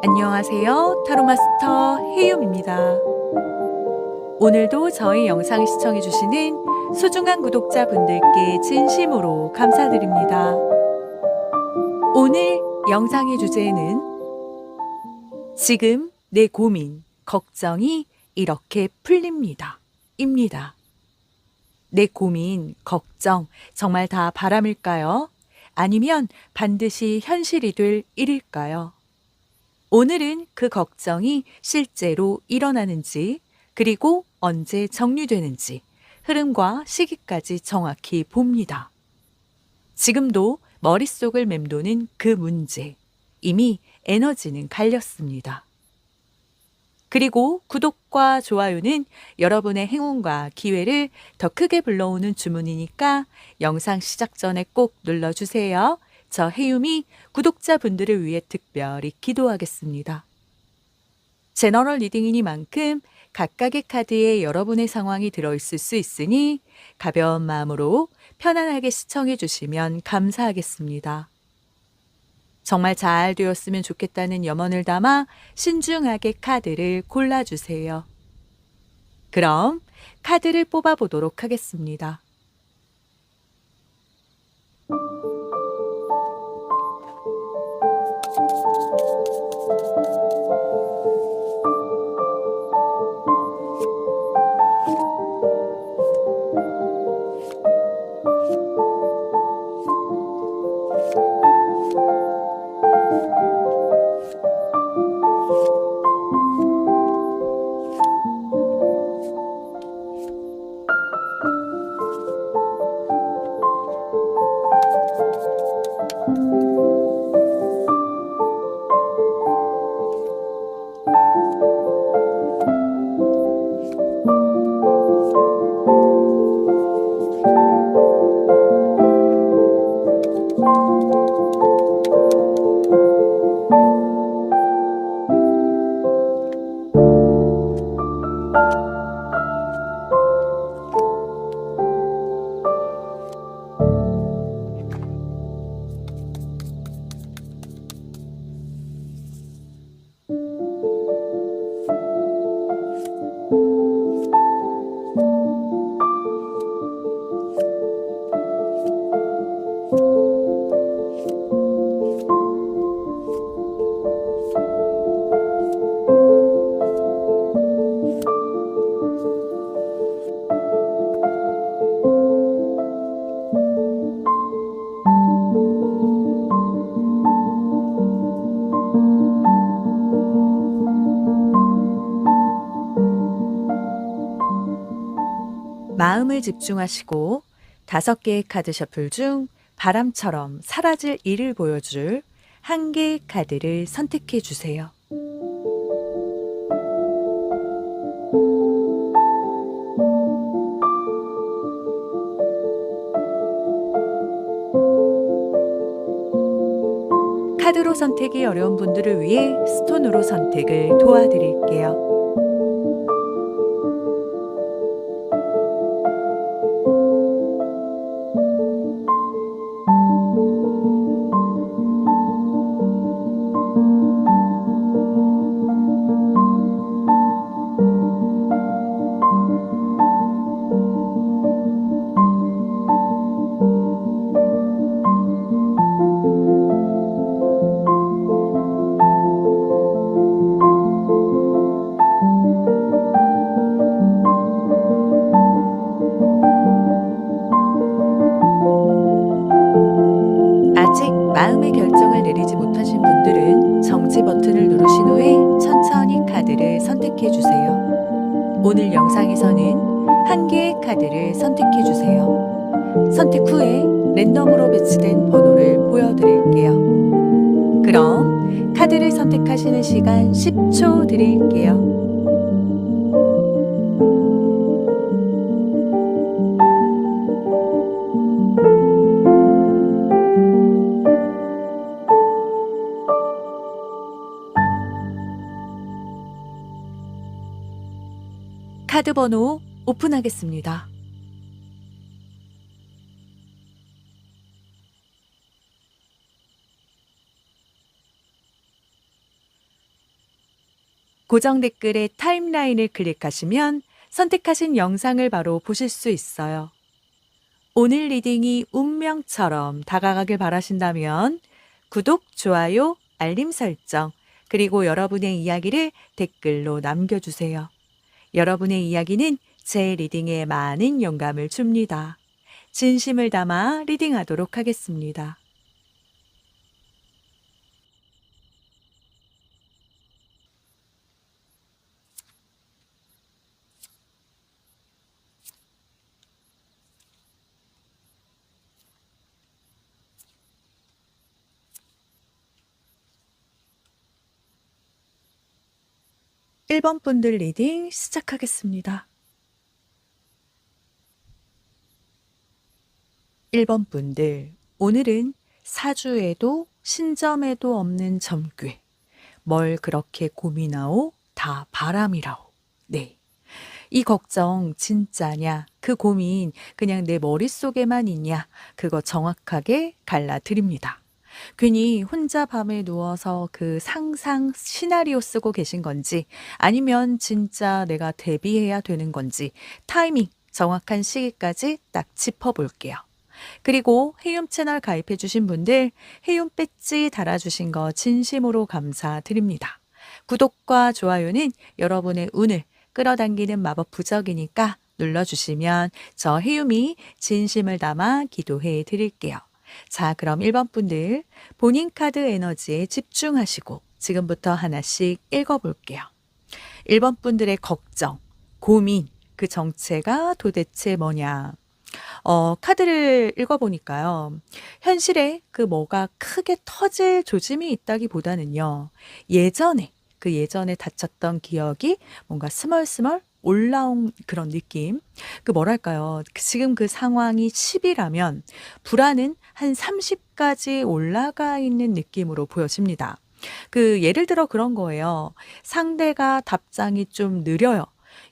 안녕하세요. 타로마스터 헤이움입니다. 오늘도 저희 영상 시청해주시는 소중한 구독자분들께 진심으로 감사드립니다. 오늘 영상의 주제는 지금 내 고민, 걱정이 이렇게 풀립니다. 입니다. 내 고민, 걱정 정말 다 바람일까요? 아니면 반드시 현실이 될 일일까요? 오늘은 그 걱정이 실제로 일어나는지, 그리고 언제 정리되는지, 흐름과 시기까지 정확히 봅니다. 지금도 머릿속을 맴도는 그 문제, 이미 에너지는 갈렸습니다. 그리고 구독과 좋아요는 여러분의 행운과 기회를 더 크게 불러오는 주문이니까 영상 시작 전에 꼭 눌러주세요. 저 헤이움이 구독자분들을 위해 특별히 기도하겠습니다. 제너럴 리딩이니만큼 각각의 카드에 여러분의 상황이 들어있을 수 있으니 가벼운 마음으로 편안하게 시청해 주시면 감사하겠습니다. 정말 잘 되었으면 좋겠다는 염원을 담아 신중하게 카드를 골라주세요. 그럼 카드를 뽑아보도록 하겠습니다. 마음을 집중하시고 5개의 카드 셔플 중 바람처럼 사라질 일을 보여줄 1개의 카드를 선택해 주세요. 카드로 선택이 어려운 분들을 위해 스톤으로 선택을 도와드릴게요. 아직 마음의 결정을 내리지 못하신 분들은 정지 버튼을 누르신 후에 천천히 카드를 선택해 주세요. 오늘 영상에서는 1개의 카드를 선택해 주세요. 선택 후에 랜덤으로 배치된 번호를 보여드릴게요. 그럼 카드를 선택하시는 시간 10초 드릴게요. 카드 번호 오픈하겠습니다. 고정 댓글의 타임라인을 클릭하시면 선택하신 영상을 바로 보실 수 있어요. 오늘 리딩이 운명처럼 다가가길 바라신다면 구독, 좋아요, 알림 설정, 그리고 여러분의 이야기를 댓글로 남겨주세요. 여러분의 이야기는 제 리딩에 많은 영감을 줍니다. 진심을 담아 리딩하도록 하겠습니다. 1번 분들 리딩 시작하겠습니다. 1번 분들, 오늘은 사주에도 신점에도 없는 점괘. 뭘 그렇게 고민하오? 다 바람이라오. 네. 이 걱정 진짜냐? 그 고민 그냥 내 머릿속에만 있냐? 그거 정확하게 갈라드립니다. 괜히 혼자 밤에 누워서 그 상상 시나리오 쓰고 계신 건지 아니면 진짜 내가 대비해야 되는 건지 타이밍 정확한 시기까지 딱 짚어볼게요. 그리고 해욤 채널 가입해 주신 분들 해욤 배지 달아주신 거 진심으로 감사드립니다. 구독과 좋아요는 여러분의 운을 끌어당기는 마법 부적이니까 눌러주시면 저 해욤이 진심을 담아 기도해 드릴게요. 자, 그럼 1번 분들 본인 카드 에너지에 집중하시고 지금부터 하나씩 읽어볼게요. 1번 분들의 걱정, 고민, 그 정체가 도대체 뭐냐? 카드를 읽어보니까요. 현실에 그 뭐가 크게 터질 조짐이 있다기보다는요. 예전에 다쳤던 기억이 뭔가 스멀스멀 올라온 그런 느낌. 그 뭐랄까요. 지금 그 상황이 10이라면 불안은 한 30까지 올라가 있는 느낌으로 보여집니다. 그 예를 들어 그런 거예요. 상대가 답장이 좀 느려요.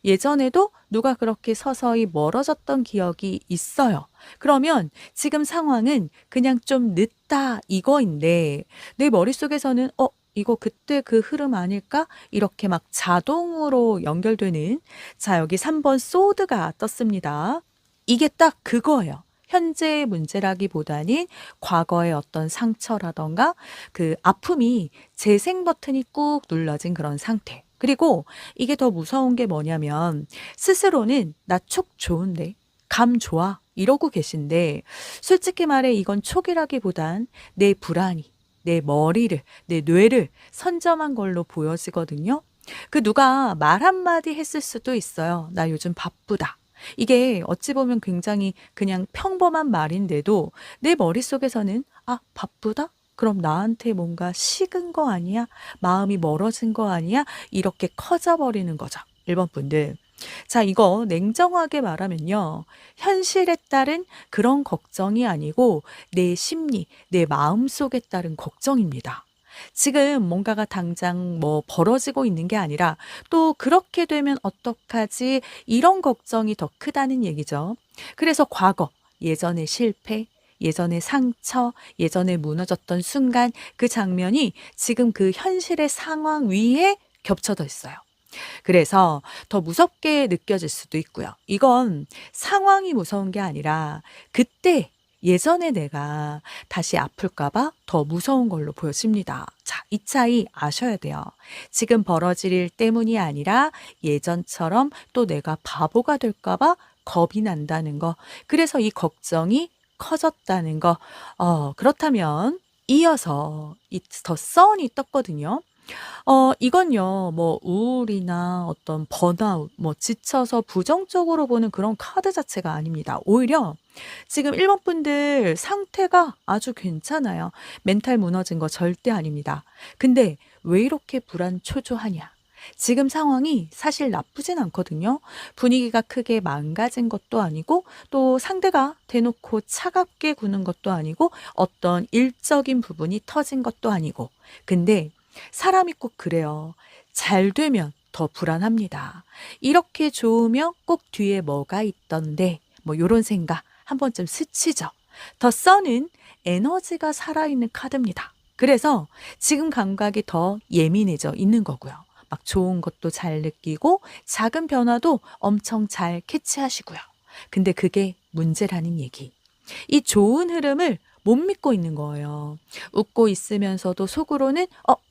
예전에도 누가 그렇게 서서히 멀어졌던 기억이 있어요. 그러면 지금 상황은 그냥 좀 늦다 이거인데 내 머릿속에서는 이거 그때 그 흐름 아닐까? 이렇게 막 자동으로 연결되는 자, 여기 3번 소드가 떴습니다. 이게 딱 그거예요. 현재의 문제라기보다는 과거의 어떤 상처라던가 그 아픔이 재생 버튼이 꾹 눌러진 그런 상태. 그리고 이게 더 무서운 게 뭐냐면 스스로는 나 촉 좋은데 감 좋아 이러고 계신데 솔직히 말해 이건 촉이라기보단 내 불안이 내 머리를 내 뇌를 선점한 걸로 보여지거든요. 그 누가 말 한마디 했을 수도 있어요. 나 요즘 바쁘다. 이게 어찌 보면 굉장히 그냥 평범한 말인데도 내 머릿속에서는 바쁘다? 그럼 나한테 뭔가 식은 거 아니야? 마음이 멀어진 거 아니야? 이렇게 커져버리는 거죠. 1번 분들. 자, 이거 냉정하게 말하면요. 현실에 따른 그런 걱정이 아니고 내 심리, 내 마음 속에 따른 걱정입니다. 지금 뭔가가 당장 뭐 벌어지고 있는 게 아니라 또 그렇게 되면 어떡하지? 이런 걱정이 더 크다는 얘기죠. 그래서 과거, 예전의 실패, 예전의 상처, 예전에 무너졌던 순간 그 장면이 지금 그 현실의 상황 위에 겹쳐져 있어요. 그래서 더 무섭게 느껴질 수도 있고요. 이건 상황이 무서운 게 아니라 그때 예전에 내가 다시 아플까봐 더 무서운 걸로 보여집니다. 자, 이 차이 아셔야 돼요. 지금 벌어질 일 때문이 아니라 예전처럼 또 내가 바보가 될까봐 겁이 난다는 거. 그래서 이 걱정이 커졌다는 거. 그렇다면 이어서 더 선이 떴거든요. 이건요, 뭐, 우울이나 어떤 번아웃, 뭐, 지쳐서 부정적으로 보는 그런 카드 자체가 아닙니다. 오히려 지금 1번 분들 상태가 아주 괜찮아요. 멘탈 무너진 거 절대 아닙니다. 근데 왜 이렇게 불안초조하냐? 지금 상황이 사실 나쁘진 않거든요. 분위기가 크게 망가진 것도 아니고 또 상대가 대놓고 차갑게 구는 것도 아니고 어떤 일적인 부분이 터진 것도 아니고. 근데 사람이 꼭 그래요. 잘 되면 더 불안합니다. 이렇게 좋으면 꼭 뒤에 뭐가 있던데 뭐 요런 생각 한 번쯤 스치죠. 더 써는 에너지가 살아있는 카드입니다. 그래서 지금 감각이 더 예민해져 있는 거고요. 막 좋은 것도 잘 느끼고 작은 변화도 엄청 잘 캐치하시고요. 근데 그게 문제라는 얘기. 이 좋은 흐름을 못 믿고 있는 거예요. 웃고 있으면서도 속으로는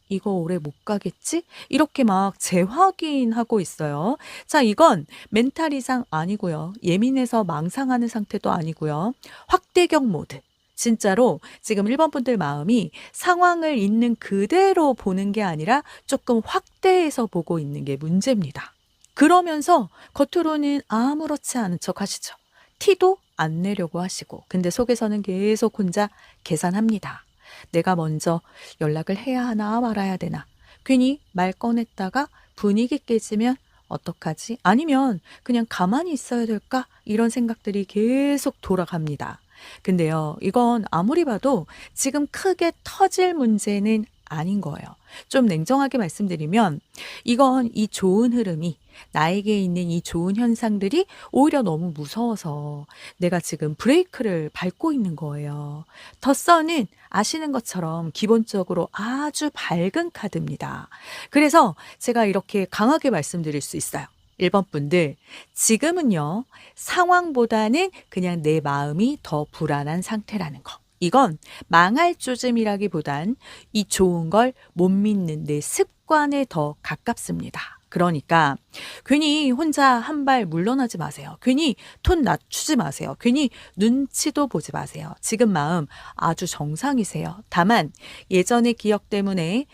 이거 오래 못 가겠지? 이렇게 막 재확인하고 있어요. 자, 이건 멘탈 이상 아니고요. 예민해서 망상하는 상태도 아니고요. 확대경 모드. 진짜로 지금 1번 분들 마음이 상황을 있는 그대로 보는 게 아니라 조금 확대해서 보고 있는 게 문제입니다. 그러면서 겉으로는 아무렇지 않은 척 하시죠. 티도 안 내려고 하시고. 근데 속에서는 계속 혼자 계산합니다. 내가 먼저 연락을 해야 하나 말아야 되나. 괜히 말 꺼냈다가 분위기 깨지면 어떡하지? 아니면 그냥 가만히 있어야 될까? 이런 생각들이 계속 돌아갑니다. 근데요, 이건 아무리 봐도 지금 크게 터질 문제는 아닌 거예요. 좀 냉정하게 말씀드리면 이건 이 좋은 흐름이 나에게 있는 이 좋은 현상들이 오히려 너무 무서워서 내가 지금 브레이크를 밟고 있는 거예요. 덧선은 아시는 것처럼 기본적으로 아주 밝은 카드입니다. 그래서 제가 이렇게 강하게 말씀드릴 수 있어요. 1번 분들, 지금은요, 상황보다는 그냥 내 마음이 더 불안한 상태라는 거. 이건 망할 조짐이라기보단 이 좋은 걸 못 믿는 내 습관에 더 가깝습니다. 그러니까 괜히 혼자 한 발 물러나지 마세요. 괜히 톤 낮추지 마세요. 괜히 눈치도 보지 마세요. 지금 마음 아주 정상이세요. 다만 예전의 기억 때문에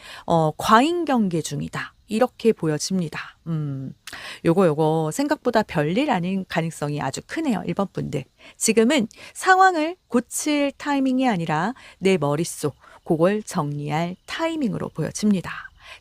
과잉 경계 중이다. 이렇게 보여집니다. 요거 생각보다 별일 아닌 가능성이 아주 크네요. 1번 분들. 지금은 상황을 고칠 타이밍이 아니라 내 머릿속 그걸 정리할 타이밍으로 보여집니다.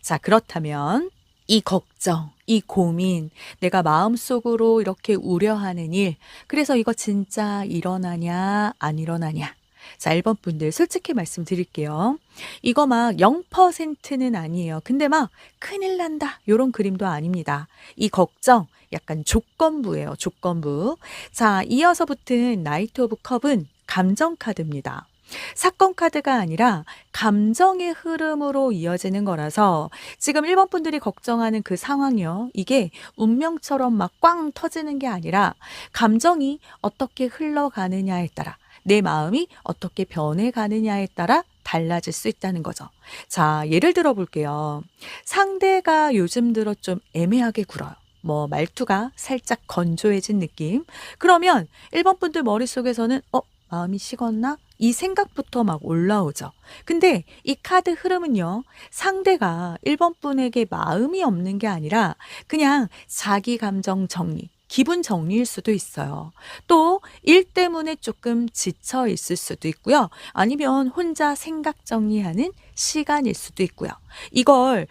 자, 그렇다면 이 걱정, 이 고민, 내가 마음속으로 이렇게 우려하는 일, 그래서 이거 진짜 일어나냐, 안 일어나냐. 자, 1번 분들 솔직히 말씀드릴게요. 이거 막 0%는 아니에요. 근데 막 큰일 난다. 요런 그림도 아닙니다. 이 걱정 약간 조건부예요. 조건부. 자, 이어서 붙은 나이트 오브 컵은 감정 카드입니다. 사건 카드가 아니라 감정의 흐름으로 이어지는 거라서 지금 1번 분들이 걱정하는 그 상황이요. 이게 운명처럼 막 꽝 터지는 게 아니라 감정이 어떻게 흘러가느냐에 따라 내 마음이 어떻게 변해가느냐에 따라 달라질 수 있다는 거죠. 자, 예를 들어 볼게요. 상대가 요즘 들어 좀 애매하게 굴어요. 뭐 말투가 살짝 건조해진 느낌. 그러면 1번 분들 머릿속에서는 마음이 식었나? 이 생각부터 막 올라오죠. 근데 이 카드 흐름은요. 상대가 1번 분에게 마음이 없는 게 아니라 그냥 자기 감정 정리, 기분 정리일 수도 있어요. 또 일 때문에 조금 지쳐 있을 수도 있고요. 아니면 혼자 생각 정리하는 시간일 수도 있고요. 이걸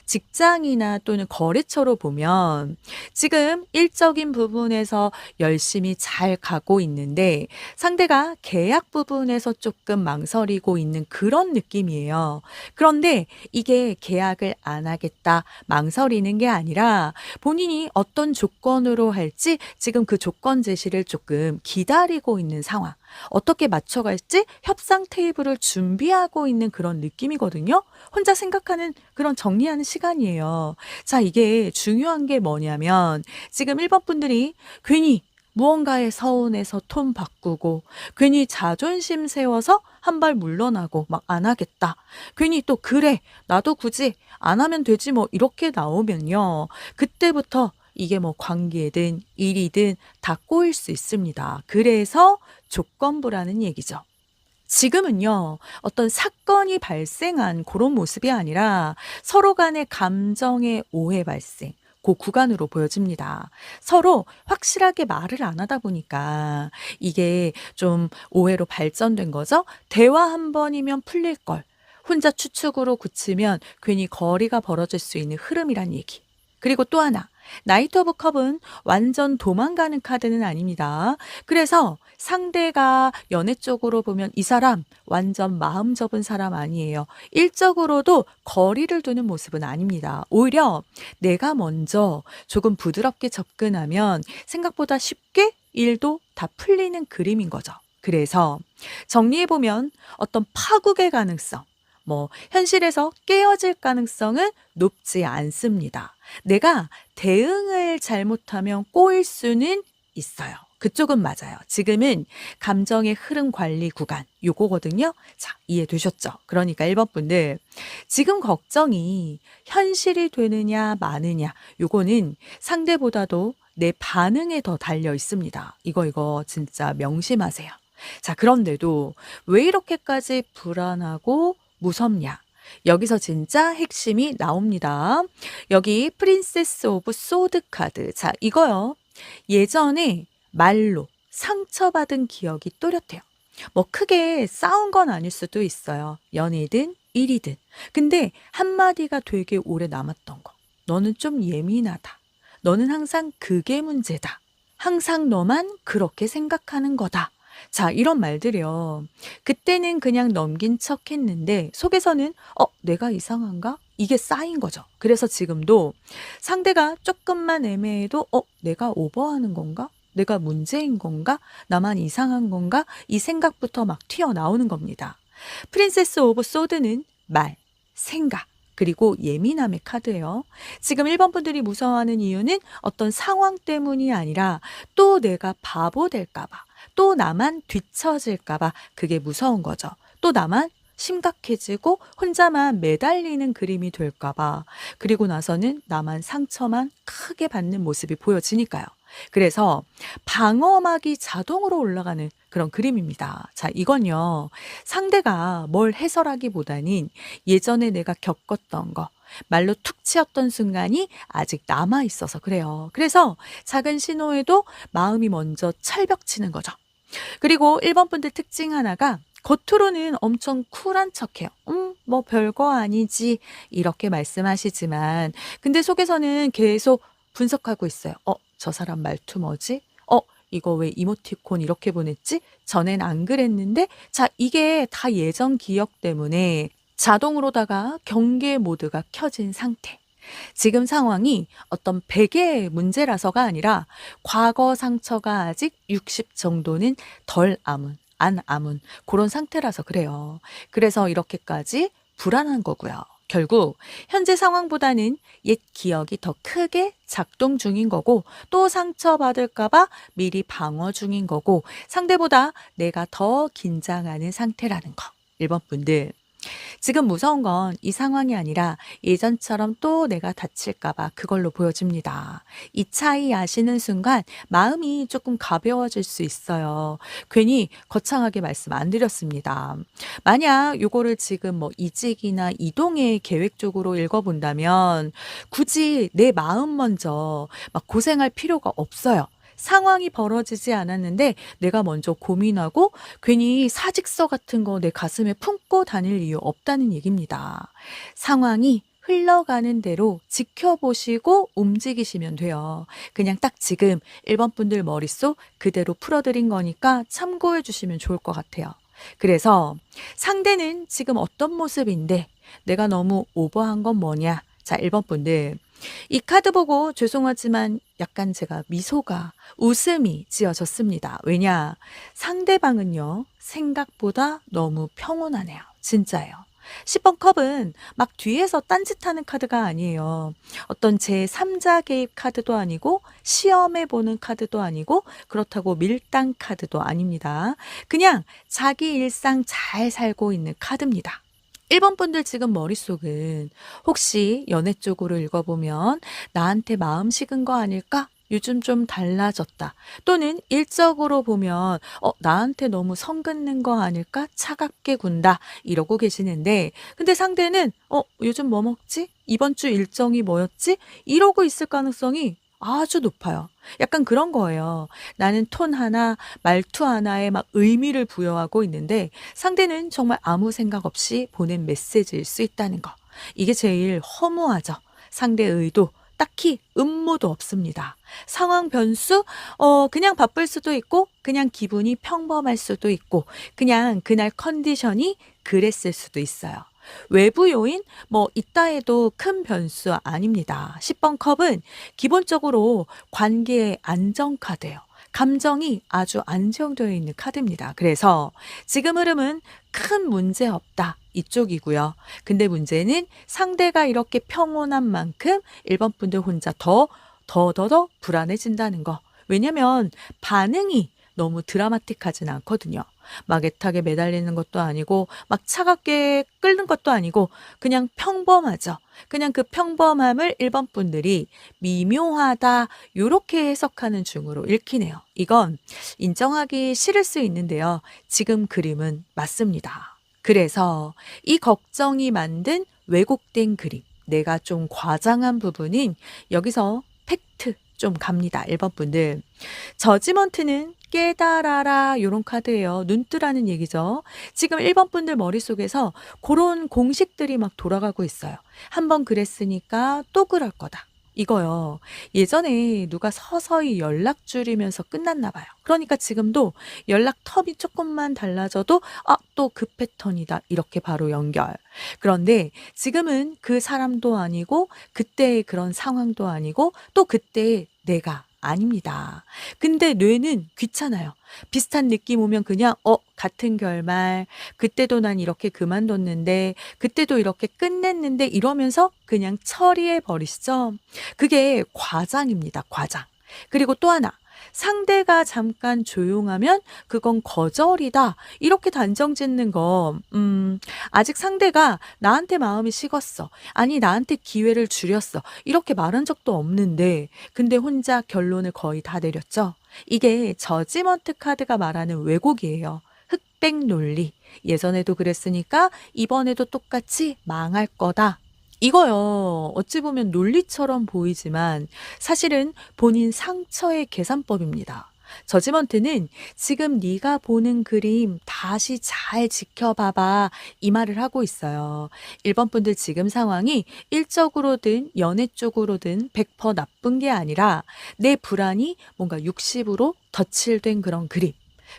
직장이나 또는 거래처로 보면 지금 일적인 부분에서 열심히 잘 가고 있는데 상대가 계약 부분에서 조금 망설이고 있는 그런 느낌이에요. 그런데 이게 계약을 안 하겠다, 망설이는 게 아니라 본인이 어떤 조건으로 할지 지금 그 조건 제시를 조금 기다리고 있는 상황. 어떻게 맞춰갈지 협상 테이블을 준비하고 있는 그런 느낌이거든요. 혼자 생각하는 그런 정리하는 시간이에요. 자, 이게 중요한 게 뭐냐면 지금 1번 분들이 괜히 무언가에 서운해서 톤 바꾸고 괜히 자존심 세워서 한 발 물러나고 막 안 하겠다. 괜히 또 그래 나도 굳이 안 하면 되지 뭐 이렇게 나오면요. 그때부터 이게 뭐 관계든 일이든 다 꼬일 수 있습니다. 그래서 조건부라는 얘기죠. 지금은요, 어떤 사건이 발생한 그런 모습이 아니라 서로 간의 감정의 오해 발생, 그 구간으로 보여집니다. 서로 확실하게 말을 안 하다 보니까 이게 좀 오해로 발전된 거죠. 대화 한 번이면 풀릴 걸. 혼자 추측으로 굳히면 괜히 거리가 벌어질 수 있는 흐름이란 얘기. 그리고 또 하나, 나이트 오브 컵은 완전 도망가는 카드는 아닙니다. 그래서 상대가 연애 쪽으로 보면 이 사람 완전 마음 접은 사람 아니에요. 일적으로도 거리를 두는 모습은 아닙니다. 오히려 내가 먼저 조금 부드럽게 접근하면 생각보다 쉽게 일도 다 풀리는 그림인 거죠. 그래서 정리해보면 어떤 파국의 가능성, 현실에서 깨어질 가능성은 높지 않습니다. 내가 대응을 잘못하면 꼬일 수는 있어요. 그쪽은 맞아요. 지금은 감정의 흐름 관리 구간 요거거든요. 자, 이해되셨죠? 그러니까 1번 분들 지금 걱정이 현실이 되느냐 마느냐 요거는 상대보다도 내 반응에 더 달려 있습니다. 이거 진짜 명심하세요. 자, 그런데도 왜 이렇게까지 불안하고 무섭냐? 여기서 진짜 핵심이 나옵니다. 여기 프린세스 오브 소드 카드. 자, 이거요. 예전에 말로 상처받은 기억이 또렷해요. 크게 싸운 건 아닐 수도 있어요. 연애든 일이든. 근데 한마디가 되게 오래 남았던 거. 너는 좀 예민하다. 너는 항상 그게 문제다. 항상 너만 그렇게 생각하는 거다. 자, 이런 말들이요. 그때는 그냥 넘긴 척 했는데 속에서는 내가 이상한가? 이게 쌓인 거죠. 그래서 지금도 상대가 조금만 애매해도 내가 오버하는 건가? 내가 문제인 건가? 나만 이상한 건가? 이 생각부터 막 튀어나오는 겁니다. 프린세스 오브 소드는 말, 생각, 그리고 예민함의 카드예요. 지금 1번 분들이 무서워하는 이유는 어떤 상황 때문이 아니라 또 내가 바보 될까 봐, 또 나만 뒤처질까 봐 그게 무서운 거죠. 또 나만 심각해지고 혼자만 매달리는 그림이 될까 봐. 그리고 나서는 나만 상처만 크게 받는 모습이 보여지니까요. 그래서 방어막이 자동으로 올라가는 그런 그림입니다. 자, 이건요. 상대가 뭘 해설하기보다는 예전에 내가 겪었던 거, 말로 툭 치었던 순간이 아직 남아 있어서 그래요. 그래서 작은 신호에도 마음이 먼저 철벽 치는 거죠. 그리고 1번 분들 특징 하나가 겉으로는 엄청 쿨한 척해요. 별거 아니지. 이렇게 말씀하시지만 근데 속에서는 계속 분석하고 있어요. 저 사람 말투 뭐지? 이거 왜 이모티콘 이렇게 보냈지? 전엔 안 그랬는데? 자, 이게 다 예전 기억 때문에 자동으로다가 경계 모드가 켜진 상태. 지금 상황이 어떤 베개의 문제라서가 아니라 과거 상처가 아직 60 정도는 덜 아문, 안 아문 그런 상태라서 그래요. 그래서 이렇게까지 불안한 거고요. 결국 현재 상황보다는 옛 기억이 더 크게 작동 중인 거고 또 상처받을까 봐 미리 방어 중인 거고 상대보다 내가 더 긴장하는 상태라는 거. 1번 분들 지금 무서운 건 이 상황이 아니라 예전처럼 또 내가 다칠까 봐 그걸로 보여집니다. 이 차이 아시는 순간 마음이 조금 가벼워질 수 있어요. 괜히 거창하게 말씀 안 드렸습니다. 만약 요거를 지금 이직이나 이동의 계획적으로 읽어본다면 굳이 내 마음 먼저 막 고생할 필요가 없어요. 상황이 벌어지지 않았는데 내가 먼저 고민하고 괜히 사직서 같은 거 내 가슴에 품고 다닐 이유 없다는 얘기입니다. 상황이 흘러가는 대로 지켜보시고 움직이시면 돼요. 그냥 딱 지금 1번 분들 머릿속 그대로 풀어드린 거니까 참고해 주시면 좋을 것 같아요. 그래서 상대는 지금 어떤 모습인데 내가 너무 오버한 건 뭐냐? 자, 1번 분들 이 카드 보고 죄송하지만 약간 제가 미소가 웃음이 지어졌습니다. 왜냐? 상대방은요, 생각보다 너무 평온하네요. 진짜예요. 10번 컵은 막 뒤에서 딴짓하는 카드가 아니에요. 어떤 제3자 개입 카드도 아니고 시험해보는 카드도 아니고 그렇다고 밀당 카드도 아닙니다. 그냥 자기 일상 잘 살고 있는 카드입니다. 1번 분들 지금 머릿속은 혹시 연애 쪽으로 읽어보면 나한테 마음 식은 거 아닐까? 요즘 좀 달라졌다. 또는 일적으로 보면 나한테 너무 성 긋는 거 아닐까? 차갑게 군다. 이러고 계시는데 근데 상대는 요즘 뭐 먹지? 이번 주 일정이 뭐였지? 이러고 있을 가능성이 아주 높아요. 약간 그런 거예요. 나는 톤 하나, 말투 하나에 막 의미를 부여하고 있는데 상대는 정말 아무 생각 없이 보낸 메시지일 수 있다는 거. 이게 제일 허무하죠. 상대의 의도 딱히 음모도 없습니다. 상황 변수 그냥 바쁠 수도 있고 그냥 기분이 평범할 수도 있고 그냥 그날 컨디션이 그랬을 수도 있어요. 외부 요인 있다 해도 큰 변수 아닙니다. 10번 컵은 기본적으로 관계의 안정 카드예요. 감정이 아주 안정되어 있는 카드입니다. 그래서 지금 흐름은 큰 문제 없다. 이쪽이고요. 근데 문제는 상대가 이렇게 평온한 만큼 1번 분들 혼자 더 불안해진다는 거. 왜냐면 반응이 너무 드라마틱하진 않거든요. 막 애타게 매달리는 것도 아니고 막 차갑게 끓는 것도 아니고 그냥 평범하죠. 그냥 그 평범함을 1번 분들이 미묘하다 요렇게 해석하는 중으로 읽히네요. 이건 인정하기 싫을 수 있는데요. 지금 그림은 맞습니다. 그래서 이 걱정이 만든 왜곡된 그림, 내가 좀 과장한 부분인 여기서 팩트 좀 갑니다. 1번 분들. 저지먼트는 깨달아라 요런 카드예요. 눈 뜨라는 얘기죠. 지금 1번 분들 머릿속에서 그런 공식들이 막 돌아가고 있어요. 한 번 그랬으니까 또 그럴 거다. 이거요. 예전에 누가 서서히 연락 줄이면서 끝났나 봐요. 그러니까 지금도 연락 텀이 조금만 달라져도 또 그 패턴이다. 이렇게 바로 연결. 그런데 지금은 그 사람도 아니고 그때의 그런 상황도 아니고 또 그때의 내가 아닙니다. 근데 뇌는 귀찮아요. 비슷한 느낌 오면 그냥 같은 결말, 그때도 난 이렇게 그만뒀는데, 그때도 이렇게 끝냈는데 이러면서 그냥 처리해 버리시죠. 그게 과장입니다. 과장. 그리고 또 하나. 상대가 잠깐 조용하면 그건 거절이다. 이렇게 단정 짓는 거, 아직 상대가 나한테 마음이 식었어. 아니, 나한테 기회를 줄였어. 이렇게 말한 적도 없는데, 근데 혼자 결론을 거의 다 내렸죠. 이게 저지먼트 카드가 말하는 왜곡이에요. 흑백 논리. 예전에도 그랬으니까 이번에도 똑같이 망할 거다. 이거요. 어찌 보면 논리처럼 보이지만 사실은 본인 상처의 계산법입니다. 저지먼트는 지금 네가 보는 그림 다시 잘 지켜봐봐 이 말을 하고 있어요. 1번 분들 지금 상황이 일적으로든 연애 쪽으로든 100% 나쁜 게 아니라 내 불안이 뭔가 60으로 덧칠된 그런 그림.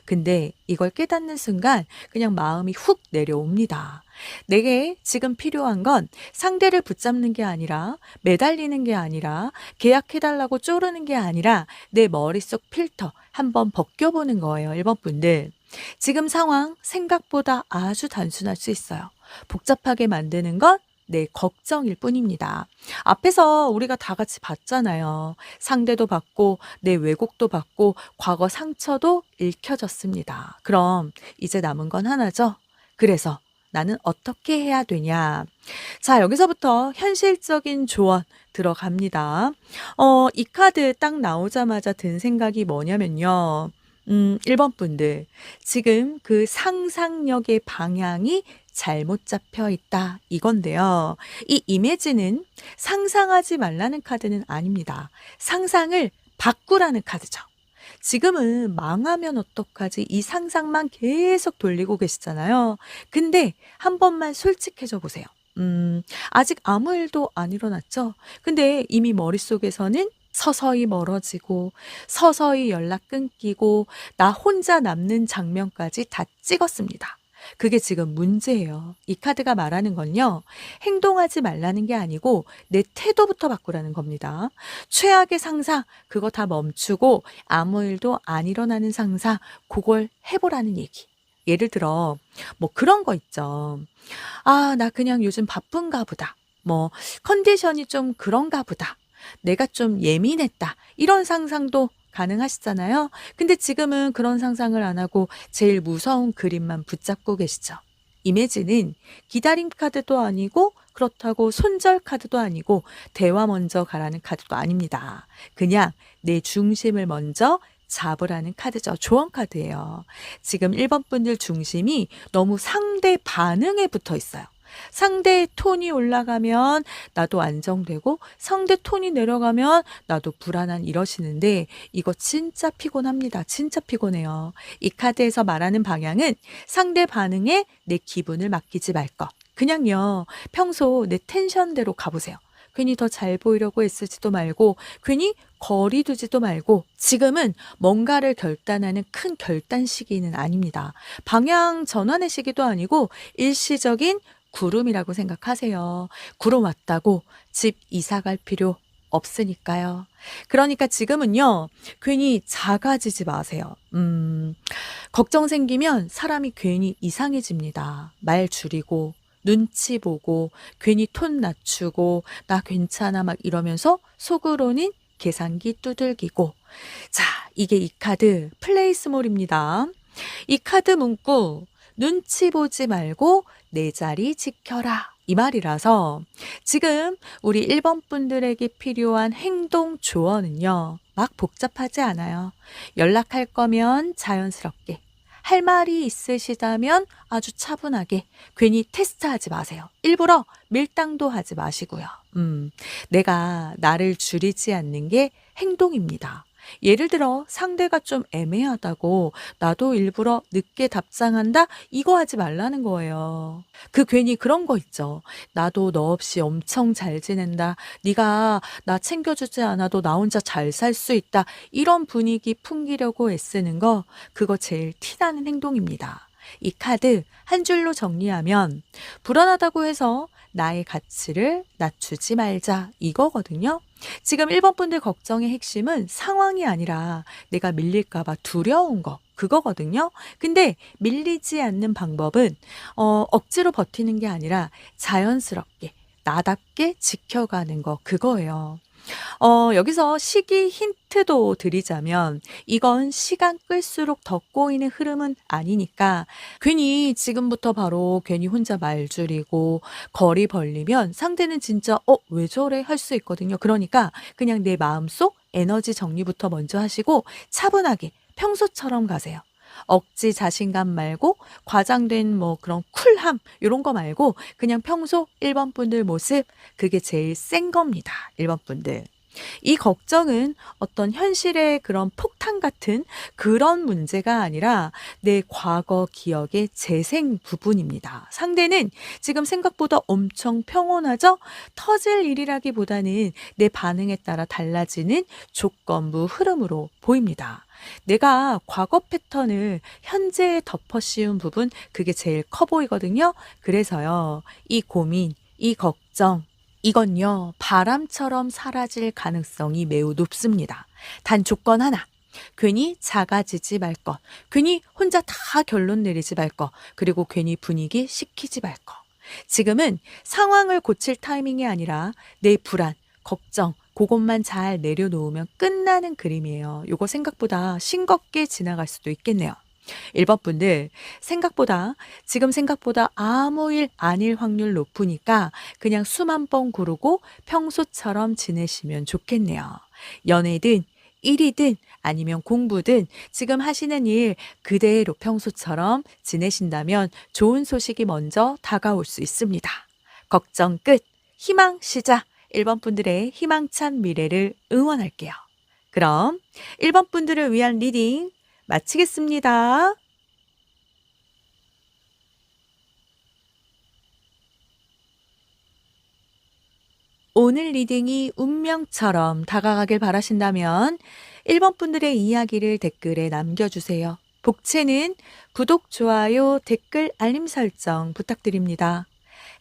근데 이걸 깨닫는 순간 그냥 마음이 훅 내려옵니다. 내게 지금 필요한 건 상대를 붙잡는 게 아니라 매달리는 게 아니라 계약해달라고 쪼르는 게 아니라 내 머릿속 필터 한번 벗겨보는 거예요. 1번 분들. 지금 상황 생각보다 아주 단순할 수 있어요. 복잡하게 만드는 건 내 걱정일 뿐입니다. 앞에서 우리가 다 같이 봤잖아요. 상대도 봤고 내 왜곡도 봤고 과거 상처도 읽혀졌습니다. 그럼 이제 남은 건 하나죠. 그래서 나는 어떻게 해야 되냐? 자, 여기서부터 현실적인 조언 들어갑니다. 이 카드 딱 나오자마자 든 생각이 뭐냐면요. 1번 분들. 지금 그 상상력의 방향이 잘못 잡혀 있다. 이건데요. 이 이미지는 상상하지 말라는 카드는 아닙니다. 상상을 바꾸라는 카드죠. 지금은 망하면 어떡하지? 이 상상만 계속 돌리고 계시잖아요. 근데 한 번만 솔직해져 보세요. 아직 아무 일도 안 일어났죠? 근데 이미 머릿속에서는 서서히 멀어지고, 서서히 연락 끊기고, 나 혼자 남는 장면까지 다 찍었습니다. 그게 지금 문제예요. 이 카드가 말하는 건요, 행동하지 말라는 게 아니고 내 태도부터 바꾸라는 겁니다. 최악의 상상, 그거 다 멈추고 아무 일도 안 일어나는 상상, 그걸 해보라는 얘기. 예를 들어, 뭐 그런 거 있죠. 나 그냥 요즘 바쁜가 보다. 뭐, 컨디션이 좀 그런가 보다. 내가 좀 예민했다. 이런 상상도 가능하시잖아요. 근데 지금은 그런 상상을 안 하고 제일 무서운 그림만 붙잡고 계시죠. 이미지는 기다림 카드도 아니고 그렇다고 손절 카드도 아니고 대화 먼저 가라는 카드도 아닙니다. 그냥 내 중심을 먼저 잡으라는 카드죠. 조언 카드예요. 지금 1번 분들 중심이 너무 상대 반응에 붙어 있어요. 상대의 톤이 올라가면 나도 안정되고 상대 톤이 내려가면 나도 불안한 이러시는데 이거 진짜 피곤합니다. 진짜 피곤해요. 이 카드에서 말하는 방향은 상대 반응에 내 기분을 맡기지 말 것. 그냥요. 평소 내 텐션대로 가보세요. 괜히 더 잘 보이려고 애쓰지도 말고 괜히 거리 두지도 말고 지금은 뭔가를 결단하는 큰 결단 시기는 아닙니다. 방향 전환의 시기도 아니고 일시적인 구름이라고 생각하세요. 구름 왔다고 집 이사 갈 필요 없으니까요. 그러니까 지금은요, 괜히 작아지지 마세요. 걱정 생기면 사람이 괜히 이상해집니다. 말 줄이고, 눈치 보고, 괜히 톤 낮추고, 나 괜찮아 막 이러면서 속으로는 계산기 두들기고. 자, 이게 이 카드 플레이스몰입니다. 이 카드 문구 눈치 보지 말고 내 자리 지켜라. 이 말이라서 지금 우리 1번 분들에게 필요한 행동 조언은요. 막 복잡하지 않아요. 연락할 거면 자연스럽게. 할 말이 있으시다면 아주 차분하게 괜히 테스트하지 마세요. 일부러 밀당도 하지 마시고요. 내가 나를 줄이지 않는 게 행동입니다. 예를 들어 상대가 좀 애매하다고 나도 일부러 늦게 답장한다? 이거 하지 말라는 거예요. 그 괜히 그런 거 있죠. 나도 너 없이 엄청 잘 지낸다. 네가 나 챙겨주지 않아도 나 혼자 잘 살 수 있다. 이런 분위기 풍기려고 애쓰는 거 그거 제일 티나는 행동입니다. 이 카드 한 줄로 정리하면 불안하다고 해서 나의 가치를 낮추지 말자 이거거든요. 지금 1번 분들 걱정의 핵심은 상황이 아니라 내가 밀릴까 봐 두려운 거 그거거든요. 근데 밀리지 않는 방법은 억지로 버티는 게 아니라 자연스럽게 나답게 지켜가는 거 그거예요. 여기서 시기 힌트도 드리자면 이건 시간 끌수록 더 꼬이는 흐름은 아니니까 괜히 지금부터 바로 괜히 혼자 말 줄이고 거리 벌리면 상대는 진짜 왜 저래? 할 수 있거든요. 그러니까 그냥 내 마음속 에너지 정리부터 먼저 하시고 차분하게 평소처럼 가세요. 억지 자신감 말고 과장된 뭐 그런 쿨함 요런 거 말고 그냥 평소 1번 분들 모습 그게 제일 센 겁니다. 1번 분들. 이 걱정은 어떤 현실의 그런 폭탄 같은 그런 문제가 아니라 내 과거 기억의 재생 부분입니다. 상대는 지금 생각보다 엄청 평온하죠? 터질 일이라기보다는 내 반응에 따라 달라지는 조건부 흐름으로 보입니다. 내가 과거 패턴을 현재에 덮어 씌운 부분 그게 제일 커 보이거든요. 그래서요. 이 고민, 이 걱정 이건요. 바람처럼 사라질 가능성이 매우 높습니다. 단 조건 하나. 괜히 작아지지 말 것. 괜히 혼자 다 결론 내리지 말 것. 그리고 괜히 분위기 식히지 말 것. 지금은 상황을 고칠 타이밍이 아니라 내 불안, 걱정, 그것만 잘 내려놓으면 끝나는 그림이에요. 요거 생각보다 싱겁게 지나갈 수도 있겠네요. 1번 분들 지금 생각보다 아무 일 아닐 확률 높으니까 그냥 숨 한 번 고르고 평소처럼 지내시면 좋겠네요. 연애든 일이든 아니면 공부든 지금 하시는 일 그대로 평소처럼 지내신다면 좋은 소식이 먼저 다가올 수 있습니다. 걱정 끝, 희망 시작. 1번 분들의 희망찬 미래를 응원할게요. 그럼 1번 분들을 위한 리딩 마치겠습니다. 오늘 리딩이 운명처럼 다가가길 바라신다면 1번 분들의 이야기를 댓글에 남겨주세요. 복채는 구독, 좋아요, 댓글, 알림 설정 부탁드립니다.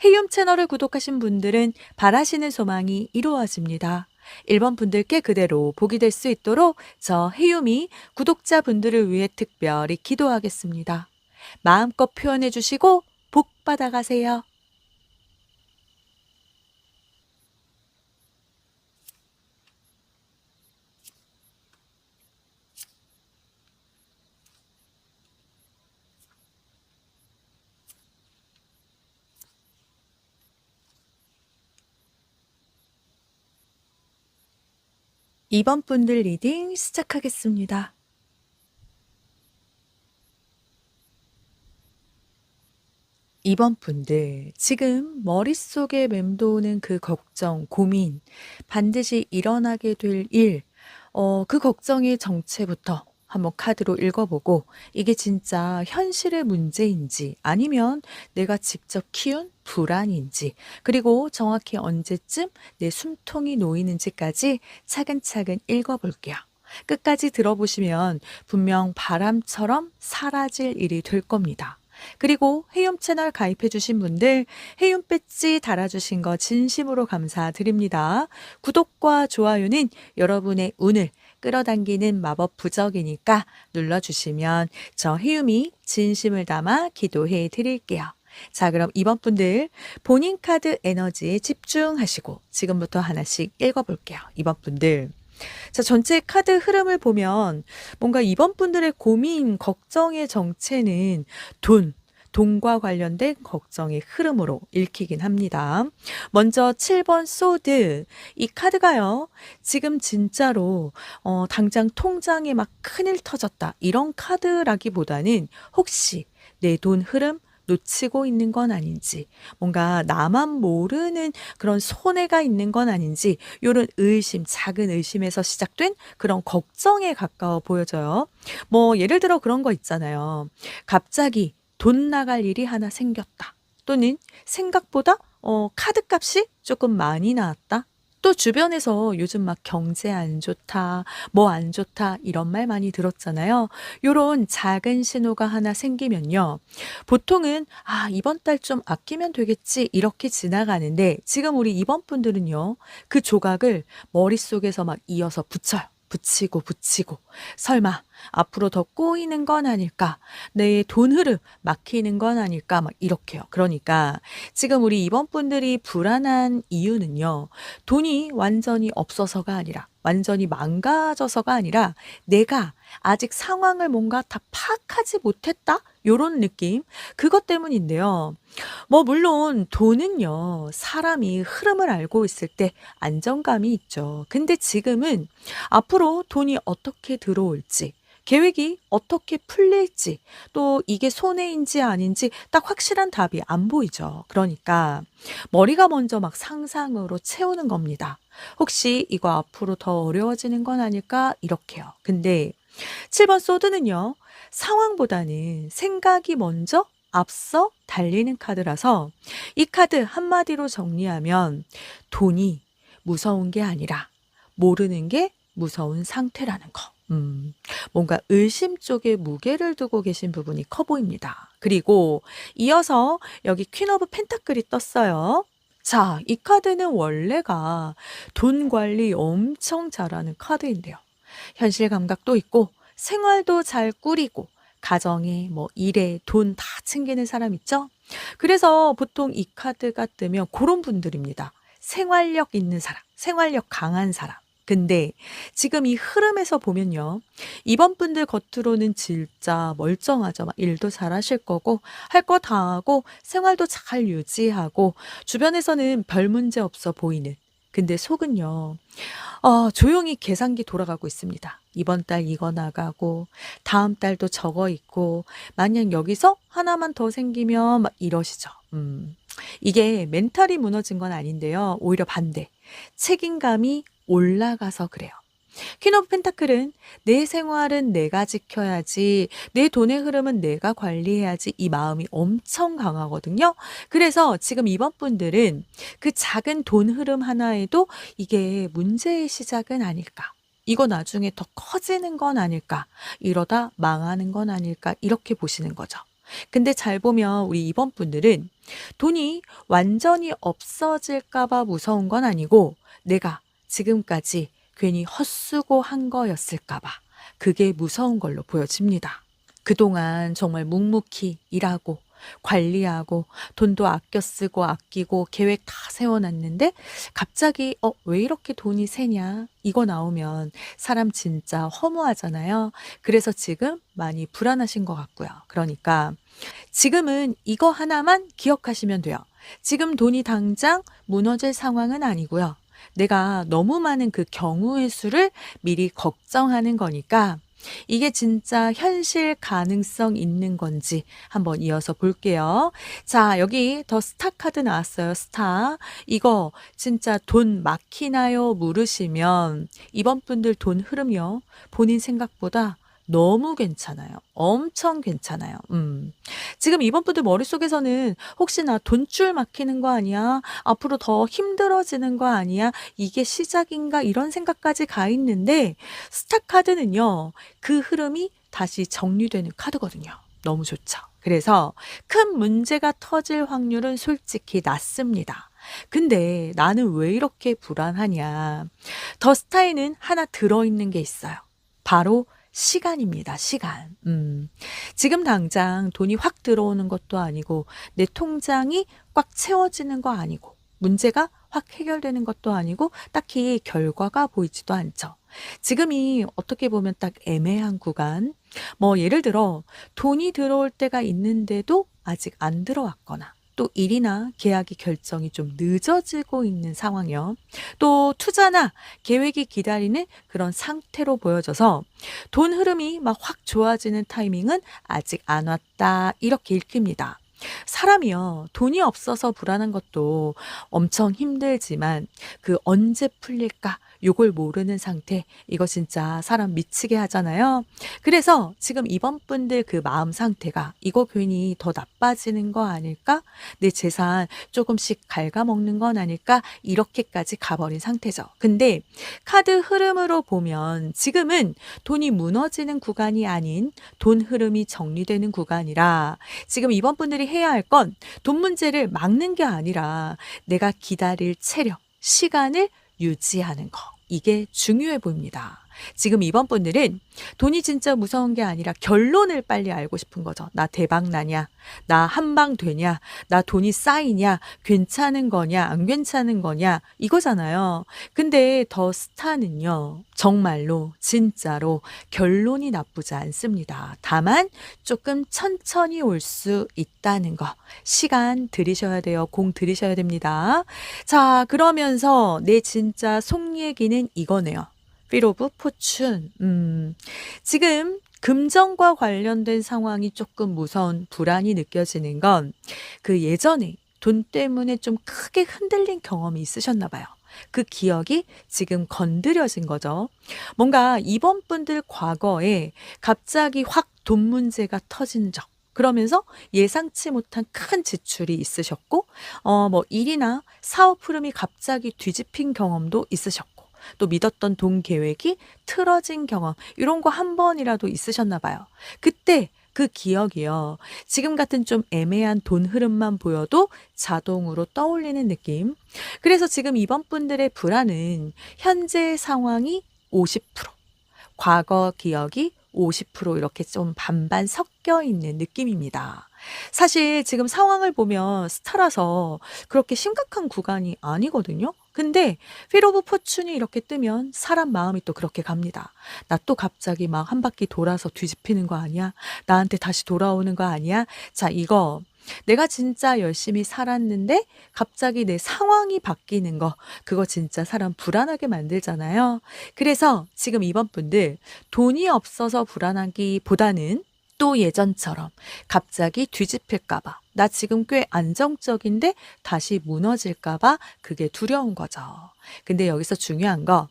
헤이움 채널을 구독하신 분들은 바라시는 소망이 이루어집니다. 1번 분들께 그대로 복이 될 수 있도록 저 헤이움이 구독자분들을 위해 특별히 기도하겠습니다. 마음껏 표현해 주시고 복 받아가세요. 2번 분들 리딩 시작하겠습니다. 2번 분들, 지금 머릿속에 맴도는 그 걱정, 고민, 반드시 일어나게 될 일, 그 걱정의 정체부터 한번 카드로 읽어보고 이게 진짜 현실의 문제인지 아니면 내가 직접 키운 불안인지 그리고 정확히 언제쯤 내 숨통이 놓이는지까지 차근차근 읽어볼게요. 끝까지 들어보시면 분명 바람처럼 사라질 일이 될 겁니다. 그리고 해움 채널 가입해 주신 분들 해움 배지 달아주신 거 진심으로 감사드립니다. 구독과 좋아요는 여러분의 운을 끌어당기는 마법 부적이니까 눌러주시면 저 해움이 진심을 담아 기도해 드릴게요. 자, 그럼 이번 분들 본인 카드 에너지에 집중하시고 지금부터 하나씩 읽어볼게요. 이번 분들. 자, 전체 카드 흐름을 보면 뭔가 이번 분들의 고민, 걱정의 정체는 돈과 관련된 걱정의 흐름으로 읽히긴 합니다. 먼저 7번 소드. 이 카드가요, 지금 진짜로, 당장 통장에 막 큰일 터졌다. 이런 카드라기보다는 혹시 내 돈 흐름 놓치고 있는 건 아닌지, 뭔가 나만 모르는 그런 손해가 있는 건 아닌지, 요런 의심, 작은 의심에서 시작된 그런 걱정에 가까워 보여져요. 뭐, 예를 들어 그런 거 있잖아요. 갑자기 돈 나갈 일이 하나 생겼다. 또는 생각보다 카드값이 조금 많이 나왔다. 또 주변에서 요즘 막 경제 안 좋다, 뭐 안 좋다 이런 말 많이 들었잖아요. 요런 작은 신호가 하나 생기면요. 보통은 이번 달 좀 아끼면 되겠지 이렇게 지나가는데 지금 우리 이번 분들은요. 그 조각을 머릿속에서 막 이어서 붙여요. 붙이고 설마 앞으로 더 꼬이는 건 아닐까? 내 돈 흐름 막히는 건 아닐까? 막 이렇게요. 그러니까 지금 우리 이번 분들이 불안한 이유는요. 돈이 완전히 없어서가 아니라 완전히 망가져서가 아니라 내가 아직 상황을 뭔가 다 파악하지 못했다? 요런 느낌? 그것 때문인데요. 뭐 물론 돈은요. 사람이 흐름을 알고 있을 때 안정감이 있죠. 근데 지금은 앞으로 돈이 어떻게 들어올지 계획이 어떻게 풀릴지 또 이게 손해인지 아닌지 딱 확실한 답이 안 보이죠. 그러니까 머리가 먼저 막 상상으로 채우는 겁니다. 혹시 이거 앞으로 더 어려워지는 건 아닐까? 이렇게요. 근데 7번 소드는요. 상황보다는 생각이 먼저 앞서 달리는 카드라서 이 카드 한마디로 정리하면 돈이 무서운 게 아니라 모르는 게 무서운 상태라는 거. 뭔가 의심 쪽에 무게를 두고 계신 부분이 커 보입니다. 그리고 이어서 여기 퀸 오브 펜타클이 떴어요. 자, 이 카드는 원래가 돈 관리 엄청 잘하는 카드인데요. 현실 감각도 있고 생활도 잘 꾸리고 가정에 뭐 일에 돈 다 챙기는 사람 있죠? 그래서 보통 이 카드가 뜨면 그런 분들입니다. 생활력 있는 사람, 생활력 강한 사람. 근데 지금 이 흐름에서 보면요. 이번 분들 겉으로는 진짜 멀쩡하죠. 막 일도 잘 하실 거고, 할 거 다 하고, 생활도 잘 유지하고, 주변에서는 별 문제 없어 보이는. 근데 속은요. 조용히 계산기 돌아가고 있습니다. 이번 달 이거 나가고 다음 달도 저거 있고 만약 여기서 하나만 더 생기면 막 이러시죠. 이게 멘탈이 무너진 건 아닌데요. 오히려 반대. 책임감이 올라가서 그래요. 퀸 오브 펜타클은 내 생활은 내가 지켜야지, 내 돈의 흐름은 내가 관리해야지 이 마음이 엄청 강하거든요. 그래서 지금 이번 분들은 그 작은 돈 흐름 하나에도 이게 문제의 시작은 아닐까. 이거 나중에 더 커지는 건 아닐까. 이러다 망하는 건 아닐까. 이렇게 보시는 거죠. 근데 잘 보면 우리 이번 분들은 돈이 완전히 없어질까 봐 무서운 건 아니고 내가 지금까지 괜히 헛수고 한 거였을까 봐 그게 무서운 걸로 보여집니다. 그동안 정말 묵묵히 일하고 관리하고 돈도 아껴 쓰고 아끼고 계획 다 세워놨는데 갑자기 왜 이렇게 돈이 새냐 이거 나오면 사람 진짜 허무하잖아요. 그래서 지금 많이 불안하신 것 같고요. 그러니까 지금은 이거 하나만 기억하시면 돼요. 지금 돈이 당장 무너질 상황은 아니고요. 내가 너무 많은 그 경우의 수를 미리 걱정하는 거니까 이게 진짜 현실 가능성 있는 건지 한번 이어서 볼게요. 자, 여기 더 스타 카드 나왔어요. 스타. 이거 진짜 돈 막히나요? 물으시면 이번 분들 돈 흐름이요. 본인 생각보다 너무 괜찮아요. 엄청 괜찮아요. 지금 이번 분들 머릿속에서는 혹시나 돈줄 막히는 거 아니야? 앞으로 더 힘들어지는 거 아니야? 이게 시작인가? 이런 생각까지 가 있는데 스타 카드는요. 그 흐름이 다시 정리되는 카드거든요. 너무 좋죠. 그래서 큰 문제가 터질 확률은 솔직히 낮습니다. 근데 나는 왜 이렇게 불안하냐? 더 스타에는 하나 들어있는 게 있어요. 바로 시간입니다. 시간. 지금 당장 돈이 확 들어오는 것도 아니고 내 통장이 꽉 채워지는 거 아니고 문제가 확 해결되는 것도 아니고 딱히 결과가 보이지도 않죠. 지금이 어떻게 보면 딱 애매한 구간. 뭐 예를 들어 돈이 들어올 때가 있는데도 아직 안 들어왔거나 또 일이나 계약이 결정이 좀 늦어지고 있는 상황이요. 또 투자나 계획이 기다리는 그런 상태로 보여져서 돈 흐름이 막 확 좋아지는 타이밍은 아직 안 왔다. 이렇게 읽힙니다. 사람이요. 돈이 없어서 불안한 것도 엄청 힘들지만 그 언제 풀릴까? 요걸 모르는 상태. 이거 진짜 사람 미치게 하잖아요. 그래서 지금 이번 분들 그 마음 상태가 이거 괜히 더 나빠지는 거 아닐까? 내 재산 조금씩 갉아먹는 건 아닐까? 이렇게까지 가버린 상태죠. 근데 카드 흐름으로 보면 지금은 돈이 무너지는 구간이 아닌 돈 흐름이 정리되는 구간이라 지금 이번 분들이 해야 할 건 돈 문제를 막는 게 아니라 내가 기다릴 체력, 시간을 유지하는 거. 이게 중요해 보입니다. 지금 이번 분들은 돈이 진짜 무서운 게 아니라 결론을 빨리 알고 싶은 거죠. 나 대박 나냐? 나 한방 되냐? 나 돈이 쌓이냐? 괜찮은 거냐? 안 괜찮은 거냐? 이거잖아요. 근데 더 스타는요. 정말로 진짜로 결론이 나쁘지 않습니다. 다만 조금 천천히 올 수 있다는 거. 시간 들이셔야 돼요. 공 들이셔야 됩니다. 자, 그러면서 내 진짜 속 얘기는 이거네요. 필 오브 포춘. 지금 금전과 관련된 상황이 조금 무서운 불안이 느껴지는 건 그 예전에 돈 때문에 좀 크게 흔들린 경험이 있으셨나 봐요. 그 기억이 지금 건드려진 거죠. 뭔가 이번 분들 과거에 갑자기 확 돈 문제가 터진 적. 그러면서 예상치 못한 큰 지출이 있으셨고, 뭐 일이나 사업 흐름이 갑자기 뒤집힌 경험도 있으셨고, 또 믿었던 돈 계획이 틀어진 경험, 이런 거 한 번이라도 있으셨나 봐요. 그때 그 기억이요. 지금 같은 좀 애매한 돈 흐름만 보여도 자동으로 떠올리는 느낌. 그래서 지금 이번 분들의 불안은 현재 상황이 50%, 과거 기억이 50% 이렇게 좀 반반 섞여 있는 느낌입니다. 사실 지금 상황을 보면 스타라서 그렇게 심각한 구간이 아니거든요. 근데 필 오브 포춘이 이렇게 뜨면 사람 마음이 또 그렇게 갑니다. 나 또 갑자기 막 한 바퀴 돌아서 뒤집히는 거 아니야? 나한테 다시 돌아오는 거 아니야? 자, 이거 내가 진짜 열심히 살았는데 갑자기 내 상황이 바뀌는 거, 그거 진짜 사람 불안하게 만들잖아요. 그래서 지금 이번 분들 돈이 없어서 불안하기보다는 또 예전처럼 갑자기 뒤집힐까 봐, 나 지금 꽤 안정적인데 다시 무너질까 봐 그게 두려운 거죠. 근데 여기서 중요한 거,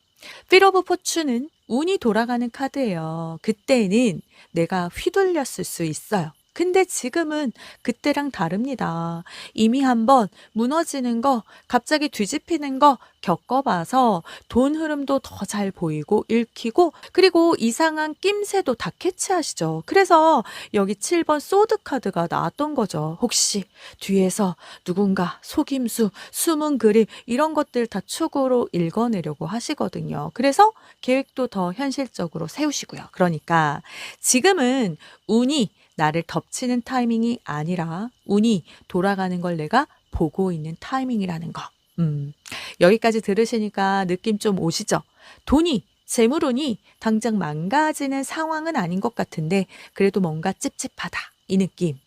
필 오브 포춘은 운이 돌아가는 카드예요. 그때는 내가 휘둘렸을 수 있어요. 근데 지금은 그때랑 다릅니다. 이미 한번 무너지는 거, 갑자기 뒤집히는 거 겪어봐서 돈 흐름도 더 잘 보이고 읽히고, 그리고 이상한 낌새도 다 캐치하시죠. 그래서 여기 7번 소드 카드가 나왔던 거죠. 혹시 뒤에서 누군가 속임수, 숨은 그림 이런 것들 다 축으로 읽어내려고 하시거든요. 그래서 계획도 더 현실적으로 세우시고요. 그러니까 지금은 운이 나를 덮치는 타이밍이 아니라 운이 돌아가는 걸 내가 보고 있는 타이밍이라는 거. 여기까지 들으시니까 느낌 좀 오시죠? 돈이, 재물운이 당장 망가지는 상황은 아닌 것 같은데 그래도 뭔가 찝찝하다. 이 느낌.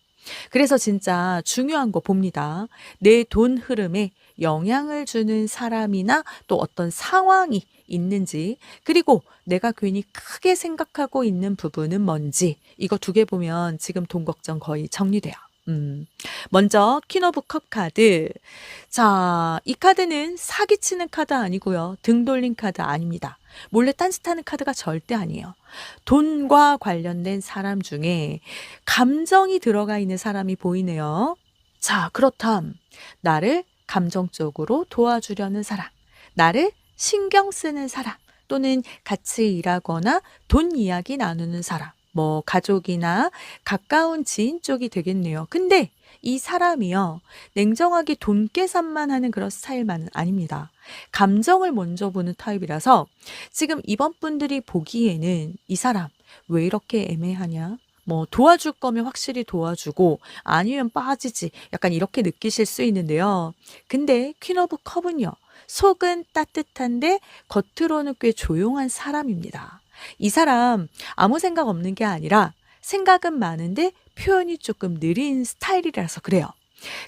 그래서 진짜 중요한 거 봅니다. 내 돈 흐름에 영향을 주는 사람이나 또 어떤 상황이 있는지, 그리고 내가 괜히 크게 생각하고 있는 부분은 뭔지, 이거 두 개 보면 지금 돈 걱정 거의 정리돼요. 먼저 퀸 오브 컵 카드. 자, 이 카드는 사기치는 카드 아니고요. 등 돌린 카드 아닙니다. 몰래 딴짓하는 카드가 절대 아니에요. 돈과 관련된 사람 중에 감정이 들어가 있는 사람이 보이네요. 자, 그렇담. 나를 감정적으로 도와주려는 사람, 나를 신경 쓰는 사람, 또는 같이 일하거나 돈 이야기 나누는 사람. 뭐 가족이나 가까운 지인 쪽이 되겠네요. 근데 이 사람이요. 냉정하게 돈 계산만 하는 그런 스타일만은 아닙니다. 감정을 먼저 보는 타입이라서 지금 이번 분들이 보기에는 이 사람 왜 이렇게 애매하냐? 뭐 도와줄 거면 확실히 도와주고 아니면 빠지지. 약간 이렇게 느끼실 수 있는데요. 근데 퀸 오브 컵은요. 속은 따뜻한데 겉으로는 꽤 조용한 사람입니다. 이 사람 아무 생각 없는 게 아니라 생각은 많은데 표현이 조금 느린 스타일이라서 그래요.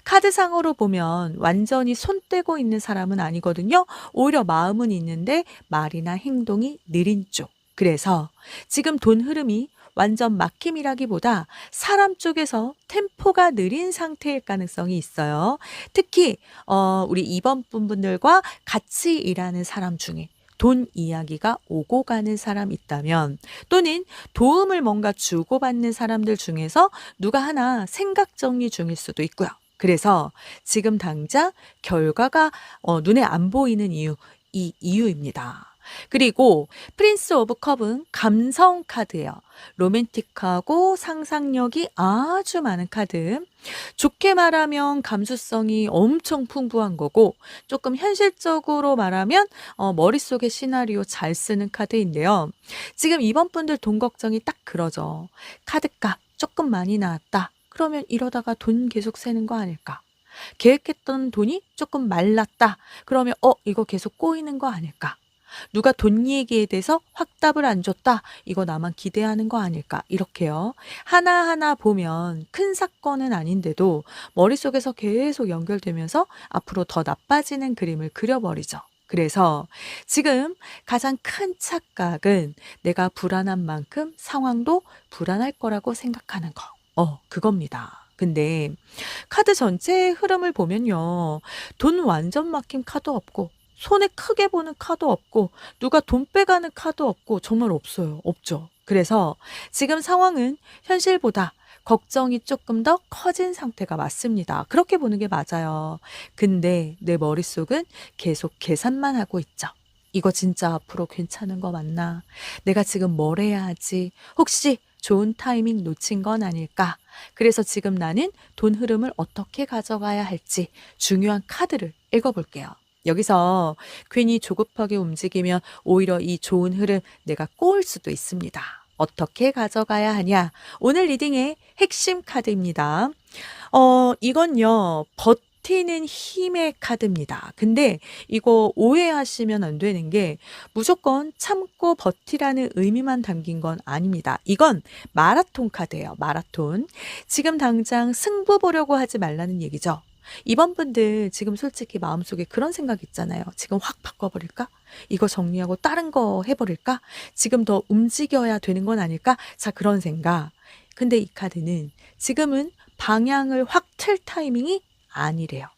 카드상으로 보면 완전히 손 떼고 있는 사람은 아니거든요. 오히려 마음은 있는데 말이나 행동이 느린 쪽. 그래서 지금 돈 흐름이 완전 막힘이라기보다 사람 쪽에서 템포가 느린 상태일 가능성이 있어요. 특히 우리 이번 분들과 같이 일하는 사람 중에 돈 이야기가 오고 가는 사람 있다면 또는 도움을 뭔가 주고받는 사람들 중에서 누가 하나 생각 정리 중일 수도 있고요. 그래서 지금 당장 결과가 눈에 안 보이는 이유, 이 이유입니다. 그리고 프린스 오브 컵은 감성 카드예요. 로맨틱하고 상상력이 아주 많은 카드. 좋게 말하면 감수성이 엄청 풍부한 거고 조금 현실적으로 말하면 머릿속에 시나리오 잘 쓰는 카드인데요. 지금 이번 분들 돈 걱정이 딱 그러죠. 카드값 조금 많이 나왔다. 그러면 이러다가 돈 계속 새는 거 아닐까? 계획했던 돈이 조금 말랐다. 그러면 이거 계속 꼬이는 거 아닐까? 누가 돈 얘기에 대해서 확답을 안 줬다. 이거 나만 기대하는 거 아닐까? 이렇게요. 하나하나 보면 큰 사건은 아닌데도 머릿속에서 계속 연결되면서 앞으로 더 나빠지는 그림을 그려버리죠. 그래서 지금 가장 큰 착각은 내가 불안한 만큼 상황도 불안할 거라고 생각하는 거. 그겁니다. 근데 카드 전체의 흐름을 보면요. 돈 완전 막힌 카드 없고 손에 크게 보는 카드 없고 누가 돈 빼가는 카드 없고 정말 없어요. 없죠. 그래서 지금 상황은 현실보다 걱정이 조금 더 커진 상태가 맞습니다. 그렇게 보는 게 맞아요. 근데 내 머릿속은 계속 계산만 하고 있죠. 이거 진짜 앞으로 괜찮은 거 맞나? 내가 지금 뭘 해야 하지? 혹시 좋은 타이밍 놓친 건 아닐까? 그래서 지금 나는 돈 흐름을 어떻게 가져가야 할지 중요한 카드를 읽어볼게요. 여기서 괜히 조급하게 움직이면 오히려 이 좋은 흐름 내가 꼬을 수도 있습니다. 어떻게 가져가야 하냐? 오늘 리딩의 핵심 카드입니다. 이건요, 버티는 힘의 카드입니다. 근데 이거 오해하시면 안 되는 게 무조건 참고 버티라는 의미만 담긴 건 아닙니다. 이건 마라톤 카드예요. 마라톤. 지금 당장 승부 보려고 하지 말라는 얘기죠. 이번 분들 지금 솔직히 마음속에 그런 생각 있잖아요. 지금 확 바꿔버릴까? 이거 정리하고 다른 거 해버릴까? 지금 더 움직여야 되는 건 아닐까? 자, 그런 생각. 근데 이 카드는 지금은 방향을 확 틀 타이밍이 아니래요.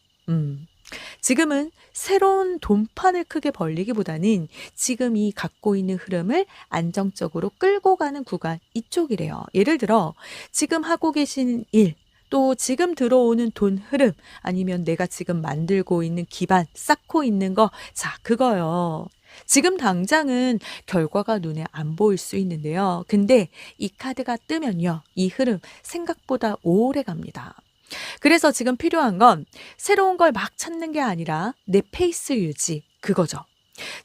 지금은 새로운 돈판을 크게 벌리기보다는 지금 이 갖고 있는 흐름을 안정적으로 끌고 가는 구간 이쪽이래요. 예를 들어 지금 하고 계신 일, 또 지금 들어오는 돈 흐름, 아니면 내가 지금 만들고 있는 기반, 쌓고 있는 거, 자, 그거요. 지금 당장은 결과가 눈에 안 보일 수 있는데요. 근데 이 카드가 뜨면요. 이 흐름 생각보다 오래 갑니다. 그래서 지금 필요한 건 새로운 걸 막 찾는 게 아니라 내 페이스 유지, 그거죠.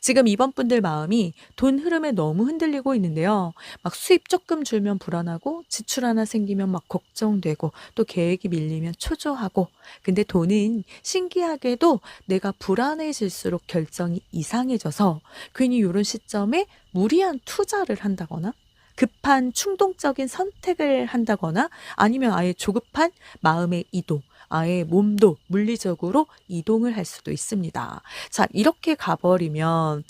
지금 이번 분들 마음이 돈 흐름에 너무 흔들리고 있는데요. 막 수입 조금 줄면 불안하고 지출 하나 생기면 막 걱정되고 또 계획이 밀리면 초조하고, 근데 돈은 신기하게도 내가 불안해질수록 결정이 이상해져서 괜히 이런 시점에 무리한 투자를 한다거나 급한 충동적인 선택을 한다거나 아니면 아예 조급한 마음의 이동, 아예 몸도 물리적으로 이동을 할 수도 있습니다. 자, 이렇게 가버리면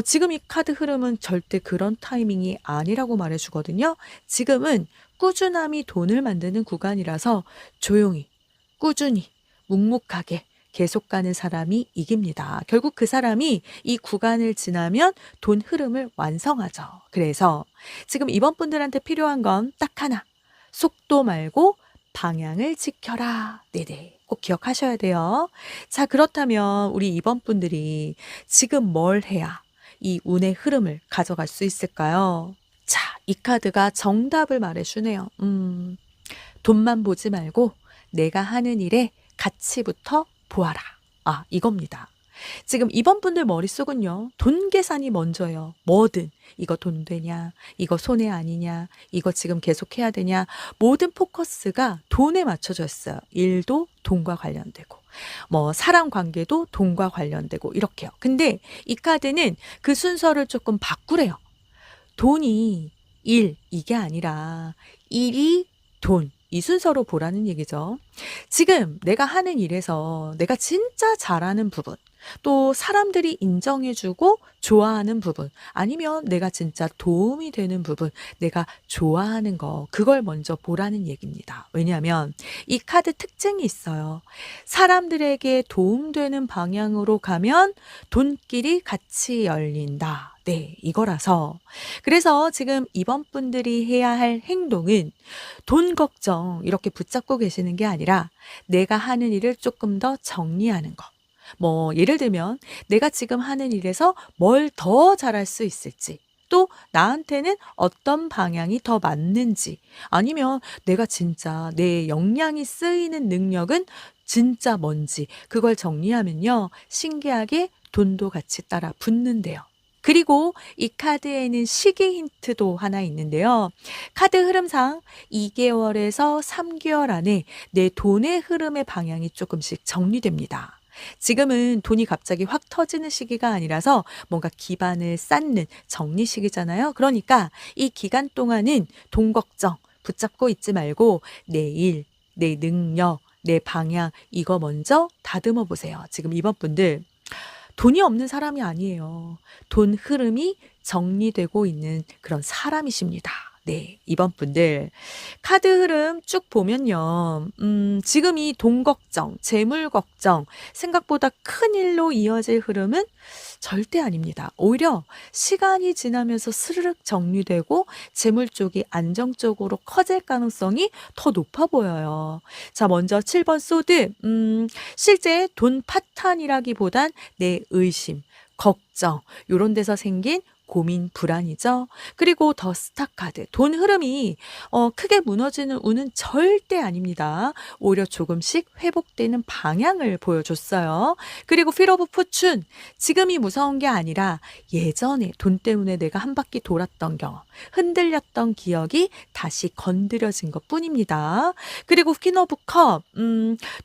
지금 이 카드 흐름은 절대 그런 타이밍이 아니라고 말해주거든요. 지금은 꾸준함이 돈을 만드는 구간이라서 조용히, 꾸준히, 묵묵하게 계속 가는 사람이 이깁니다. 결국 그 사람이 이 구간을 지나면 돈 흐름을 완성하죠. 그래서 지금 이번 분들한테 필요한 건 딱 하나. 속도 말고 방향을 지켜라. 네네. 꼭 기억하셔야 돼요. 자, 그렇다면 우리 이번 분들이 지금 뭘 해야 이 운의 흐름을 가져갈 수 있을까요? 자, 이 카드가 정답을 말해주네요. 돈만 보지 말고 내가 하는 일의 가치부터 보아라. 아, 이겁니다. 지금 이번 분들 머릿속은요, 돈 계산이 먼저예요. 뭐든. 이거 돈 되냐? 이거 손해 아니냐? 이거 지금 계속 해야 되냐? 모든 포커스가 돈에 맞춰져 있어요. 일도 돈과 관련되고, 뭐, 사람 관계도 돈과 관련되고, 이렇게요. 근데 이 카드는 그 순서를 조금 바꾸래요. 돈이 일, 이게 아니라 일이 돈, 이 순서로 보라는 얘기죠. 지금 내가 하는 일에서 내가 진짜 잘하는 부분, 또 사람들이 인정해주고 좋아하는 부분, 아니면 내가 진짜 도움이 되는 부분, 내가 좋아하는 거, 그걸 먼저 보라는 얘기입니다. 왜냐하면 이 카드 특징이 있어요. 사람들에게 도움되는 방향으로 가면 돈길이 같이 열린다. 네, 이거라서. 그래서 지금 이번 분들이 해야 할 행동은 돈 걱정 이렇게 붙잡고 계시는 게 아니라 내가 하는 일을 조금 더 정리하는 거. 뭐, 예를 들면 내가 지금 하는 일에서 뭘 더 잘할 수 있을지, 또 나한테는 어떤 방향이 더 맞는지, 아니면 내가 진짜 내 역량이 쓰이는 능력은 진짜 뭔지, 그걸 정리하면요, 신기하게 돈도 같이 따라 붙는데요. 그리고 이 카드에는 시기 힌트도 하나 있는데요. 카드 흐름상 2개월에서 3개월 안에 내 돈의 흐름의 방향이 조금씩 정리됩니다. 지금은 돈이 갑자기 확 터지는 시기가 아니라서 뭔가 기반을 쌓는 정리 시기잖아요. 그러니까 이 기간 동안은 돈 걱정 붙잡고 있지 말고 내 일, 내 능력, 내 방향, 이거 먼저 다듬어 보세요. 지금 이번 분들 돈이 없는 사람이 아니에요. 돈 흐름이 정리되고 있는 그런 사람이십니다. 네, 이번 분들 카드 흐름 쭉 보면요. 지금 이 돈 걱정, 재물 걱정, 생각보다 큰 일로 이어질 흐름은 절대 아닙니다. 오히려 시간이 지나면서 스르륵 정리되고 재물 쪽이 안정적으로 커질 가능성이 더 높아 보여요. 자, 먼저 7번 소드. 실제 돈 파탄이라기보단 내 의심, 걱정, 요런 데서 생긴 고민, 불안이죠. 그리고 더 스타카드. 돈 흐름이 크게 무너지는 운은 절대 아닙니다. 오히려 조금씩 회복되는 방향을 보여줬어요. 그리고 필 오브 포춘. 지금이 무서운 게 아니라 예전에 돈 때문에 내가 한 바퀴 돌았던 경험, 흔들렸던 기억이 다시 건드려진 것 뿐입니다. 그리고 퀸 오브 컵.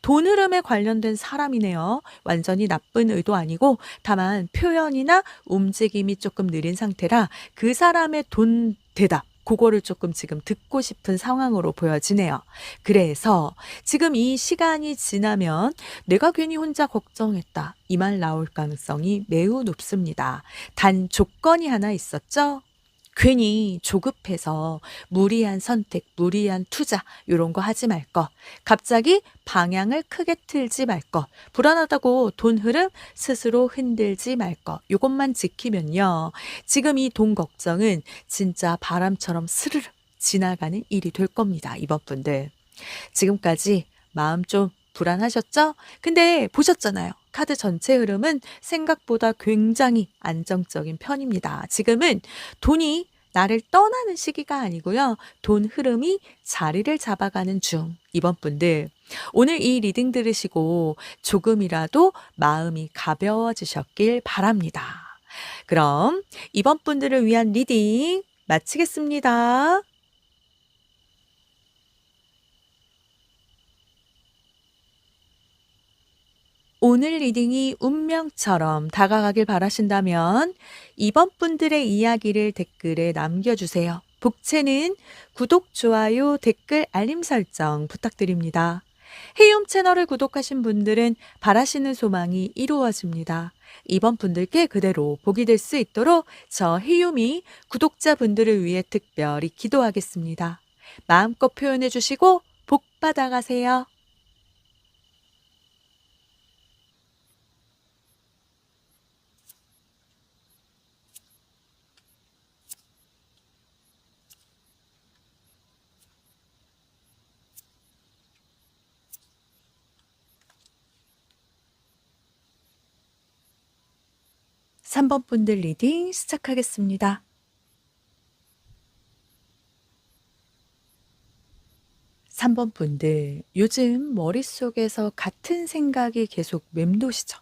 돈 흐름에 관련된 사람이네요. 완전히 나쁜 의도 아니고 다만 표현이나 움직임이 조금 느린 상태라 그 사람의 돈 대답, 그거를 조금 지금 듣고 싶은 상황으로 보여지네요. 그래서 지금 이 시간이 지나면 내가 괜히 혼자 걱정했다, 이 말 나올 가능성이 매우 높습니다. 단 조건이 하나 있었죠. 괜히 조급해서 무리한 선택, 무리한 투자 요런 거 하지 말 것. 갑자기 방향을 크게 틀지 말 것. 불안하다고 돈 흐름 스스로 흔들지 말 것. 요것만 지키면요. 지금 이 돈 걱정은 진짜 바람처럼 스르르 지나가는 일이 될 겁니다. 이번 분들. 지금까지 마음 좀 불안하셨죠? 근데 보셨잖아요. 카드 전체 흐름은 생각보다 굉장히 안정적인 편입니다. 지금은 돈이 나를 떠나는 시기가 아니고요. 돈 흐름이 자리를 잡아가는 중. 이번 분들, 오늘 이 리딩 들으시고 조금이라도 마음이 가벼워지셨길 바랍니다. 그럼 이번 분들을 위한 리딩 마치겠습니다. 오늘 리딩이 운명처럼 다가가길 바라신다면 이번 분들의 이야기를 댓글에 남겨주세요. 복채는 구독, 좋아요, 댓글, 알림 설정 부탁드립니다. 헤이홈 채널을 구독하신 분들은 바라시는 소망이 이루어집니다. 이번 분들께 그대로 복이 될 수 있도록 저 헤이홈이 구독자분들을 위해 특별히 기도하겠습니다. 마음껏 표현해 주시고 복 받아가세요. 3번 분들 리딩 시작하겠습니다. 3번 분들, 요즘 머릿속에서 같은 생각이 계속 맴도시죠?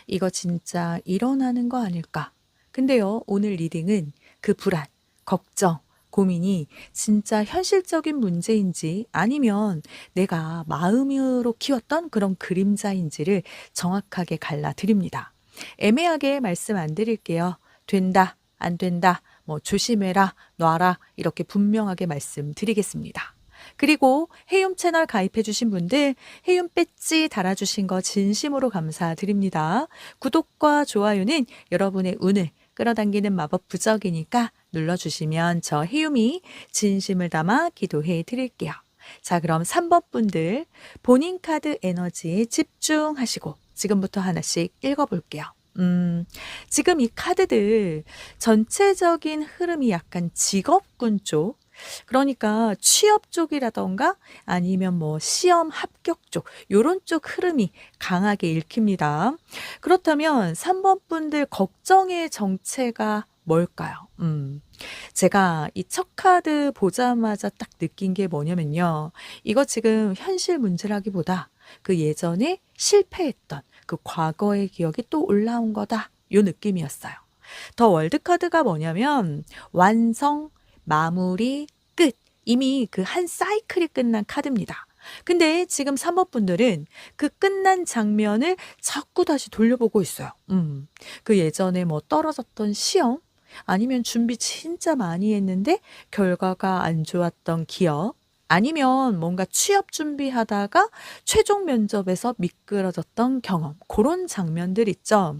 이거 진짜 일어나는 거 아닐까? 근데요, 오늘 리딩은 그 불안, 걱정, 고민이 진짜 현실적인 문제인지 아니면 내가 마음으로 키웠던 그런 그림자인지를 정확하게 갈라드립니다. 애매하게 말씀 안 드릴게요. 된다, 안 된다, 뭐 조심해라, 놔라, 이렇게 분명하게 말씀드리겠습니다. 그리고 해움 채널 가입해 주신 분들 해움 배지 달아주신 거 진심으로 감사드립니다. 구독과 좋아요는 여러분의 운을 끌어당기는 마법 부적이니까 눌러주시면 저 해움이 진심을 담아 기도해 드릴게요. 자, 그럼 3번 분들 본인 카드 에너지에 집중하시고 지금부터 하나씩 읽어볼게요. 지금 이 카드들 전체적인 흐름이 약간 직업군 쪽, 그러니까 취업 쪽이라던가 아니면 뭐 시험 합격 쪽, 요런 쪽 흐름이 강하게 읽힙니다. 그렇다면 3번 분들 걱정의 정체가 뭘까요? 제가 이 첫 카드 보자마자 딱 느낀 게 뭐냐면요. 이거 지금 현실 문제라기보다 그 예전에 실패했던 그 과거의 기억이 또 올라온 거다. 요 느낌이었어요. 더 월드 카드가 뭐냐면 완성, 마무리, 끝. 이미 그 한 사이클이 끝난 카드입니다. 근데 지금 3번 분들은 그 끝난 장면을 자꾸 다시 돌려보고 있어요. 그 예전에 뭐 떨어졌던 시험 아니면 준비 진짜 많이 했는데 결과가 안 좋았던 기억 아니면 뭔가 취업 준비하다가 최종 면접에서 미끄러졌던 경험 그런 장면들 있죠.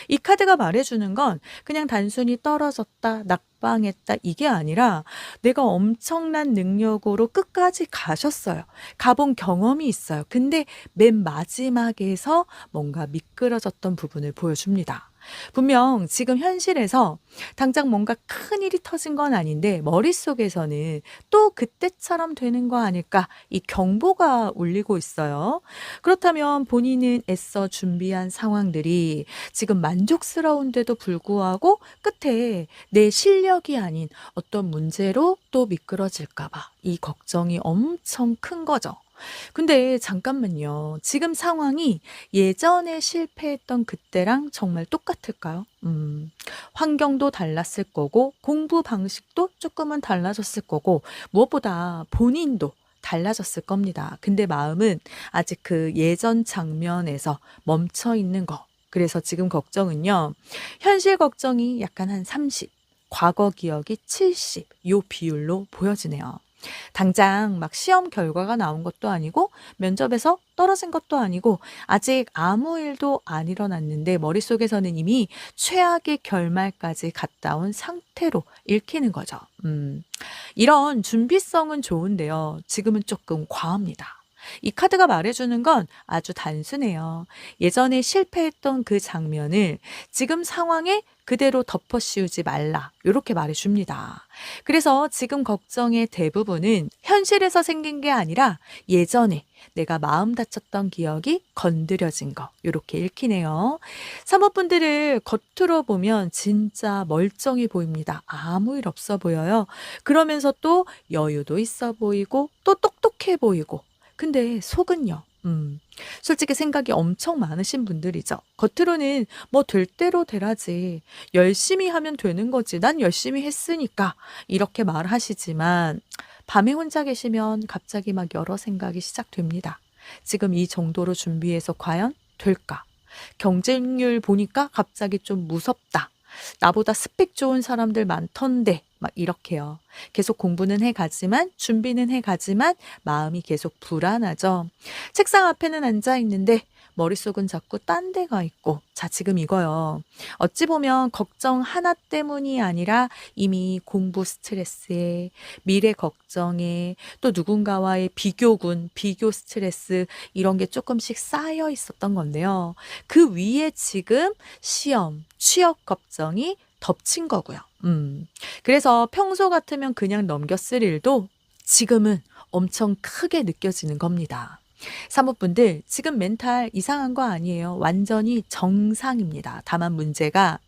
이 카드가 말해주는 건 그냥 단순히 떨어졌다, 낙방했다 이게 아니라 내가 엄청난 능력으로 끝까지 가셨어요. 가본 경험이 있어요. 근데 맨 마지막에서 뭔가 미끄러졌던 부분을 보여줍니다. 분명 지금 현실에서 당장 뭔가 큰일이 터진 건 아닌데 머릿속에서는 또 그때처럼 되는 거 아닐까 이 경보가 울리고 있어요. 그렇다면 본인은 애써 준비한 상황들이 지금 만족스러운데도 불구하고 끝에 내 실력이 아닌 어떤 문제로 또 미끄러질까 봐 이 걱정이 엄청 큰 거죠. 근데 잠깐만요. 지금 상황이 예전에 실패했던 그때랑 정말 똑같을까요? 환경도 달랐을 거고, 공부 방식도 조금은 달라졌을 거고, 무엇보다 본인도 달라졌을 겁니다. 근데 마음은 아직 그 예전 장면에서 멈춰 있는 거. 그래서 지금 걱정은요, 현실 걱정이 약간 한 30, 과거 기억이 70, 요 비율로 보여지네요. 당장 막 시험 결과가 나온 것도 아니고 면접에서 떨어진 것도 아니고 아직 아무 일도 안 일어났는데 머릿속에서는 이미 최악의 결말까지 갔다 온 상태로 읽히는 거죠. 이런 준비성은 좋은데요. 지금은 조금 과합니다. 이 카드가 말해주는 건 아주 단순해요. 예전에 실패했던 그 장면을 지금 상황에 그대로 덮어씌우지 말라. 이렇게 말해줍니다. 그래서 지금 걱정의 대부분은 현실에서 생긴 게 아니라 예전에 내가 마음 다쳤던 기억이 건드려진 거. 이렇게 읽히네요. 사모분들을 겉으로 보면 진짜 멀쩡히 보입니다. 아무 일 없어 보여요. 그러면서 또 여유도 있어 보이고 또 똑똑해 보이고 근데 속은요. 솔직히 생각이 엄청 많으신 분들이죠. 겉으로는 뭐 될 대로 되라지. 열심히 하면 되는 거지. 난 열심히 했으니까. 이렇게 말하시지만 밤에 혼자 계시면 갑자기 막 여러 생각이 시작됩니다. 지금 이 정도로 준비해서 과연 될까? 경쟁률 보니까 갑자기 좀 무섭다. 나보다 스펙 좋은 사람들 많던데 막 이렇게요. 계속 공부는 해가지만 준비는 해가지만 마음이 계속 불안하죠. 책상 앞에는 앉아 있는데 머릿속은 자꾸 딴 데가 있고 자 지금 이거요. 어찌 보면 걱정 하나 때문이 아니라 이미 공부 스트레스에 미래 걱정에 또 누군가와의 비교군 비교 스트레스 이런 게 조금씩 쌓여 있었던 건데요. 그 위에 지금 시험 취업 걱정이 덮친 거고요. 그래서 평소 같으면 그냥 넘겼을 일도 지금은 엄청 크게 느껴지는 겁니다. 사모분들 지금 멘탈 이상한 거 아니에요. 완전히 정상입니다. 다만 문제가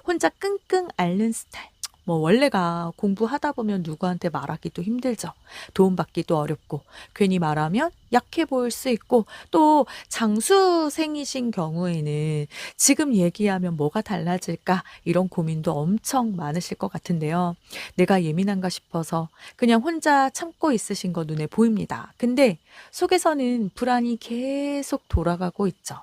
혼자 끙끙 앓는 스타일. 뭐 원래가 공부하다 보면 누구한테 말하기도 힘들죠. 도움받기도 어렵고 괜히 말하면 약해 보일 수 있고 또 장수생이신 경우에는 지금 얘기하면 뭐가 달라질까 이런 고민도 엄청 많으실 것 같은데요. 내가 예민한가 싶어서 그냥 혼자 참고 있으신 거 눈에 보입니다. 근데 속에서는 불안이 계속 돌아가고 있죠.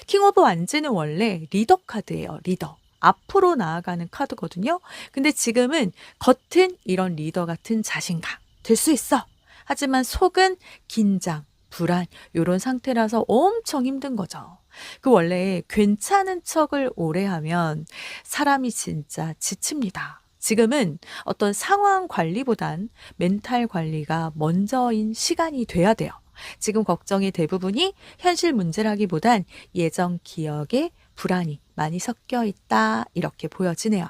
킹 오브 완즈는 원래 리더 카드예요. 리더. 앞으로 나아가는 카드거든요. 근데 지금은 겉은 이런 리더 같은 자신감. 될 수 있어. 하지만 속은 긴장, 불안, 요런 상태라서 엄청 힘든 거죠. 그 원래 괜찮은 척을 오래 하면 사람이 진짜 지칩니다. 지금은 어떤 상황 관리보단 멘탈 관리가 먼저인 시간이 돼야 돼요. 지금 걱정의 대부분이 현실 문제라기보단 예전 기억에 불안이 많이 섞여 있다. 이렇게 보여지네요.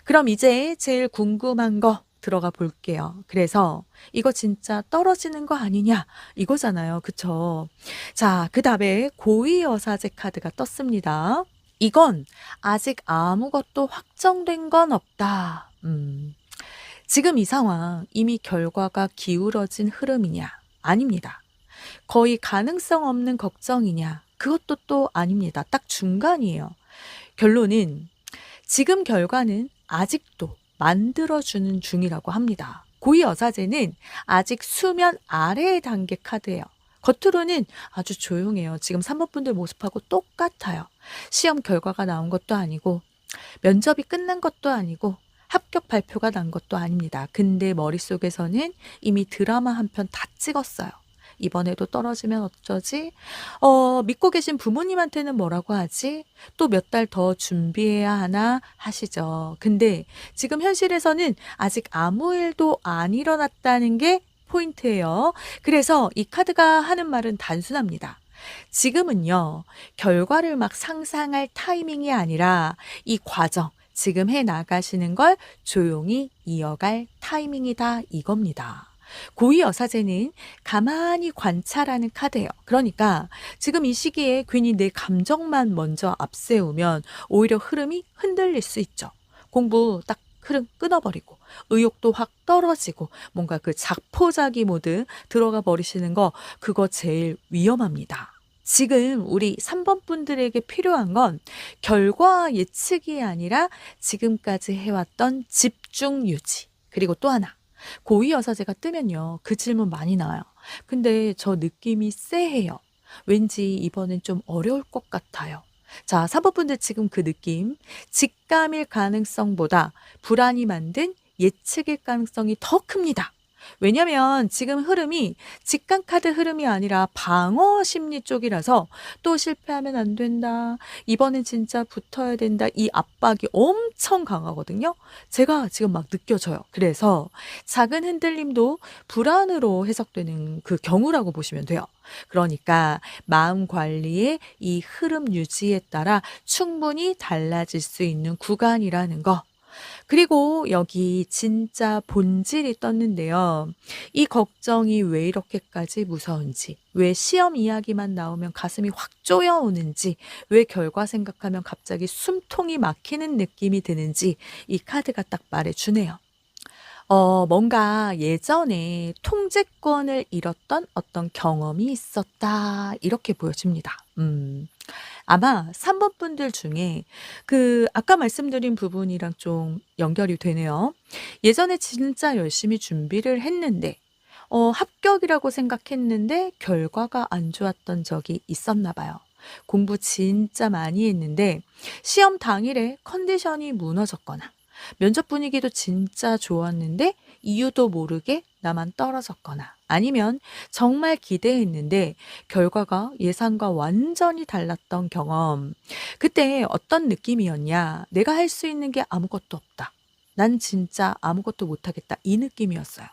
그럼 이제 제일 궁금한 거 들어가 볼게요. 그래서 이거 진짜 떨어지는 거 아니냐? 이거잖아요. 그쵸? 자, 그 다음에 고위여사제 카드가 떴습니다. 이건 아직 아무것도 확정된 건 없다. 지금 이 상황 이미 결과가 기울어진 흐름이냐? 아닙니다. 거의 가능성 없는 걱정이냐? 그것도 또 아닙니다. 딱 중간이에요. 결론은 지금 결과는 아직도 만들어주는 중이라고 합니다. 고위여사제는 아직 수면 아래의 단계 카드예요. 겉으로는 아주 조용해요. 지금 3번 분들 모습하고 똑같아요. 시험 결과가 나온 것도 아니고 면접이 끝난 것도 아니고 합격 발표가 난 것도 아닙니다. 근데 머릿속에서는 이미 드라마 한 편 다 찍었어요. 이번에도 떨어지면 어쩌지? 믿고 계신 부모님한테는 뭐라고 하지? 또 몇 달 더 준비해야 하나 하시죠. 근데 지금 현실에서는 아직 아무 일도 안 일어났다는 게 포인트예요. 그래서 이 카드가 하는 말은 단순합니다. 지금은요, 결과를 막 상상할 타이밍이 아니라 이 과정, 지금 해 나가시는 걸 조용히 이어갈 타이밍이다 이겁니다. 고위여사제는 가만히 관찰하는 카드예요. 그러니까 지금 이 시기에 괜히 내 감정만 먼저 앞세우면 오히려 흐름이 흔들릴 수 있죠. 공부 딱 흐름 끊어버리고 의욕도 확 떨어지고 뭔가 그 자포자기 모드 들어가 버리시는 거 그거 제일 위험합니다. 지금 우리 3번 분들에게 필요한 건 결과 예측이 아니라 지금까지 해왔던 집중 유지. 그리고 또 하나. 고위여사제가 뜨면요. 그 질문 많이 나와요. 근데 저 느낌이 쎄해요. 왠지 이번엔 좀 어려울 것 같아요. 자, 3번 분들 지금 그 느낌. 직감일 가능성보다 불안이 만든 예측일 가능성이 더 큽니다. 왜냐면 지금 흐름이 직감 카드 흐름이 아니라 방어 심리 쪽이라서 또 실패하면 안 된다. 이번엔 진짜 붙어야 된다. 이 압박이 엄청 강하거든요. 제가 지금 막 느껴져요. 그래서 작은 흔들림도 불안으로 해석되는 그 경우라고 보시면 돼요. 그러니까 마음 관리의 이 흐름 유지에 따라 충분히 달라질 수 있는 구간이라는 거. 그리고 여기 진짜 본질이 떴는데요. 이 걱정이 왜 이렇게까지 무서운지, 왜 시험 이야기만 나오면 가슴이 확 쪼여오는지, 왜 결과 생각하면 갑자기 숨통이 막히는 느낌이 드는지 이 카드가 딱 말해주네요. 뭔가 예전에 통제권을 잃었던 어떤 경험이 있었다. 이렇게 보여집니다. 아마 3번 분들 중에 그 아까 말씀드린 부분이랑 좀 연결이 되네요. 예전에 진짜 열심히 준비를 했는데 합격이라고 생각했는데 결과가 안 좋았던 적이 있었나 봐요. 공부 진짜 많이 했는데 시험 당일에 컨디션이 무너졌거나 면접 분위기도 진짜 좋았는데 이유도 모르게 나만 떨어졌거나 아니면 정말 기대했는데 결과가 예상과 완전히 달랐던 경험. 그때 어떤 느낌이었냐? 내가 할 수 있는 게 아무것도 없다. 난 진짜 아무것도 못하겠다. 이 느낌이었어요.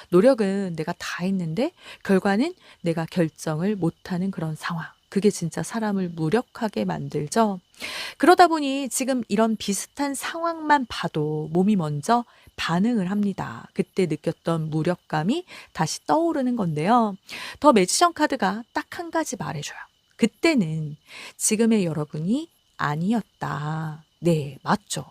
노력은 내가 다 했는데 결과는 내가 결정을 못하는 그런 상황. 그게 진짜 사람을 무력하게 만들죠. 그러다 보니 지금 이런 비슷한 상황만 봐도 몸이 먼저 반응을 합니다. 그때 느꼈던 무력감이 다시 떠오르는 건데요. 더 매지션 카드가 딱 한 가지 말해줘요. 그때는 지금의 여러분이 아니었다. 네, 맞죠.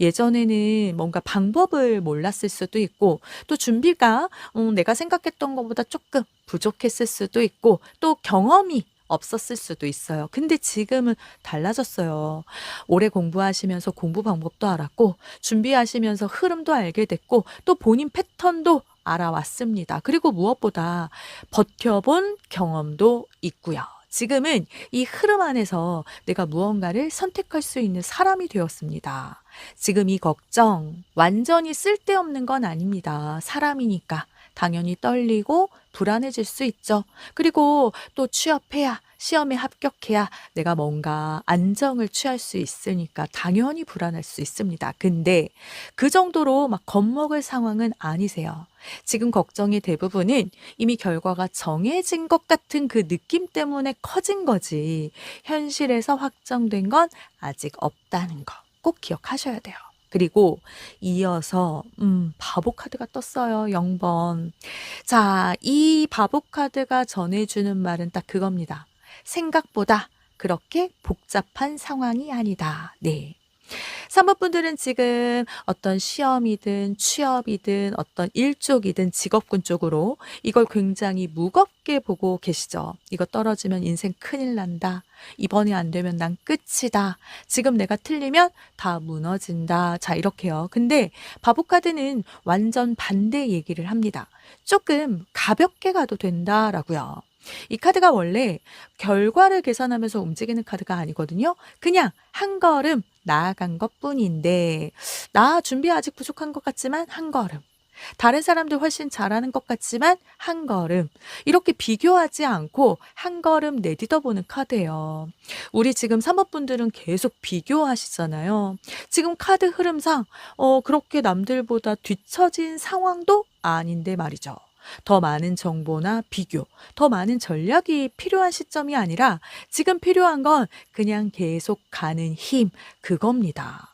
예전에는 뭔가 방법을 몰랐을 수도 있고 또 준비가 내가 생각했던 것보다 조금 부족했을 수도 있고 또 경험이 없었을 수도 있어요. 근데 지금은 달라졌어요. 오래 공부하시면서 공부 방법도 알았고 준비하시면서 흐름도 알게 됐고 또 본인 패턴도 알아왔습니다. 그리고 무엇보다 버텨본 경험도 있고요. 지금은 이 흐름 안에서 내가 무언가를 선택할 수 있는 사람이 되었습니다. 지금 이 걱정 완전히 쓸데없는 건 아닙니다. 사람이니까 당연히 떨리고 불안해질 수 있죠. 그리고 또 취업해야 시험에 합격해야 내가 뭔가 안정을 취할 수 있으니까 당연히 불안할 수 있습니다. 근데 그 정도로 막 겁먹을 상황은 아니세요. 지금 걱정의 대부분은 이미 결과가 정해진 것 같은 그 느낌 때문에 커진 거지. 현실에서 확정된 건 아직 없다는 거 꼭 기억하셔야 돼요. 그리고 이어서 바보 카드가 떴어요. 0번. 자, 이 바보 카드가 전해주는 말은 딱 그겁니다. 생각보다 그렇게 복잡한 상황이 아니다. 네. 3번 분들은 지금 어떤 시험이든 취업이든 어떤 일 쪽이든 직업군 쪽으로 이걸 굉장히 무겁게 보고 계시죠. 이거 떨어지면 인생 큰일 난다. 이번이 안 되면 난 끝이다. 지금 내가 틀리면 다 무너진다. 자, 이렇게요. 근데 바보 카드는 완전 반대 얘기를 합니다. 조금 가볍게 가도 된다라고요. 이 카드가 원래 결과를 계산하면서 움직이는 카드가 아니거든요. 그냥 한 걸음 나아간 것뿐인데 나 준비 아직 부족한 것 같지만 한 걸음. 다른 사람들 훨씬 잘하는 것 같지만 한 걸음. 이렇게 비교하지 않고 한 걸음 내딛어 보는 카드예요. 우리 지금 사모분들은 계속 비교하시잖아요. 지금 카드 흐름상 그렇게 남들보다 뒤처진 상황도 아닌데 말이죠. 더 많은 정보나 비교, 더 많은 전략이 필요한 시점이 아니라 지금 필요한 건 그냥 계속 가는 힘, 그겁니다.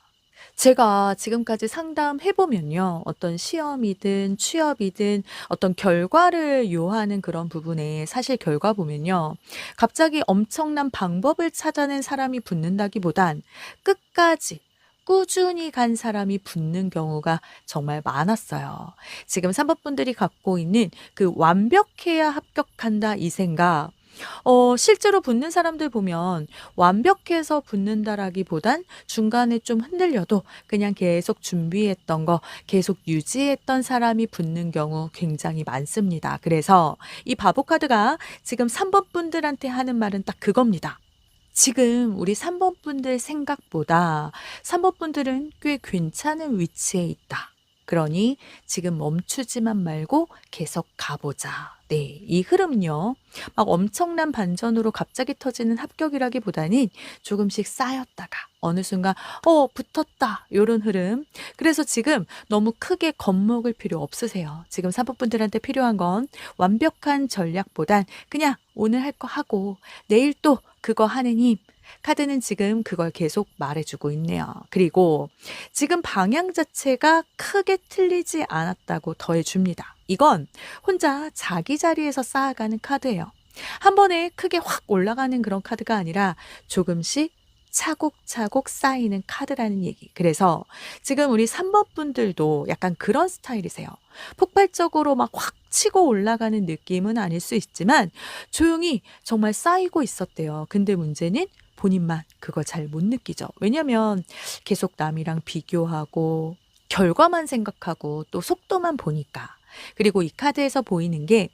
제가 지금까지 상담해 보면요. 어떤 시험이든 취업이든 어떤 결과를 요하는 그런 부분에 사실 결과 보면요. 갑자기 엄청난 방법을 찾아낸 사람이 붙는다기보단 끝까지 꾸준히 간 사람이 붙는 경우가 정말 많았어요. 지금 3번 분들이 갖고 있는 그 완벽해야 합격한다 이 생각. 실제로 붙는 사람들 보면 완벽해서 붙는다라기보단 중간에 좀 흔들려도 그냥 계속 준비했던 거 계속 유지했던 사람이 붙는 경우 굉장히 많습니다. 그래서 이 바보 카드가 지금 3번 분들한테 하는 말은 딱 그겁니다. 지금 우리 3번 분들 생각보다 3번 분들은 꽤 괜찮은 위치에 있다. 그러니 지금 멈추지만 말고 계속 가보자. 네, 이 흐름은요. 막 엄청난 반전으로 갑자기 터지는 합격이라기보다는 조금씩 쌓였다가 어느 순간 붙었다. 요런 흐름. 그래서 지금 너무 크게 겁먹을 필요 없으세요. 지금 3번 분들한테 필요한 건 완벽한 전략보단 그냥 오늘 할 거 하고 내일 또 그거 하는 힘. 카드는 지금 그걸 계속 말해주고 있네요. 그리고 지금 방향 자체가 크게 틀리지 않았다고 더해줍니다. 이건 혼자 자기 자리에서 쌓아가는 카드예요. 한 번에 크게 확 올라가는 그런 카드가 아니라 조금씩 차곡차곡 쌓이는 카드라는 얘기. 그래서 지금 우리 3번 분들도 약간 그런 스타일이세요. 폭발적으로 막 확 치고 올라가는 느낌은 아닐 수 있지만 조용히 정말 쌓이고 있었대요. 근데 문제는 본인만 그거 잘 못 느끼죠. 왜냐면 계속 남이랑 비교하고 결과만 생각하고 또 속도만 보니까. 그리고 이 카드에서 보이는 게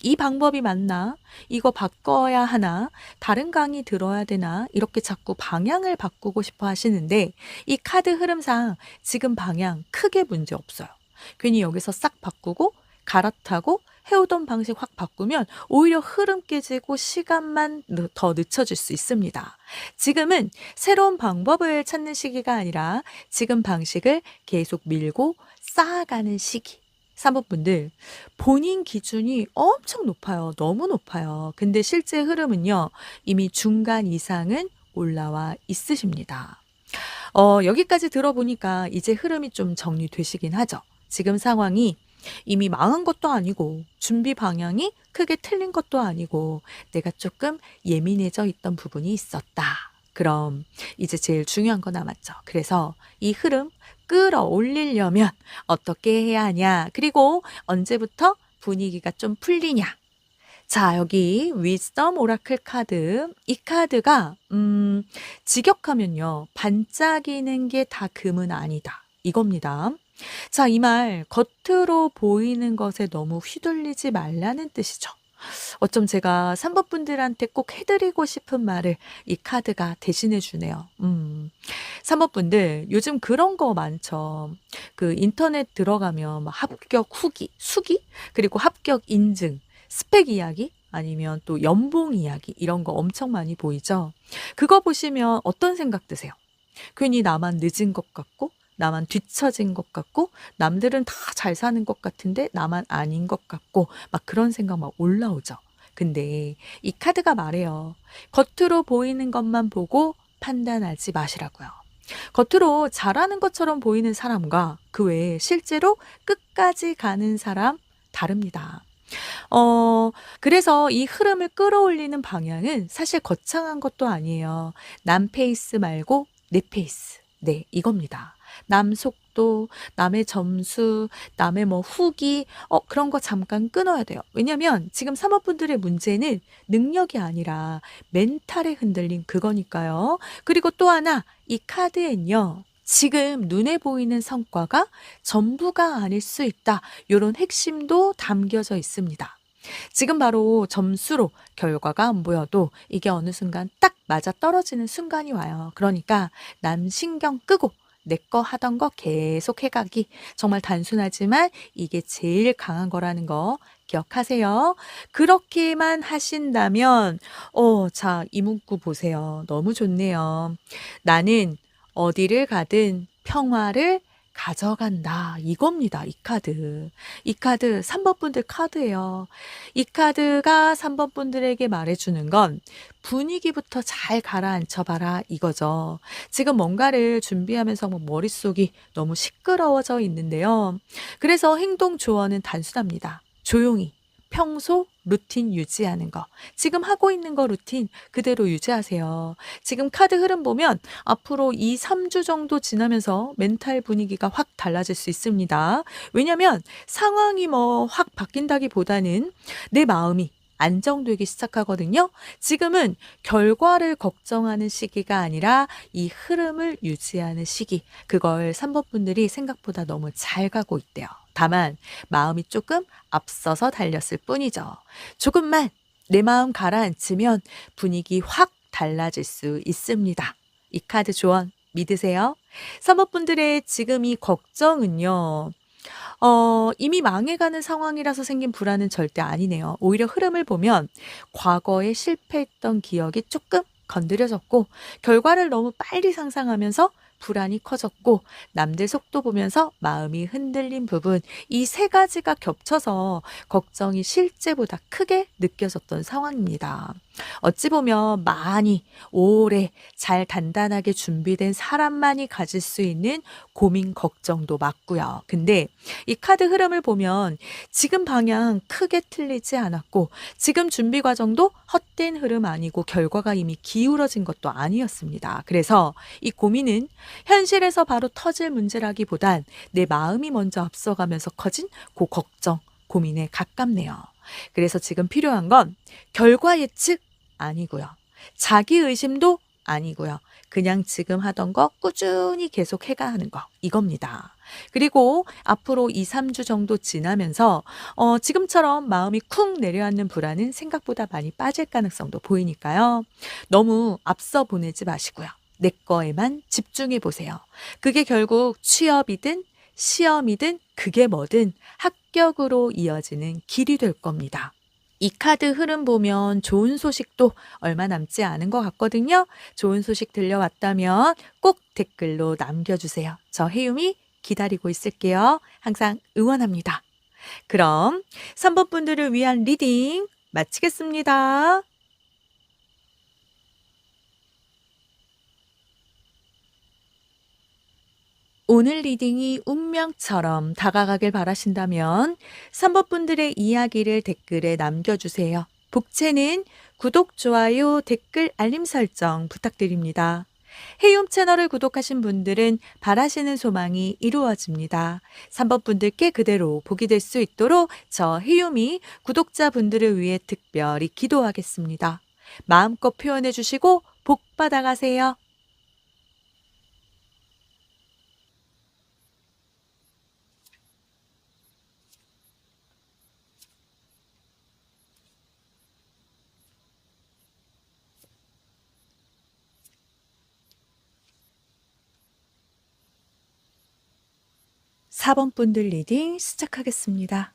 이 방법이 맞나? 이거 바꿔야 하나? 다른 강의 들어야 되나? 이렇게 자꾸 방향을 바꾸고 싶어 하시는데 이 카드 흐름상 지금 방향 크게 문제 없어요. 괜히 여기서 싹 바꾸고 갈아타고 해오던 방식 확 바꾸면 오히려 흐름 깨지고 시간만 더 늦춰질 수 있습니다. 지금은 새로운 방법을 찾는 시기가 아니라 지금 방식을 계속 밀고 쌓아가는 시기. 3번 분들 본인 기준이 엄청 높아요. 너무 높아요. 근데 실제 흐름은요. 이미 중간 이상은 올라와 있으십니다. 여기까지 들어보니까 이제 흐름이 좀 정리되시긴 하죠. 지금 상황이 이미 망한 것도 아니고 준비 방향이 크게 틀린 것도 아니고 내가 조금 예민해져 있던 부분이 있었다. 그럼 이제 제일 중요한 거 남았죠. 그래서 이 흐름 끌어올리려면 어떻게 해야 하냐? 그리고 언제부터 분위기가 좀 풀리냐? 자, 여기 위즈덤 오라클 카드. 이 카드가 직역하면요. 반짝이는 게 다 금은 아니다. 이겁니다. 자, 이 말 겉으로 보이는 것에 너무 휘둘리지 말라는 뜻이죠. 어쩜 제가 3번 분들한테 꼭 해드리고 싶은 말을 이 카드가 대신해 주네요. 3번 분들 요즘 그런 거 많죠. 그 인터넷 들어가면 막 합격 후기, 수기, 그리고 합격 인증, 스펙 이야기, 아니면 또 연봉 이야기 이런 거 엄청 많이 보이죠. 그거 보시면 어떤 생각 드세요? 괜히 나만 늦은 것 같고, 나만 뒤처진 것 같고, 남들은 다 잘 사는 것 같은데 나만 아닌 것 같고, 막 그런 생각 막 올라오죠. 근데 이 카드가 말해요. 겉으로 보이는 것만 보고 판단하지 마시라고요. 겉으로 잘하는 것처럼 보이는 사람과 그 외에 실제로 끝까지 가는 사람 다릅니다. 그래서 이 흐름을 끌어올리는 방향은 사실 거창한 것도 아니에요. 남 페이스 말고 내 페이스. 네, 이겁니다. 남 속도, 남의 점수, 남의 뭐 후기, 그런 거 잠깐 끊어야 돼요. 왜냐면 지금 사모분들의 문제는 능력이 아니라 멘탈의 흔들림 그거니까요. 그리고 또 하나, 이 카드엔요. 지금 눈에 보이는 성과가 전부가 아닐 수 있다. 요런 핵심도 담겨져 있습니다. 지금 바로 점수로 결과가 안 보여도 이게 어느 순간 딱 맞아떨어지는 순간이 와요. 그러니까 남 신경 끄고 내 거 하던 거 계속 해가기. 정말 단순하지만 이게 제일 강한 거라는 거 기억하세요. 그렇게만 하신다면 자, 이 문구 보세요. 너무 좋네요. 나는 어디를 가든 평화를 가져간다. 이겁니다. 이 카드. 이 카드 3번 분들 카드예요. 이 카드가 3번 분들에게 말해주는 건 분위기부터 잘 가라앉혀 봐라 이거죠. 지금 뭔가를 준비하면서 뭐 머릿속이 너무 시끄러워져 있는데요. 그래서 행동 조언은 단순합니다. 조용히 평소 루틴 유지하는 거. 지금 하고 있는 거 루틴 그대로 유지하세요. 지금 카드 흐름 보면 앞으로 2, 3주 정도 지나면서 멘탈 분위기가 확 달라질 수 있습니다. 왜냐면 상황이 뭐 확 바뀐다기보다는 내 마음이 안정되기 시작하거든요. 지금은 결과를 걱정하는 시기가 아니라 이 흐름을 유지하는 시기. 그걸 3번 분들이 생각보다 너무 잘 가고 있대요. 다만 마음이 조금 앞서서 달렸을 뿐이죠. 조금만 내 마음 가라앉히면 분위기 확 달라질 수 있습니다. 이 카드 조언 믿으세요? 3번 분들의 지금 이 걱정은요. 이미 망해가는 상황이라서 생긴 불안은 절대 아니네요. 오히려 흐름을 보면 과거에 실패했던 기억이 조금 건드려졌고 결과를 너무 빨리 상상하면서 불안이 커졌고 남들 속도 보면서 마음이 흔들린 부분 이 세 가지가 겹쳐서 걱정이 실제보다 크게 느껴졌던 상황입니다. 어찌 보면 많이 오래 잘 단단하게 준비된 사람만이 가질 수 있는 고민 걱정도 맞고요. 근데 이 카드 흐름을 보면 지금 방향 크게 틀리지 않았고 지금 준비 과정도 헛된 흐름 아니고 결과가 이미 기울어진 것도 아니었습니다. 그래서 이 고민은 현실에서 바로 터질 문제라기보단 내 마음이 먼저 앞서가면서 커진 그 걱정, 고민에 가깝네요. 그래서 지금 필요한 건 결과 예측 아니고요. 자기 의심도 아니고요. 그냥 지금 하던 거 꾸준히 계속 해가 하는 거 이겁니다. 그리고 앞으로 2, 3주 정도 지나면서 지금처럼 마음이 쿵 내려앉는 불안은 생각보다 많이 빠질 가능성도 보이니까요. 너무 앞서 보내지 마시고요. 내 거에만 집중해 보세요. 그게 결국 취업이든 시험이든 그게 뭐든 합격으로 이어지는 길이 될 겁니다. 이 카드 흐름 보면 좋은 소식도 얼마 남지 않은 것 같거든요. 좋은 소식 들려왔다면 꼭 댓글로 남겨주세요. 저 혜윤이 기다리고 있을게요. 항상 응원합니다. 그럼 3번 분들을 위한 리딩 마치겠습니다. 오늘 리딩이 운명처럼 다가가길 바라신다면 3번 분들의 이야기를 댓글에 남겨주세요. 복채는 구독, 좋아요, 댓글, 알림 설정 부탁드립니다. 해움 채널을 구독하신 분들은 바라시는 소망이 이루어집니다. 3번 분들께 그대로 복이 될 수 있도록 저 해움이 구독자분들을 위해 특별히 기도하겠습니다. 마음껏 표현해 주시고 복 받아가세요. 4번 분들 리딩 시작하겠습니다.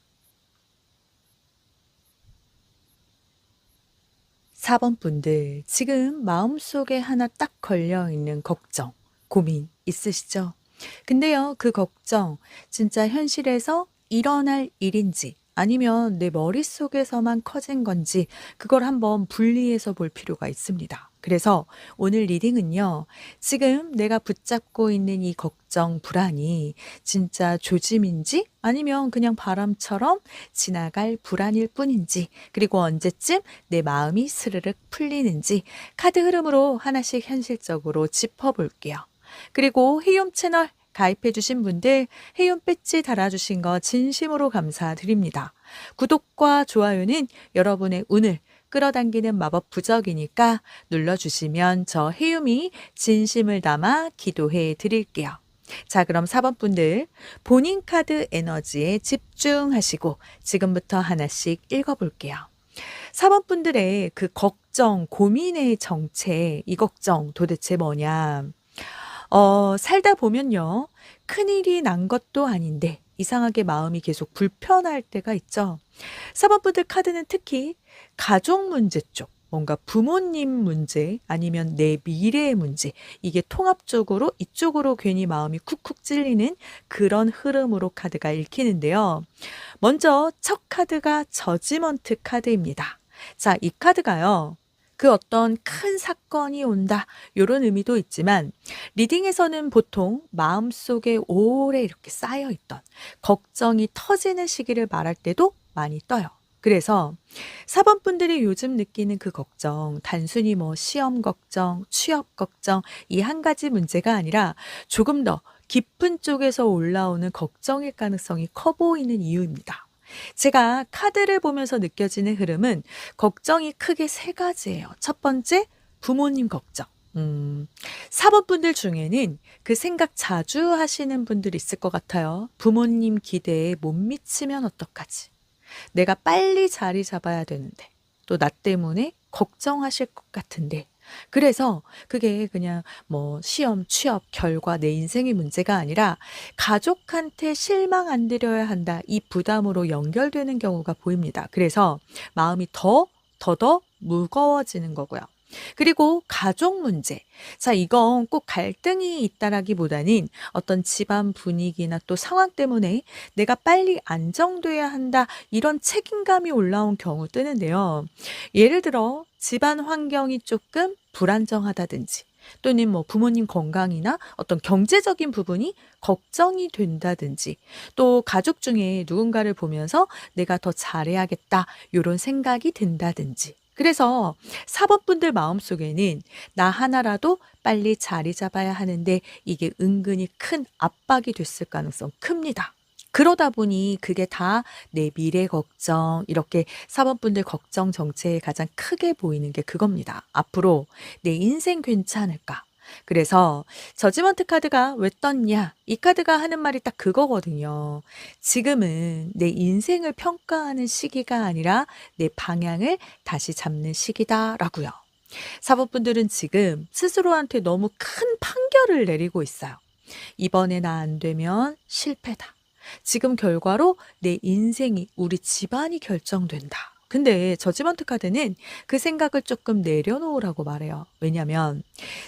4번 분들, 지금 마음속에 하나 딱 걸려 있는 걱정, 고민 있으시죠? 근데요, 그 걱정, 진짜 현실에서 일어날 일인지, 아니면 내 머릿속에서만 커진 건지, 그걸 한번 분리해서 볼 필요가 있습니다. 그래서 오늘 리딩은요, 지금 내가 붙잡고 있는 이 걱정, 불안이 진짜 조짐인지, 아니면 그냥 바람처럼 지나갈 불안일 뿐인지, 그리고 언제쯤 내 마음이 스르륵 풀리는지 카드 흐름으로 하나씩 현실적으로 짚어볼게요. 그리고 해움 채널 가입해 주신 분들 해움 배지 달아주신 거 진심으로 감사드립니다. 구독과 좋아요는 여러분의 운을 끌어당기는 마법 부적이니까 눌러주시면 저 해움이 진심을 담아 기도해 드릴게요. 자, 그럼 4번 분들 본인 카드 에너지에 집중하시고 지금부터 하나씩 읽어볼게요. 4번 분들의 그 걱정, 고민의 정체, 이 걱정 도대체 뭐냐? 살다 보면요. 큰일이 난 것도 아닌데 이상하게 마음이 계속 불편할 때가 있죠. 4번 분들 카드는 특히 가족 문제 쪽, 뭔가 부모님 문제 아니면 내 미래의 문제, 이게 통합적으로 이쪽으로 괜히 마음이 쿡쿡 찔리는 그런 흐름으로 카드가 읽히는데요. 먼저 첫 카드가 저지먼트 카드입니다. 자, 이 카드가요. 그 어떤 큰 사건이 온다, 요런 의미도 있지만 리딩에서는 보통 마음속에 오래 이렇게 쌓여있던 걱정이 터지는 시기를 말할 때도 많이 떠요. 그래서 4번 분들이 요즘 느끼는 그 걱정, 단순히 뭐 시험 걱정, 취업 걱정, 이 한 가지 문제가 아니라 조금 더 깊은 쪽에서 올라오는 걱정일 가능성이 커 보이는 이유입니다. 제가 카드를 보면서 느껴지는 흐름은 걱정이 크게 세 가지예요. 첫 번째, 부모님 걱정. 4번 분들 중에는 그 생각 자주 하시는 분들 있을 것 같아요. 부모님 기대에 못 미치면 어떡하지? 내가 빨리 자리 잡아야 되는데, 또 나 때문에 걱정하실 것 같은데, 그래서 그게 그냥 뭐 시험, 취업, 결과, 내 인생의 문제가 아니라 가족한테 실망 안 드려야 한다, 이 부담으로 연결되는 경우가 보입니다. 그래서 마음이 더더 무거워지는 거고요. 그리고 가족 문제. 자, 이건 꼭 갈등이 있다라기보다는 어떤 집안 분위기나 또 상황 때문에 내가 빨리 안정돼야 한다, 이런 책임감이 올라온 경우 뜨는데요. 예를 들어 집안 환경이 조금 불안정하다든지, 또는 뭐 부모님 건강이나 어떤 경제적인 부분이 걱정이 된다든지, 또 가족 중에 누군가를 보면서 내가 더 잘해야겠다, 이런 생각이 든다든지. 그래서 4번 분들 마음속에는 나 하나라도 빨리 자리 잡아야 하는데 이게 은근히 큰 압박이 됐을 가능성 큽니다. 그러다 보니 그게 다 내 미래 걱정, 이렇게 4번 분들 걱정 정체에 가장 크게 보이는 게 그겁니다. 앞으로 내 인생 괜찮을까? 그래서 저지먼트 카드가 왜 떴냐? 이 카드가 하는 말이 딱 그거거든요. 지금은 내 인생을 평가하는 시기가 아니라 내 방향을 다시 잡는 시기다라고요. 4번 분들은 지금 스스로한테 너무 큰 판결을 내리고 있어요. 이번에 나 안 되면 실패다. 지금 결과로 내 인생이, 우리 집안이 결정된다. 근데 저지먼트 카드는 그 생각을 조금 내려놓으라고 말해요. 왜냐면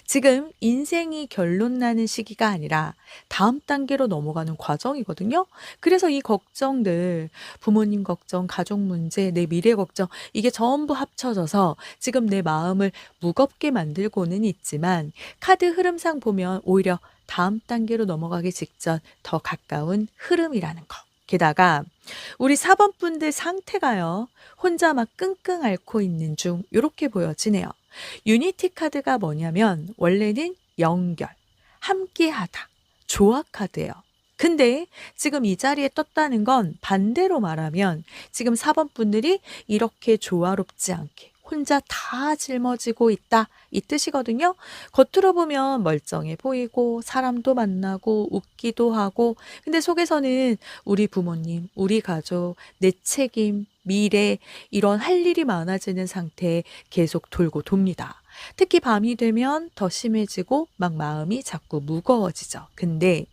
지금 인생이 결론 나는 시기가 아니라 다음 단계로 넘어가는 과정이거든요. 그래서 이 걱정들, 부모님 걱정, 가족 문제, 내 미래 걱정, 이게 전부 합쳐져서 지금 내 마음을 무겁게 만들고는 있지만 카드 흐름상 보면 오히려 다음 단계로 넘어가기 직전 더 가까운 흐름이라는 거. 게다가 우리 4번 분들 상태가요. 혼자 막 끙끙 앓고 있는 중 요렇게 보여지네요. 유니티 카드가 뭐냐면 원래는 연결, 함께하다, 조화 카드예요. 근데 지금 이 자리에 떴다는 건 반대로 말하면 지금 4번 분들이 이렇게 조화롭지 않게 혼자 다 짊어지고 있다 이 뜻이거든요. 겉으로 보면 멀쩡해 보이고 사람도 만나고 웃기도 하고 근데 속에서는 우리 부모님, 우리 가족, 내 책임, 미래 이런 할 일이 많아지는 상태에 계속 돌고 돕니다. 특히 밤이 되면 더 심해지고 막 마음이 자꾸 무거워지죠. 근데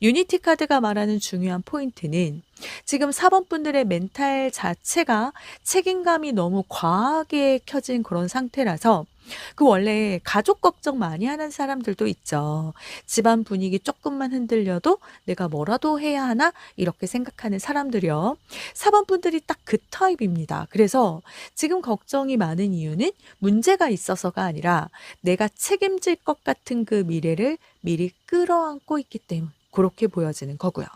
유니티 카드가 말하는 중요한 포인트는 지금 4번 분들의 멘탈 자체가 책임감이 너무 과하게 켜진 그런 상태라서 그 원래 가족 걱정 많이 하는 사람들도 있죠. 집안 분위기 조금만 흔들려도 내가 뭐라도 해야 하나 이렇게 생각하는 사람들이요. 4번 분들이 딱 그 타입입니다. 그래서 지금 걱정이 많은 이유는 문제가 있어서가 아니라 내가 책임질 것 같은 그 미래를 미리 끌어안고 있기 때문. 그렇게 보여지는 거고요.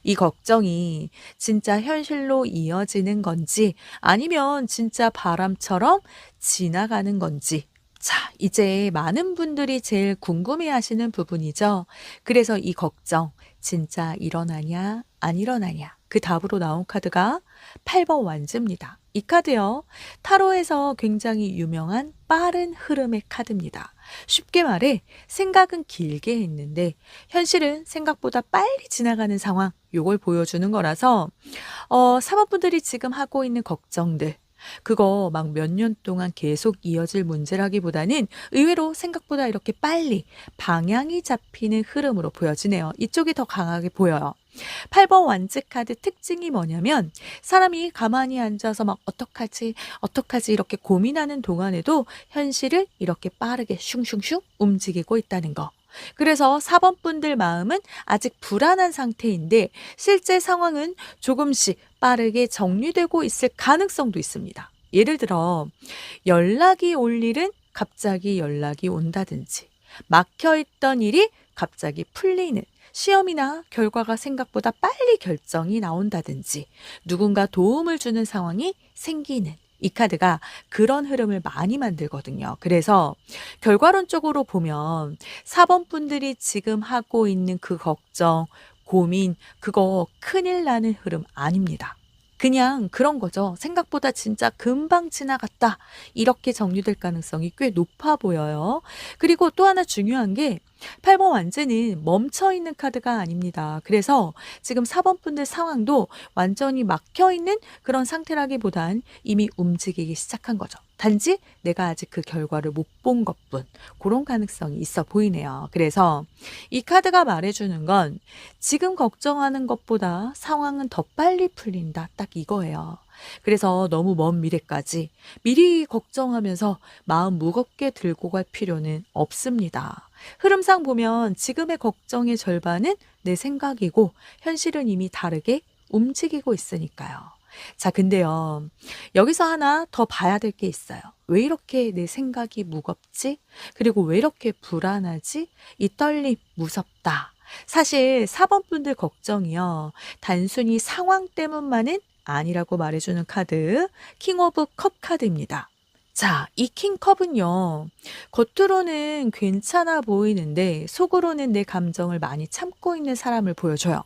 이 걱정이 진짜 현실로 이어지는 건지 아니면 진짜 바람처럼 지나가는 건지. 자, 이제 많은 분들이 제일 궁금해 하시는 부분이죠. 그래서 이 걱정 진짜 일어나냐, 안 일어나냐. 그 답으로 나온 카드가 8번 완즈입니다. 이 카드요. 타로에서 굉장히 유명한 빠른 흐름의 카드입니다. 쉽게 말해 생각은 길게 했는데 현실은 생각보다 빨리 지나가는 상황 요걸 보여주는 거라서 사모분들이 지금 하고 있는 걱정들 그거 막 몇 년 동안 계속 이어질 문제라기보다는 의외로 생각보다 이렇게 빨리 방향이 잡히는 흐름으로 보여지네요. 이쪽이 더 강하게 보여요. 8번 완즈 카드 특징이 뭐냐면 사람이 가만히 앉아서 막 어떡하지 이렇게 고민하는 동안에도 현실을 이렇게 빠르게 슝슝슝 움직이고 있다는 거. 그래서 4번 분들 마음은 아직 불안한 상태인데 실제 상황은 조금씩 빠르게 정리되고 있을 가능성도 있습니다. 예를 들어 연락이 올 일은 갑자기 연락이 온다든지 막혀있던 일이 갑자기 풀리는 시험이나 결과가 생각보다 빨리 결정이 나온다든지 누군가 도움을 주는 상황이 생기는 이 카드가 그런 흐름을 많이 만들거든요. 그래서 결과론적으로 보면 4번 분들이 지금 하고 있는 그 걱정, 고민, 그거 큰일 나는 흐름 아닙니다. 그냥 그런 거죠. 생각보다 진짜 금방 지나갔다. 이렇게 정리될 가능성이 꽤 높아 보여요. 그리고 또 하나 중요한 게 8번 완제는 멈춰 있는 카드가 아닙니다. 그래서 지금 4번 분들 상황도 완전히 막혀 있는 그런 상태라기보단 이미 움직이기 시작한 거죠. 단지 내가 아직 그 결과를 못 본 것뿐. 그런 가능성이 있어 보이네요. 그래서 이 카드가 말해주는 건 지금 걱정하는 것보다 상황은 더 빨리 풀린다. 딱 이거예요. 그래서 너무 먼 미래까지 미리 걱정하면서 마음 무겁게 들고 갈 필요는 없습니다. 흐름상 보면 지금의 걱정의 절반은 내 생각이고 현실은 이미 다르게 움직이고 있으니까요. 자, 근데요. 여기서 하나 더 봐야 될 게 있어요. 왜 이렇게 내 생각이 무겁지? 그리고 왜 이렇게 불안하지? 이 떨림 무섭다. 사실 4번 분들 걱정이요. 단순히 상황 때문만은 아니라고 말해주는 카드, 킹 오브 컵 카드입니다. 자, 이 킹컵은요, 겉으로는 괜찮아 보이는데 속으로는 내 감정을 많이 참고 있는 사람을 보여줘요.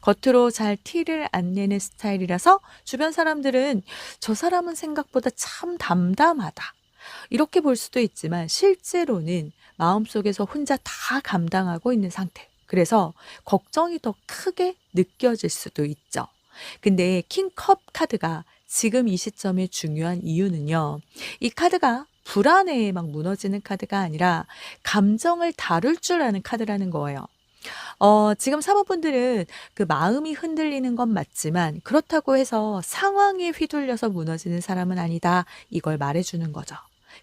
겉으로 잘 티를 안 내는 스타일이라서 주변 사람들은 저 사람은 생각보다 참 담담하다. 이렇게 볼 수도 있지만 실제로는 마음속에서 혼자 다 감당하고 있는 상태. 그래서 걱정이 더 크게 느껴질 수도 있죠. 근데 킹컵 카드가 지금 이 시점에 중요한 이유는요. 이 카드가 불안해에 막 무너지는 카드가 아니라 감정을 다룰 줄 아는 카드라는 거예요. 지금 사모분들은 그 마음이 흔들리는 건 맞지만 그렇다고 해서 상황에 휘둘려서 무너지는 사람은 아니다. 이걸 말해주는 거죠.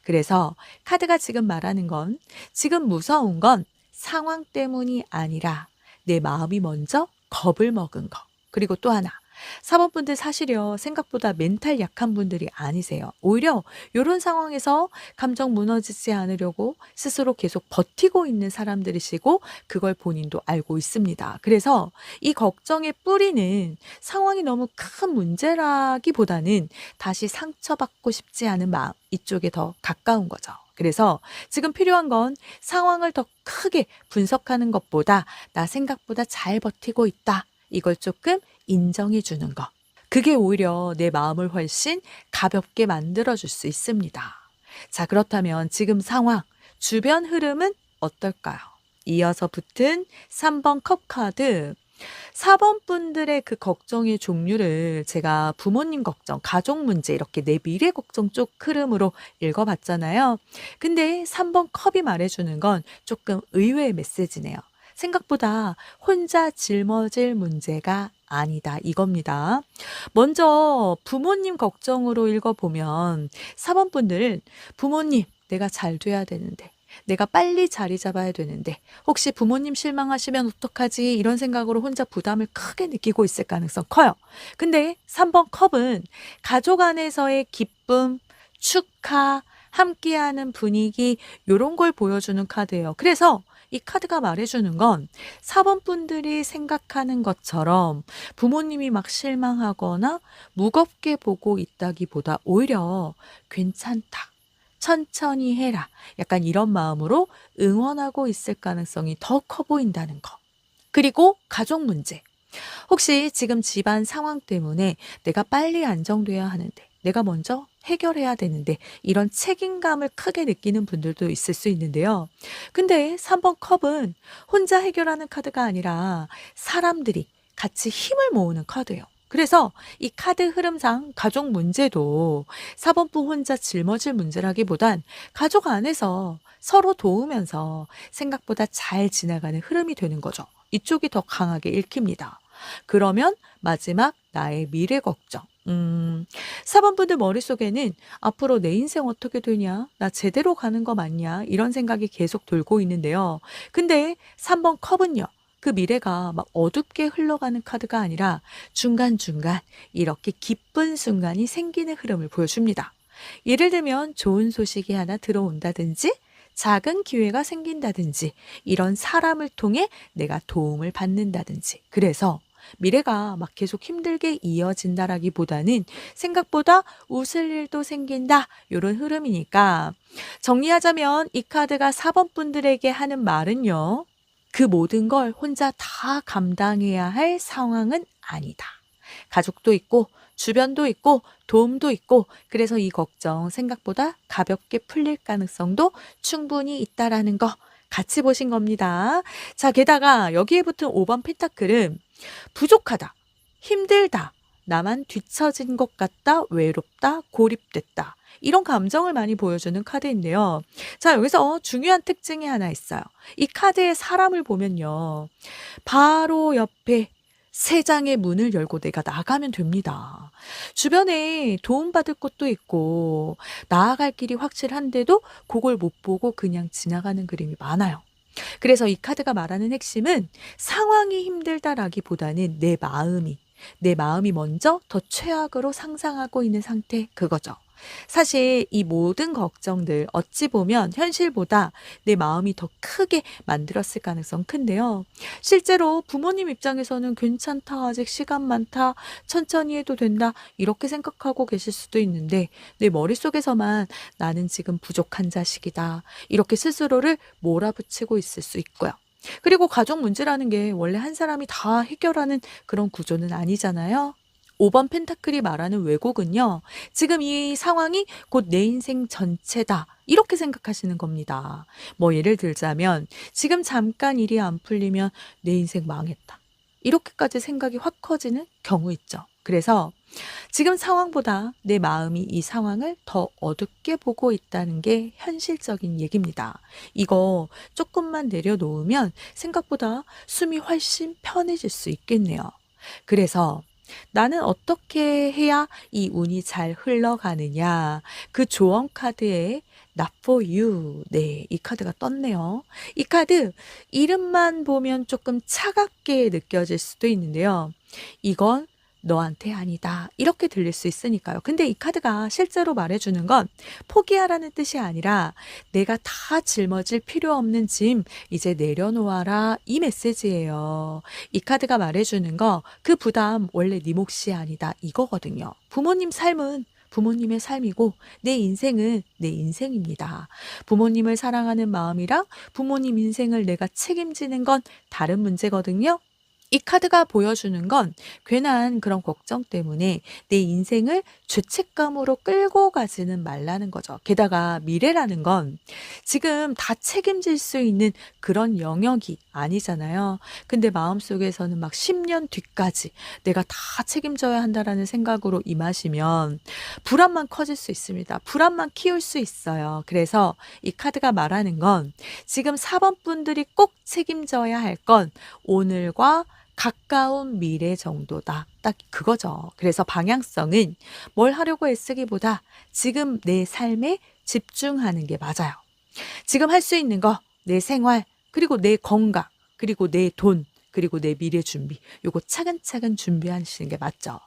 그래서 카드가 지금 말하는 건 지금 무서운 건 상황 때문이 아니라 내 마음이 먼저 겁을 먹은 거. 그리고 또 하나. 4번 분들 사실요, 생각보다 멘탈 약한 분들이 아니세요. 오히려 요런 상황에서 감정 무너지지 않으려고 스스로 계속 버티고 있는 사람들이시고 그걸 본인도 알고 있습니다. 그래서 이 걱정의 뿌리는 상황이 너무 큰 문제라기보다는 다시 상처받고 싶지 않은 마음, 이쪽에 더 가까운 거죠. 그래서 지금 필요한 건 상황을 더 크게 분석하는 것보다 나 생각보다 잘 버티고 있다. 이걸 조금 인정해 주는 거. 그게 오히려 내 마음을 훨씬 가볍게 만들어 줄 수 있습니다. 자, 그렇다면 지금 상황, 주변 흐름은 어떨까요? 이어서 붙은 3번 컵 카드. 4번 분들의 그 걱정의 종류를 제가 부모님 걱정, 가족 문제 이렇게 내 미래 걱정 쪽 흐름으로 읽어봤잖아요. 근데 3번 컵이 말해주는 건 조금 의외의 메시지네요. 생각보다 혼자 짊어질 문제가 아니다 이겁니다. 먼저 부모님 걱정으로 읽어보면 4번 분들은 부모님 내가 잘 돼야 되는데 내가 빨리 자리 잡아야 되는데 혹시 부모님 실망하시면 어떡하지 이런 생각으로 혼자 부담을 크게 느끼고 있을 가능성 커요. 근데 3번 컵은 가족 안에서의 기쁨, 축하, 함께하는 분위기 요런 걸 보여주는 카드예요. 그래서 이 카드가 말해주는 건 4번 분들이 생각하는 것처럼 부모님이 막 실망하거나 무겁게 보고 있다기보다 오히려 괜찮다. 천천히 해라. 약간 이런 마음으로 응원하고 있을 가능성이 더 커 보인다는 거. 그리고 가족 문제. 혹시 지금 집안 상황 때문에 내가 빨리 안정돼야 하는데, 내가 먼저 해결해야 되는데, 이런 책임감을 크게 느끼는 분들도 있을 수 있는데요. 근데 3번 컵은 혼자 해결하는 카드가 아니라 사람들이 같이 힘을 모으는 카드예요. 그래서 이 카드 흐름상 가족 문제도 4번분 혼자 짊어질 문제라기보단 가족 안에서 서로 도우면서 생각보다 잘 지나가는 흐름이 되는 거죠. 이쪽이 더 강하게 읽힙니다. 그러면 마지막 나의 미래 걱정. 4번 분들 머릿속에는 앞으로 내 인생 어떻게 되냐? 나 제대로 가는 거 맞냐? 이런 생각이 계속 돌고 있는데요. 근데 3번 컵은요. 그 미래가 막 어둡게 흘러가는 카드가 아니라 중간중간 이렇게 기쁜 순간이 생기는 흐름을 보여줍니다. 예를 들면 좋은 소식이 하나 들어온다든지 작은 기회가 생긴다든지 이런 사람을 통해 내가 도움을 받는다든지 그래서 미래가 막 계속 힘들게 이어진다라기보다는 생각보다 웃을 일도 생긴다 이런 흐름이니까 정리하자면 이 카드가 4번 분들에게 하는 말은요. 그 모든 걸 혼자 다 감당해야 할 상황은 아니다. 가족도 있고 주변도 있고 도움도 있고 그래서 이 걱정 생각보다 가볍게 풀릴 가능성도 충분히 있다라는 거 같이 보신 겁니다. 자, 게다가 여기에 붙은 5번 펜타클은 부족하다, 힘들다, 나만 뒤처진 것 같다, 외롭다, 고립됐다. 이런 감정을 많이 보여주는 카드인데요. 자, 여기서 중요한 특징이 하나 있어요. 이 카드의 사람을 보면요. 바로 옆에 세 장의 문을 열고 내가 나가면 됩니다. 주변에 도움받을 것도 있고 나아갈 길이 확실한데도 그걸 못 보고 그냥 지나가는 그림이 많아요. 그래서 이 카드가 말하는 핵심은 상황이 힘들다라기보다는 내 마음이 먼저 더 최악으로 상상하고 있는 상태 그거죠. 사실 이 모든 걱정들 어찌 보면 현실보다 내 마음이 더 크게 만들었을 가능성 큰데요. 실제로 부모님 입장에서는 괜찮다, 아직 시간 많다, 천천히 해도 된다, 이렇게 생각하고 계실 수도 있는데 내 머릿속에서만 나는 지금 부족한 자식이다, 이렇게 스스로를 몰아붙이고 있을 수 있고요. 그리고 가족 문제라는 게 원래 한 사람이 다 해결하는 그런 구조는 아니잖아요. 5번 펜타클이 말하는 왜곡은요. 지금 이 상황이 곧 내 인생 전체다. 이렇게 생각하시는 겁니다. 뭐 예를 들자면 지금 잠깐 일이 안 풀리면 내 인생 망했다. 이렇게까지 생각이 확 커지는 경우 있죠. 그래서 지금 상황보다 내 마음이 이 상황을 더 어둡게 보고 있다는 게 현실적인 얘기입니다. 이거 조금만 내려놓으면 생각보다 숨이 훨씬 편해질 수 있겠네요. 그래서 나는 어떻게 해야 이 운이 잘 흘러가느냐? 그 조언 카드에 Not for you. 네, 이 카드가 떴네요. 이 카드 이름만 보면 조금 차갑게 느껴질 수도 있는데요. 이건 너한테 아니다. 이렇게 들릴 수 있으니까요. 근데 이 카드가 실제로 말해주는 건 포기하라는 뜻이 아니라 내가 다 짊어질 필요 없는 짐 이제 내려놓아라 이 메시지예요. 이 카드가 말해주는 거 그 부담 원래 네 몫이 아니다 이거거든요. 부모님 삶은 부모님의 삶이고 내 인생은 내 인생입니다. 부모님을 사랑하는 마음이랑 부모님 인생을 내가 책임지는 건 다른 문제거든요. 이 카드가 보여주는 건 괜한 그런 걱정 때문에 내 인생을 죄책감으로 끌고 가지는 말라는 거죠. 게다가 미래라는 건 지금 다 책임질 수 있는 그런 영역이 아니잖아요. 근데 마음속에서는 막 10년 뒤까지 내가 다 책임져야 한다라는 생각으로 임하시면 불안만 커질 수 있습니다. 불안만 키울 수 있어요. 그래서 이 카드가 말하는 건 지금 4번 분들이 꼭 책임져야 할 건 오늘과 가까운 미래 정도다. 딱 그거죠. 그래서 방향성은 뭘 하려고 애쓰기보다 지금 내 삶에 집중하는 게 맞아요. 지금 할 수 있는 거, 내 생활, 그리고 내 건강, 그리고 내 돈, 그리고 내 미래 준비. 요거 차근차근 준비하시는 게 맞죠.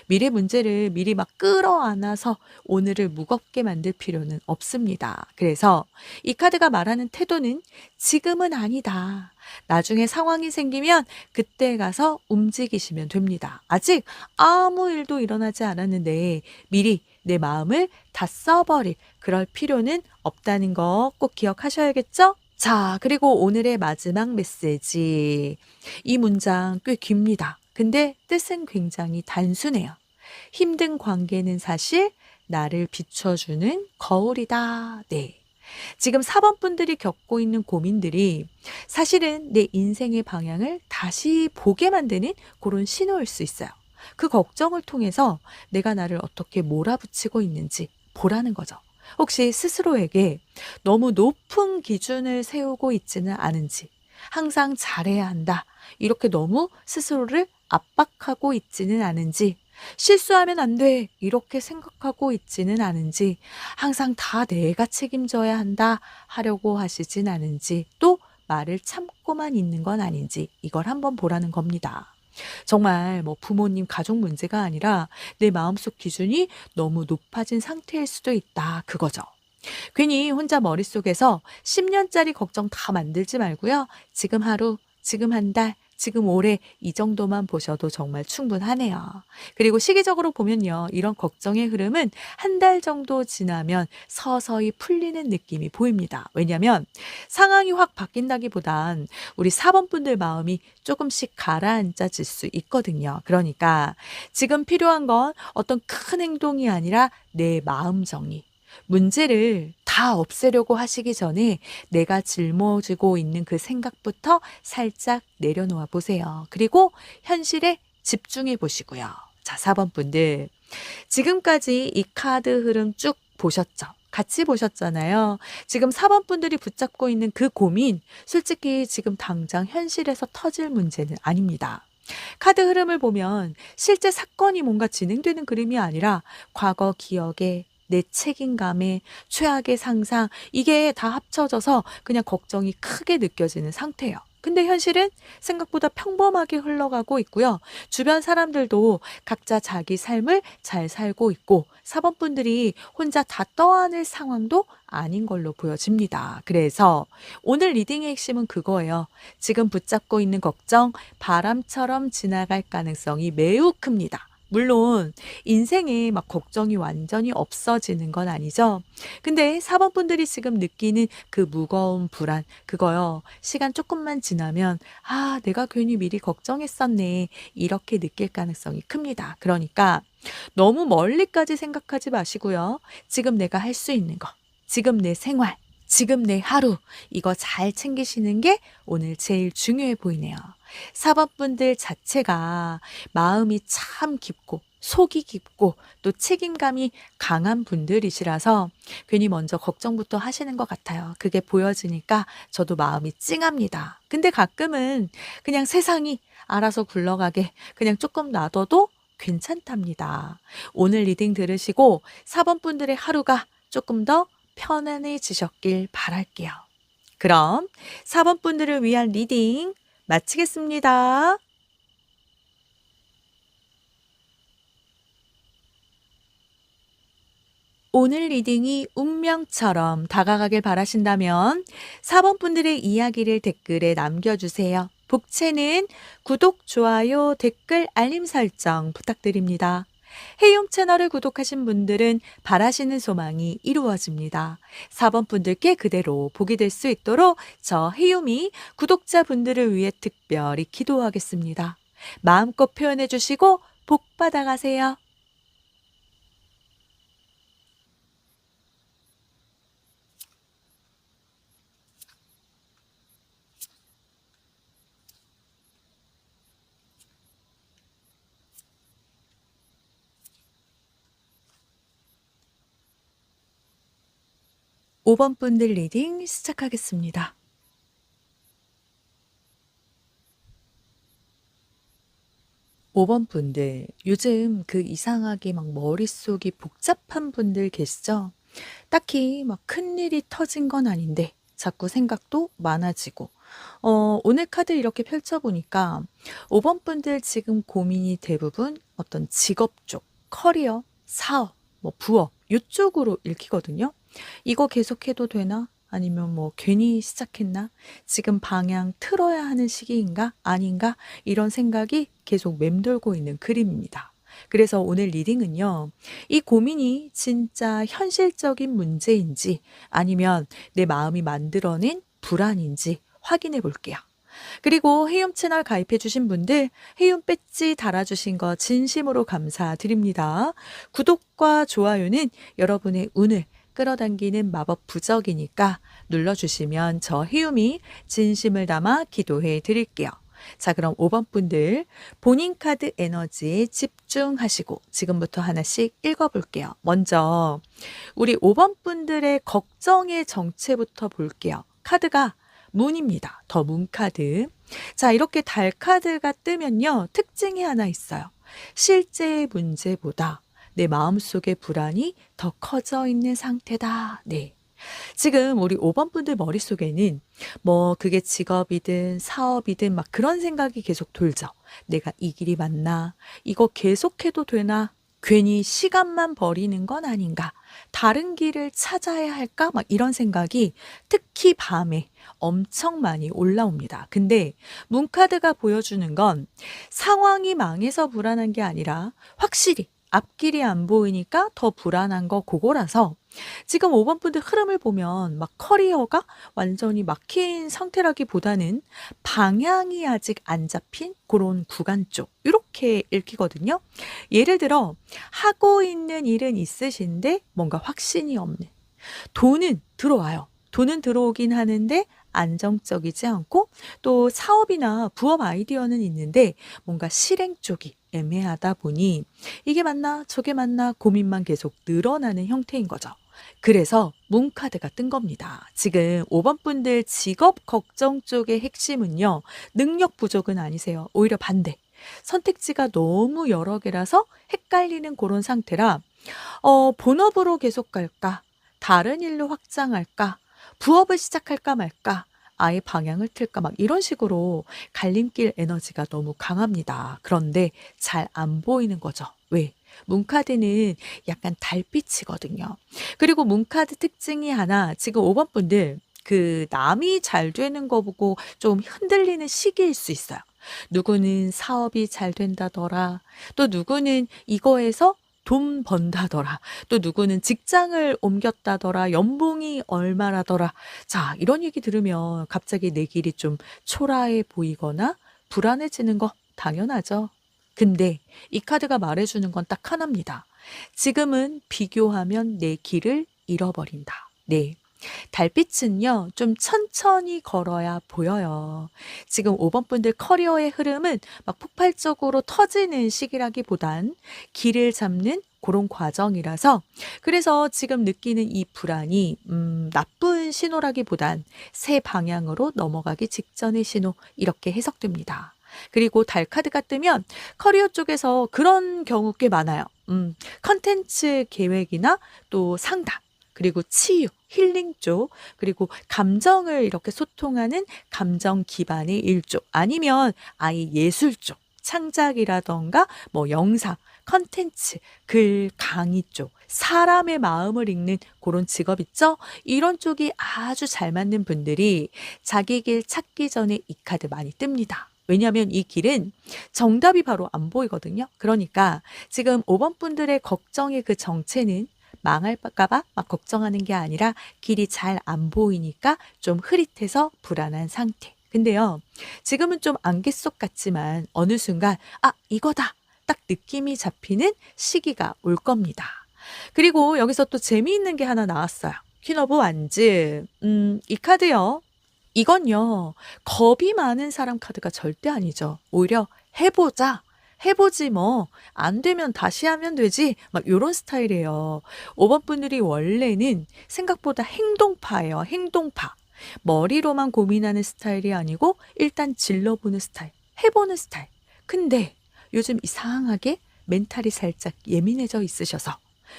미래 문제를 미리 막 끌어안아서 오늘을 무겁게 만들 필요는 없습니다. 그래서 이 카드가 말하는 태도는 지금은 아니다. 나중에 상황이 생기면 그때 가서 움직이시면 됩니다. 아직 아무 일도 일어나지 않았는데 미리 내 마음을 다 써버릴 그럴 필요는 없다는 거 꼭 기억하셔야겠죠? 자, 그리고 오늘의 마지막 메시지. 이 문장 꽤 깁니다. 근데 뜻은 굉장히 단순해요. 힘든 관계는 사실 나를 비춰주는 거울이다. 네. 지금 4번 분들이 겪고 있는 고민들이 사실은 내 인생의 방향을 다시 보게 만드는 그런 신호일 수 있어요. 그 걱정을 통해서 내가 나를 어떻게 몰아붙이고 있는지 보라는 거죠. 혹시 스스로에게 너무 높은 기준을 세우고 있지는 않은지, 항상 잘해야 한다. 이렇게 너무 스스로를 압박하고 있지는 않은지, 실수하면 안 돼. 이렇게 생각하고 있지는 않은지, 항상 다 내가 책임져야 한다. 하려고 하시진 않은지, 또 말을 참고만 있는 건 아닌지, 이걸 한번 보라는 겁니다. 정말 뭐 부모님 가족 문제가 아니라 내 마음속 기준이 너무 높아진 상태일 수도 있다. 그거죠. 괜히 혼자 머릿속에서 10년짜리 걱정 다 만들지 말고요. 지금 하루, 지금 한 달, 지금 올해 이 정도만 보셔도 정말 충분하네요. 그리고 시기적으로 보면요. 이런 걱정의 흐름은 한 달 정도 지나면 서서히 풀리는 느낌이 보입니다. 왜냐하면 상황이 확 바뀐다기보단 우리 4번 분들 마음이 조금씩 가라앉아질 수 있거든요. 그러니까 지금 필요한 건 어떤 큰 행동이 아니라 내 마음 정리. 문제를 다 없애려고 하시기 전에 내가 짊어지고 있는 그 생각부터 살짝 내려놓아 보세요. 그리고 현실에 집중해 보시고요. 자, 4번 분들. 지금까지 이 카드 흐름 쭉 보셨죠? 같이 보셨잖아요. 지금 4번 분들이 붙잡고 있는 그 고민, 솔직히 지금 당장 현실에서 터질 문제는 아닙니다. 카드 흐름을 보면 실제 사건이 뭔가 진행되는 그림이 아니라 과거 기억에 내 책임감에 최악의 상상 이게 다 합쳐져서 그냥 걱정이 크게 느껴지는 상태예요. 근데 현실은 생각보다 평범하게 흘러가고 있고요. 주변 사람들도 각자 자기 삶을 잘 살고 있고 사범분들이 혼자 다 떠안을 상황도 아닌 걸로 보여집니다. 그래서 오늘 리딩의 핵심은 그거예요. 지금 붙잡고 있는 걱정 바람처럼 지나갈 가능성이 매우 큽니다. 물론 인생에 막 걱정이 완전히 없어지는 건 아니죠. 근데 4번 분들이 지금 느끼는 그 무거운 불안 그거요. 시간 조금만 지나면 아, 내가 괜히 미리 걱정했었네. 이렇게 느낄 가능성이 큽니다. 그러니까 너무 멀리까지 생각하지 마시고요. 지금 내가 할 수 있는 거, 지금 내 생활, 지금 내 하루 이거 잘 챙기시는 게 오늘 제일 중요해 보이네요. 4번 분들 자체가 마음이 참 깊고 속이 깊고 또 책임감이 강한 분들이시라서 괜히 먼저 걱정부터 하시는 것 같아요. 그게 보여지니까 저도 마음이 찡합니다. 근데 가끔은 그냥 세상이 알아서 굴러가게 그냥 조금 놔둬도 괜찮답니다. 오늘 리딩 들으시고 4번 분들의 하루가 조금 더 편안해지셨길 바랄게요. 그럼 4번 분들을 위한 리딩 마치겠습니다. 오늘 리딩이 운명처럼 다가가길 바라신다면 4번 분들의 이야기를 댓글에 남겨주세요. 복채는 구독, 좋아요, 댓글, 알림 설정 부탁드립니다. 해용 채널을 구독하신 분들은 바라시는 소망이 이루어집니다. 4번 분들께 그대로 복이 될 수 있도록 저 해용이 구독자분들을 위해 특별히 기도하겠습니다. 마음껏 표현해 주시고 복 받아가세요. 5번 분들 리딩 시작하겠습니다. 5번 분들, 요즘 그 이상하게 막 머릿속이 복잡한 분들 계시죠? 딱히 막 큰일이 터진 건 아닌데 자꾸 생각도 많아지고 오늘 카드 이렇게 펼쳐보니까 5번 분들 지금 고민이 대부분 어떤 직업 쪽, 커리어, 사업, 뭐 부업 이쪽으로 읽히거든요. 이거 계속해도 되나? 아니면 뭐 괜히 시작했나? 지금 방향 틀어야 하는 시기인가? 아닌가? 이런 생각이 계속 맴돌고 있는 그림입니다. 그래서 오늘 리딩은요, 이 고민이 진짜 현실적인 문제인지 아니면 내 마음이 만들어낸 불안인지 확인해 볼게요. 그리고 해움 채널 가입해 주신 분들 해움 배지 달아주신 거 진심으로 감사드립니다. 구독과 좋아요는 여러분의 운을 끌어당기는 마법 부적이니까 눌러주시면 저 해움이 진심을 담아 기도해 드릴게요. 자, 그럼 5번 분들 본인 카드 에너지에 집중하시고 지금부터 하나씩 읽어볼게요. 먼저 우리 5번 분들의 걱정의 정체부터 볼게요. 카드가 문입니다. 더 문 카드. 자, 이렇게 달 카드가 뜨면요. 특징이 하나 있어요. 실제의 문제보다 내 마음속의 불안이 더 커져 있는 상태다. 네. 지금 우리 5번 분들 머릿속에는 뭐 그게 직업이든 사업이든 막 그런 생각이 계속 돌죠. 내가 이 길이 맞나? 이거 계속해도 되나? 괜히 시간만 버리는 건 아닌가? 다른 길을 찾아야 할까? 막 이런 생각이 특히 밤에 엄청 많이 올라옵니다. 근데 문카드가 보여주는 건 상황이 망해서 불안한 게 아니라 확실히 앞길이 안 보이니까 더 불안한 거 그거라서 지금 5번 분들 흐름을 보면 막 커리어가 완전히 막힌 상태라기보다는 방향이 아직 안 잡힌 그런 구간 쪽 이렇게 읽히거든요. 예를 들어 하고 있는 일은 있으신데 뭔가 확신이 없는 돈은 들어와요. 돈은 들어오긴 하는데 안정적이지 않고 또 사업이나 부업 아이디어는 있는데 뭔가 실행 쪽이 애매하다 보니 이게 맞나 저게 맞나 고민만 계속 늘어나는 형태인 거죠. 그래서 문카드가 뜬 겁니다. 지금 5번 분들 직업 걱정 쪽의 핵심은요. 능력 부족은 아니세요. 오히려 반대. 선택지가 너무 여러 개라서 헷갈리는 그런 상태라 본업으로 계속 갈까? 다른 일로 확장할까? 부업을 시작할까 말까? 아예 방향을 틀까? 막 이런 식으로 갈림길 에너지가 너무 강합니다. 그런데 잘 안 보이는 거죠. 왜? 문카드는 약간 달빛이거든요. 그리고 문카드 특징이 하나, 지금 5번 분들 그 남이 잘 되는 거 보고 좀 흔들리는 시기일 수 있어요. 누구는 사업이 잘 된다더라. 또 누구는 이거에서 돈 번다더라. 또 누구는 직장을 옮겼다더라. 연봉이 얼마라더라. 자, 이런 얘기 들으면 갑자기 내 길이 좀 초라해 보이거나 불안해지는 거 당연하죠. 근데 이 카드가 말해주는 건 딱 하나입니다. 지금은 비교하면 내 길을 잃어버린다. 네. 달빛은요, 좀 천천히 걸어야 보여요. 지금 5번 분들 커리어의 흐름은 막 폭발적으로 터지는 시기라기보단 길을 잡는 그런 과정이라서 그래서 지금 느끼는 이 불안이 나쁜 신호라기보단 새 방향으로 넘어가기 직전의 신호 이렇게 해석됩니다. 그리고 달 카드가 뜨면 커리어 쪽에서 그런 경우 꽤 많아요. 컨텐츠 계획이나 또 상담, 그리고 치유, 힐링 쪽, 그리고 감정을 이렇게 소통하는 감정 기반의 일 쪽, 아니면 아예 예술 쪽. 창작이라던가 뭐 영상, 컨텐츠, 글, 강의 쪽, 사람의 마음을 읽는 그런 직업 있죠? 이런 쪽이 아주 잘 맞는 분들이 자기 길 찾기 전에 이 카드 많이 뜹니다. 왜냐하면 이 길은 정답이 바로 안 보이거든요. 그러니까 지금 5번 분들의 걱정의 그 정체는 망할까 봐 막 걱정하는 게 아니라 길이 잘 안 보이니까 좀 흐릿해서 불안한 상태. 근데요, 지금은 좀 안개 속 같지만 어느 순간 이거다. 딱 느낌이 잡히는 시기가 올 겁니다. 그리고 여기서 또 재미있는 게 하나 나왔어요. 퀸 오브 완즈. 이 카드요. 이건요, 겁이 많은 사람 카드가 절대 아니죠. 오히려 해보자. 해보지 뭐. 안 되면 다시 하면 되지. 막 요런 스타일이에요. 5번 분들이 원래는 생각보다 행동파예요. 행동파. 머리로만 고민하는 스타일이 아니고 일단 질러보는 스타일. 해보는 스타일. 근데 요즘 이상하게 멘탈이 살짝 예민해져 있으셔서.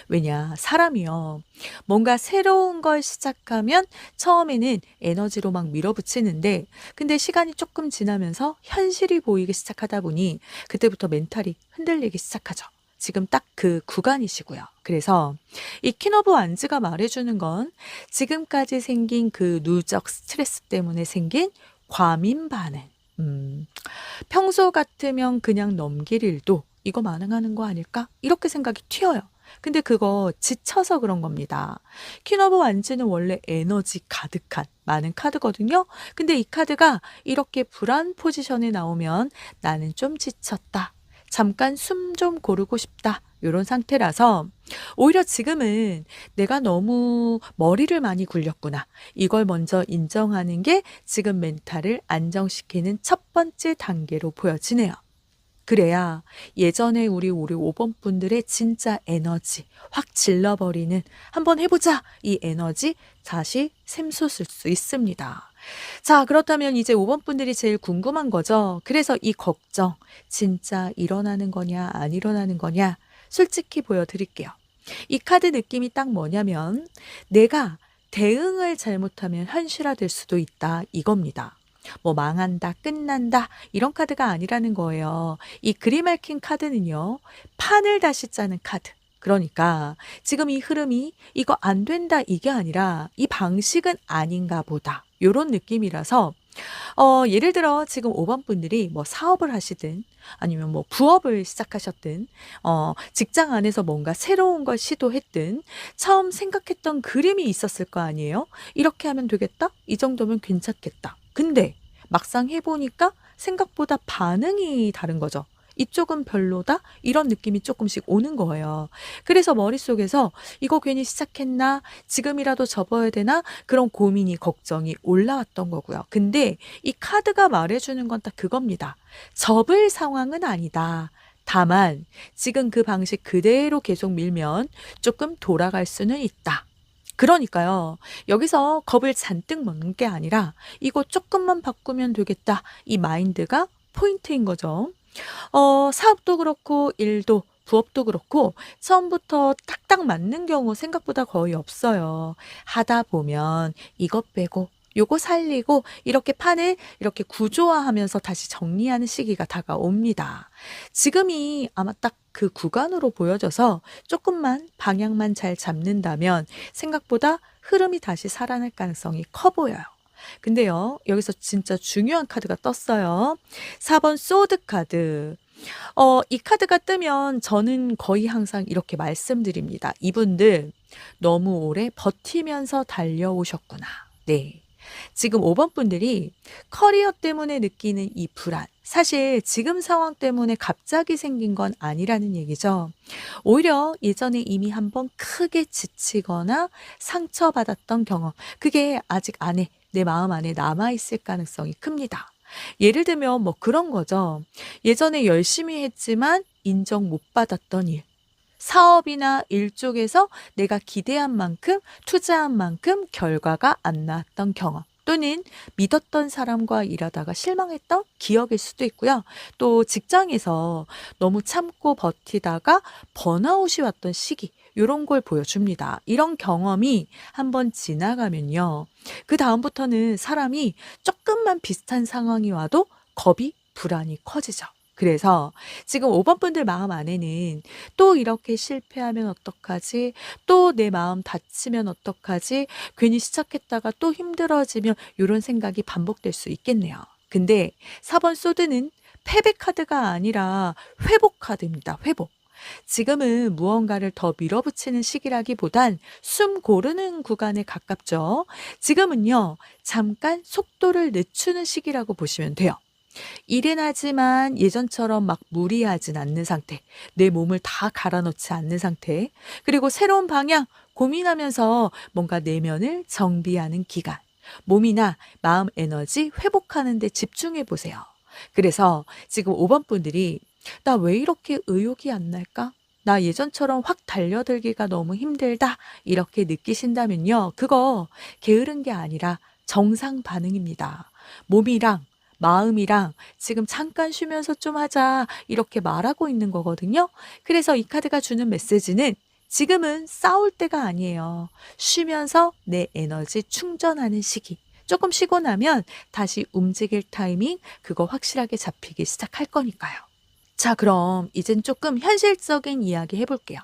왜냐, 사람이요. 뭔가 새로운 걸 시작하면 처음에는 에너지로 막 밀어붙이는데, 근데 시간이 조금 지나면서 현실이 보이기 시작하다 보니 그때부터 멘탈이 흔들리기 시작하죠. 지금 딱 그 구간이시고요. 그래서 이 퀸 오브 완즈가 말해주는 건 지금까지 생긴 그 누적 스트레스 때문에 생긴 과민 반응. 평소 같으면 그냥 넘길 일도 이거 만능하는 거 아닐까? 이렇게 생각이 튀어요. 근데 그거 지쳐서 그런 겁니다. 퀸 오브 완즈는 원래 에너지 가득한 많은 카드거든요. 근데 이 카드가 이렇게 불안 포지션에 나오면 나는 좀 지쳤다. 잠깐 숨 좀 고르고 싶다. 이런 상태라서 오히려 지금은 내가 너무 머리를 많이 굴렸구나. 이걸 먼저 인정하는 게 지금 멘탈을 안정시키는 첫 번째 단계로 보여지네요. 그래야 예전에 우리 5번 분들의 진짜 에너지 확 질러버리는 한번 해보자 이 에너지 다시 샘솟을 수 있습니다. 자, 그렇다면 이제 5번 분들이 제일 궁금한 거죠. 그래서 이 걱정 진짜 일어나는 거냐 안 일어나는 거냐 솔직히 보여드릴게요. 이 카드 느낌이 딱 뭐냐면 내가 대응을 잘못하면 현실화될 수도 있다 이겁니다. 뭐 망한다, 끝난다 이런 카드가 아니라는 거예요. 이 그림 얽힌 카드는요. 판을 다시 짜는 카드. 그러니까 지금 이 흐름이 이거 안 된다 이게 아니라 이 방식은 아닌가 보다. 요런 느낌이라서 예를 들어 지금 5번 분들이 뭐 사업을 하시든 아니면 뭐 부업을 시작하셨든 직장 안에서 뭔가 새로운 걸 시도했든 처음 생각했던 그림이 있었을 거 아니에요? 이렇게 하면 되겠다? 이 정도면 괜찮겠다. 근데 막상 해보니까 생각보다 반응이 다른 거죠. 이쪽은 별로다? 이런 느낌이 조금씩 오는 거예요. 그래서 머릿속에서 이거 괜히 시작했나? 지금이라도 접어야 되나? 그런 고민이, 걱정이 올라왔던 거고요. 근데 이 카드가 말해주는 건 딱 그겁니다. 접을 상황은 아니다. 다만 지금 그 방식 그대로 계속 밀면 조금 돌아갈 수는 있다. 그러니까요. 여기서 겁을 잔뜩 먹는 게 아니라 이거 조금만 바꾸면 되겠다. 이 마인드가 포인트인 거죠. 사업도 그렇고 일도 부업도 그렇고 처음부터 딱딱 맞는 경우 생각보다 거의 없어요. 하다 보면 이것 빼고 요거 살리고 이렇게 판을 이렇게 구조화하면서 다시 정리하는 시기가 다가옵니다. 지금이 아마 딱 그 구간으로 보여져서 조금만 방향만 잘 잡는다면 생각보다 흐름이 다시 살아날 가능성이 커 보여요. 근데요, 여기서 진짜 중요한 카드가 떴어요. 4번 소드 카드. 이 카드가 뜨면 저는 거의 항상 이렇게 말씀드립니다. 이분들 너무 오래 버티면서 달려오셨구나. 네. 지금 5번 분들이 커리어 때문에 느끼는 이 불안. 사실 지금 상황 때문에 갑자기 생긴 건 아니라는 얘기죠. 오히려 예전에 이미 한번 크게 지치거나 상처받았던 경험. 그게 아직 안에, 내 마음 안에 남아있을 가능성이 큽니다. 예를 들면 뭐 그런 거죠. 예전에 열심히 했지만 인정 못 받았던 일. 사업이나 일 쪽에서 내가 기대한 만큼, 투자한 만큼 결과가 안 나왔던 경험. 또는 믿었던 사람과 일하다가 실망했던 기억일 수도 있고요. 또 직장에서 너무 참고 버티다가 번아웃이 왔던 시기. 이런 걸 보여줍니다. 이런 경험이 한번 지나가면요. 그 다음부터는 사람이 조금만 비슷한 상황이 와도 겁이, 불안이 커지죠. 그래서 지금 5번 분들 마음 안에는 또 이렇게 실패하면 어떡하지? 또 내 마음 다치면 어떡하지? 괜히 시작했다가 또 힘들어지면 요런 생각이 반복될 수 있겠네요. 근데 4번 소드는 패배 카드가 아니라 회복 카드입니다. 회복. 지금은 무언가를 더 밀어붙이는 시기라기보단 숨 고르는 구간에 가깝죠. 지금은요, 잠깐 속도를 늦추는 시기라고 보시면 돼요. 일은 하지만 예전처럼 막 무리하진 않는 상태, 내 몸을 다 갈아넣지 않는 상태, 그리고 새로운 방향 고민하면서 뭔가 내면을 정비하는 기간, 몸이나 마음 에너지 회복하는 데 집중해 보세요. 그래서 지금 5번 분들이 나 왜 이렇게 의욕이 안 날까? 나 예전처럼 확 달려들기가 너무 힘들다. 이렇게 느끼신다면요. 그거 게으른 게 아니라 정상 반응입니다. 몸이랑 마음이랑 지금 잠깐 쉬면서 좀 하자 이렇게 말하고 있는 거거든요. 그래서 이 카드가 주는 메시지는 지금은 싸울 때가 아니에요. 쉬면서 내 에너지 충전하는 시기. 조금 쉬고 나면 다시 움직일 타이밍 그거 확실하게 잡히기 시작할 거니까요. 자, 그럼 이젠 조금 현실적인 이야기 해볼게요.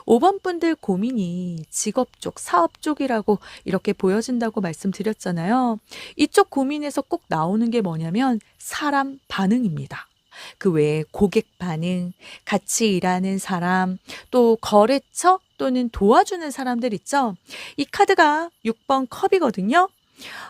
5번 분들 고민이 직업 쪽, 사업 쪽이라고 이렇게 보여진다고 말씀드렸잖아요. 이쪽 고민에서 꼭 나오는 게 뭐냐면 사람 반응입니다. 그 외에 고객 반응, 같이 일하는 사람, 또 거래처 또는 도와주는 사람들 있죠. 이 카드가 6번 컵이거든요.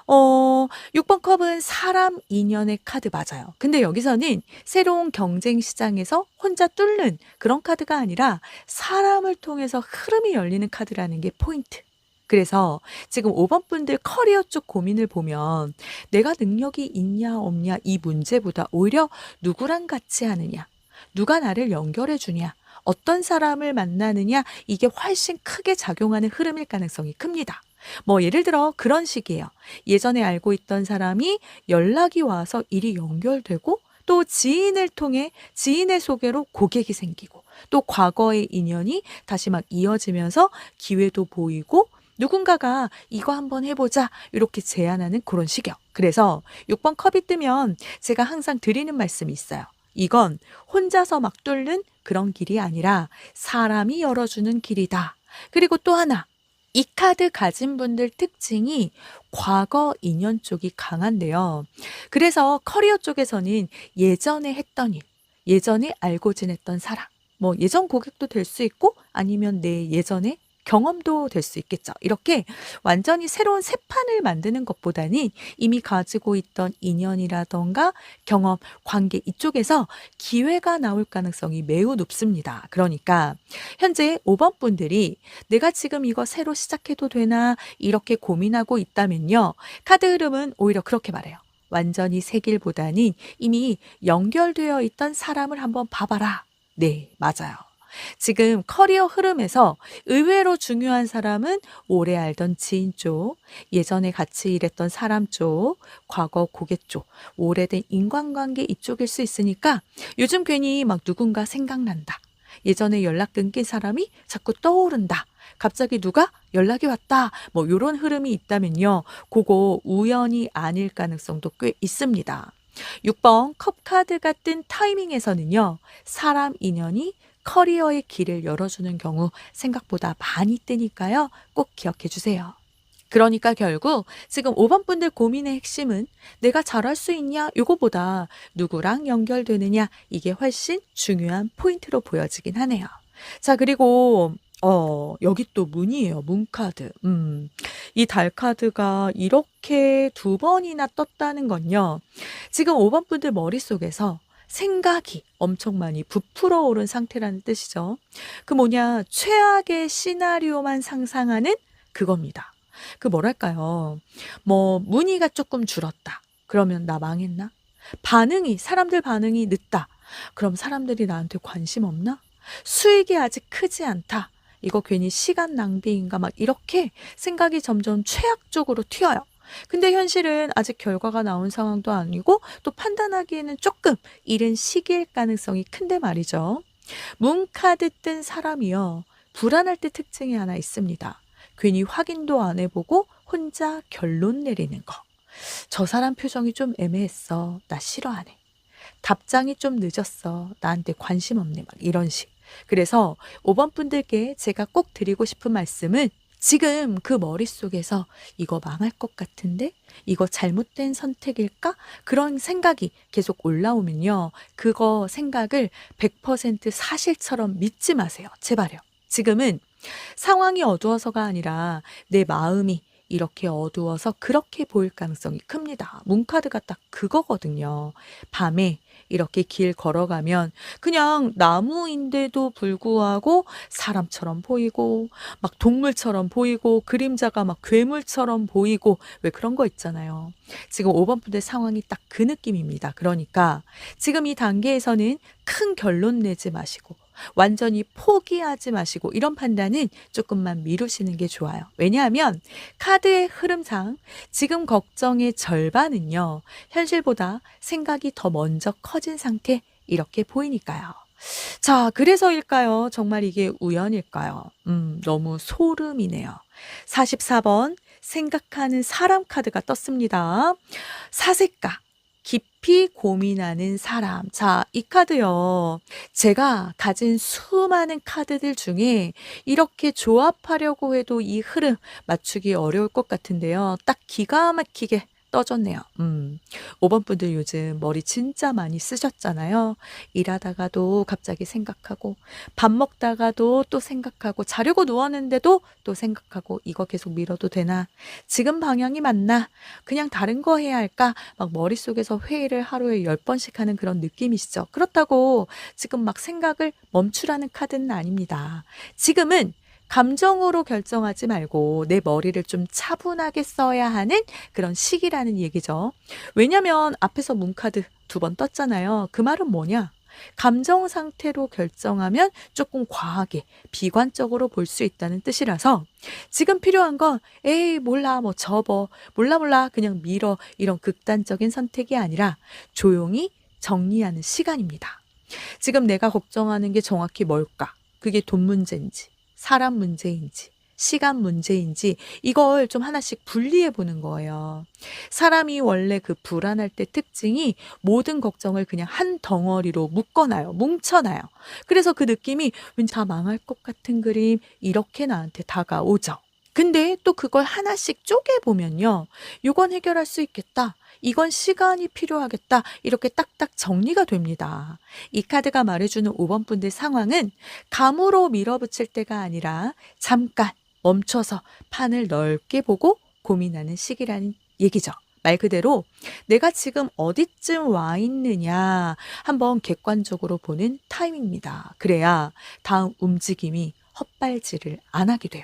6번 컵은 사람 인연의 카드 맞아요. 근데 여기서는 새로운 경쟁 시장에서 혼자 뚫는 그런 카드가 아니라 사람을 통해서 흐름이 열리는 카드라는 게 포인트. 그래서 지금 5번 분들 커리어 쪽 고민을 보면 내가 능력이 있냐 없냐 이 문제보다 오히려 누구랑 같이 하느냐, 누가 나를 연결해 주냐, 어떤 사람을 만나느냐 이게 훨씬 크게 작용하는 흐름일 가능성이 큽니다. 뭐 예를 들어 그런 식이에요. 예전에 알고 있던 사람이 연락이 와서 일이 연결되고 또 지인을 통해 지인의 소개로 고객이 생기고 또 과거의 인연이 다시 막 이어지면서 기회도 보이고 누군가가 이거 한번 해보자 이렇게 제안하는 그런 식이요. 그래서 6번 컵이 뜨면 제가 항상 드리는 말씀이 있어요. 이건 혼자서 막 뚫는 그런 길이 아니라 사람이 열어주는 길이다. 그리고 또 하나. 이 카드 가진 분들 특징이 과거 인연 쪽이 강한데요. 그래서 커리어 쪽에서는 예전에 했던 일, 예전에 알고 지냈던 사람, 뭐 예전 고객도 될 수 있고 아니면 내 예전에 경험도 될 수 있겠죠. 이렇게 완전히 새로운 새 판을 만드는 것보다는 이미 가지고 있던 인연이라던가 경험, 관계 이쪽에서 기회가 나올 가능성이 매우 높습니다. 그러니까 현재 5번 분들이 내가 지금 이거 새로 시작해도 되나 이렇게 고민하고 있다면요. 카드 흐름은 오히려 그렇게 말해요. 완전히 새 길보다는 이미 연결되어 있던 사람을 한번 봐봐라. 네, 맞아요. 지금 커리어 흐름에서 의외로 중요한 사람은 오래 알던 지인 쪽, 예전에 같이 일했던 사람 쪽, 과거 고객 쪽, 오래된 인간관계 이쪽일 수 있으니까 요즘 괜히 막 누군가 생각난다. 예전에 연락 끊긴 사람이 자꾸 떠오른다. 갑자기 누가 연락이 왔다. 뭐 요런 흐름이 있다면요. 그거 우연이 아닐 가능성도 꽤 있습니다. 6번 컵 카드가 뜬 타이밍에서는요. 사람 인연이 커리어의 길을 열어주는 경우 생각보다 많이 뜨니까요. 꼭 기억해 주세요. 그러니까 결국 지금 5번 분들 고민의 핵심은 내가 잘할 수 있냐 요거보다 누구랑 연결되느냐 이게 훨씬 중요한 포인트로 보여지긴 하네요. 자, 그리고 여기 또 문이에요. 문 카드. 이 달 카드가 이렇게 두 번이나 떴다는 건요. 지금 5번 분들 머릿속에서 생각이 엄청 많이 부풀어 오른 상태라는 뜻이죠. 그 뭐냐, 최악의 시나리오만 상상하는 그겁니다. 그 뭐랄까요. 뭐 문의가 조금 줄었다. 그러면 나 망했나? 사람들 반응이 늦다. 그럼 사람들이 나한테 관심 없나? 수익이 아직 크지 않다. 이거 괜히 시간 낭비인가 막 이렇게 생각이 점점 최악 쪽으로 튀어요. 근데 현실은 아직 결과가 나온 상황도 아니고 또 판단하기에는 조금 이른 시기일 가능성이 큰데 말이죠. 문카드 뜬 사람이요. 불안할 때 특징이 하나 있습니다. 괜히 확인도 안 해보고 혼자 결론 내리는 거. 저 사람 표정이 좀 애매했어. 나 싫어하네. 답장이 좀 늦었어. 나한테 관심 없네. 막 이런 식. 그래서 5번 분들께 제가 꼭 드리고 싶은 말씀은 지금 그 머릿속에서 이거 망할 것 같은데? 이거 잘못된 선택일까? 그런 생각이 계속 올라오면요. 그거 생각을 100% 사실처럼 믿지 마세요. 제발요. 지금은 상황이 어두워서가 아니라 내 마음이 이렇게 어두워서 그렇게 보일 가능성이 큽니다. 문카드가 딱 그거거든요. 밤에 이렇게 길 걸어가면 그냥 나무인데도 불구하고 사람처럼 보이고 막 동물처럼 보이고 그림자가 막 괴물처럼 보이고 왜 그런 거 있잖아요. 지금 5번 분들 상황이 딱 그 느낌입니다. 그러니까 지금 이 단계에서는 큰 결론 내지 마시고 완전히 포기하지 마시고 이런 판단은 조금만 미루시는 게 좋아요. 왜냐하면 카드의 흐름상 지금 걱정의 절반은요. 현실보다 생각이 더 먼저 커진 상태 이렇게 보이니까요. 자, 그래서일까요? 정말 이게 우연일까요? 너무 소름이네요. 44번 생각하는 사람 카드가 떴습니다. 사색가. 깊이 고민하는 사람. 자, 이 카드요. 제가 가진 수많은 카드들 중에 이렇게 조합하려고 해도 이 흐름 맞추기 어려울 것 같은데요. 딱 기가 막히게 떠졌네요. 5번 분들 요즘 머리 진짜 많이 쓰셨잖아요. 일하다가도 갑자기 생각하고, 밥 먹다가도 또 생각하고, 자려고 누웠는데도 또 생각하고, 이거 계속 미뤄도 되나? 지금 방향이 맞나? 그냥 다른 거 해야 할까? 막 머릿속에서 회의를 하루에 10번씩 하는 그런 느낌이시죠. 그렇다고 지금 막 생각을 멈추라는 카드는 아닙니다. 지금은 감정으로 결정하지 말고 내 머리를 좀 차분하게 써야 하는 그런 시기라는 얘기죠. 왜냐면 앞에서 문카드 2번 떴잖아요. 그 말은 뭐냐? 감정 상태로 결정하면 조금 과하게 비관적으로 볼 수 있다는 뜻이라서 지금 필요한 건 에이 몰라 뭐 접어 몰라 그냥 밀어 이런 극단적인 선택이 아니라 조용히 정리하는 시간입니다. 지금 내가 걱정하는 게 정확히 뭘까? 그게 돈 문제인지 사람 문제인지 시간 문제인지 이걸 좀 하나씩 분리해 보는 거예요. 사람이 원래 그 불안할 때 특징이 모든 걱정을 그냥 한 덩어리로 묶어놔요. 뭉쳐놔요. 그래서 그 느낌이 왠지 다 망할 것 같은 그림 이렇게 나한테 다가오죠. 근데 또 그걸 하나씩 쪼개보면요. 이건 해결할 수 있겠다. 이건 시간이 필요하겠다. 이렇게 딱딱 정리가 됩니다. 이 카드가 말해주는 5번 분들 상황은 감으로 밀어붙일 때가 아니라 잠깐 멈춰서 판을 넓게 보고 고민하는 시기라는 얘기죠. 말 그대로 내가 지금 어디쯤 와 있느냐 한번 객관적으로 보는 타임입니다. 그래야 다음 움직임이 헛발질을 안 하게 돼요.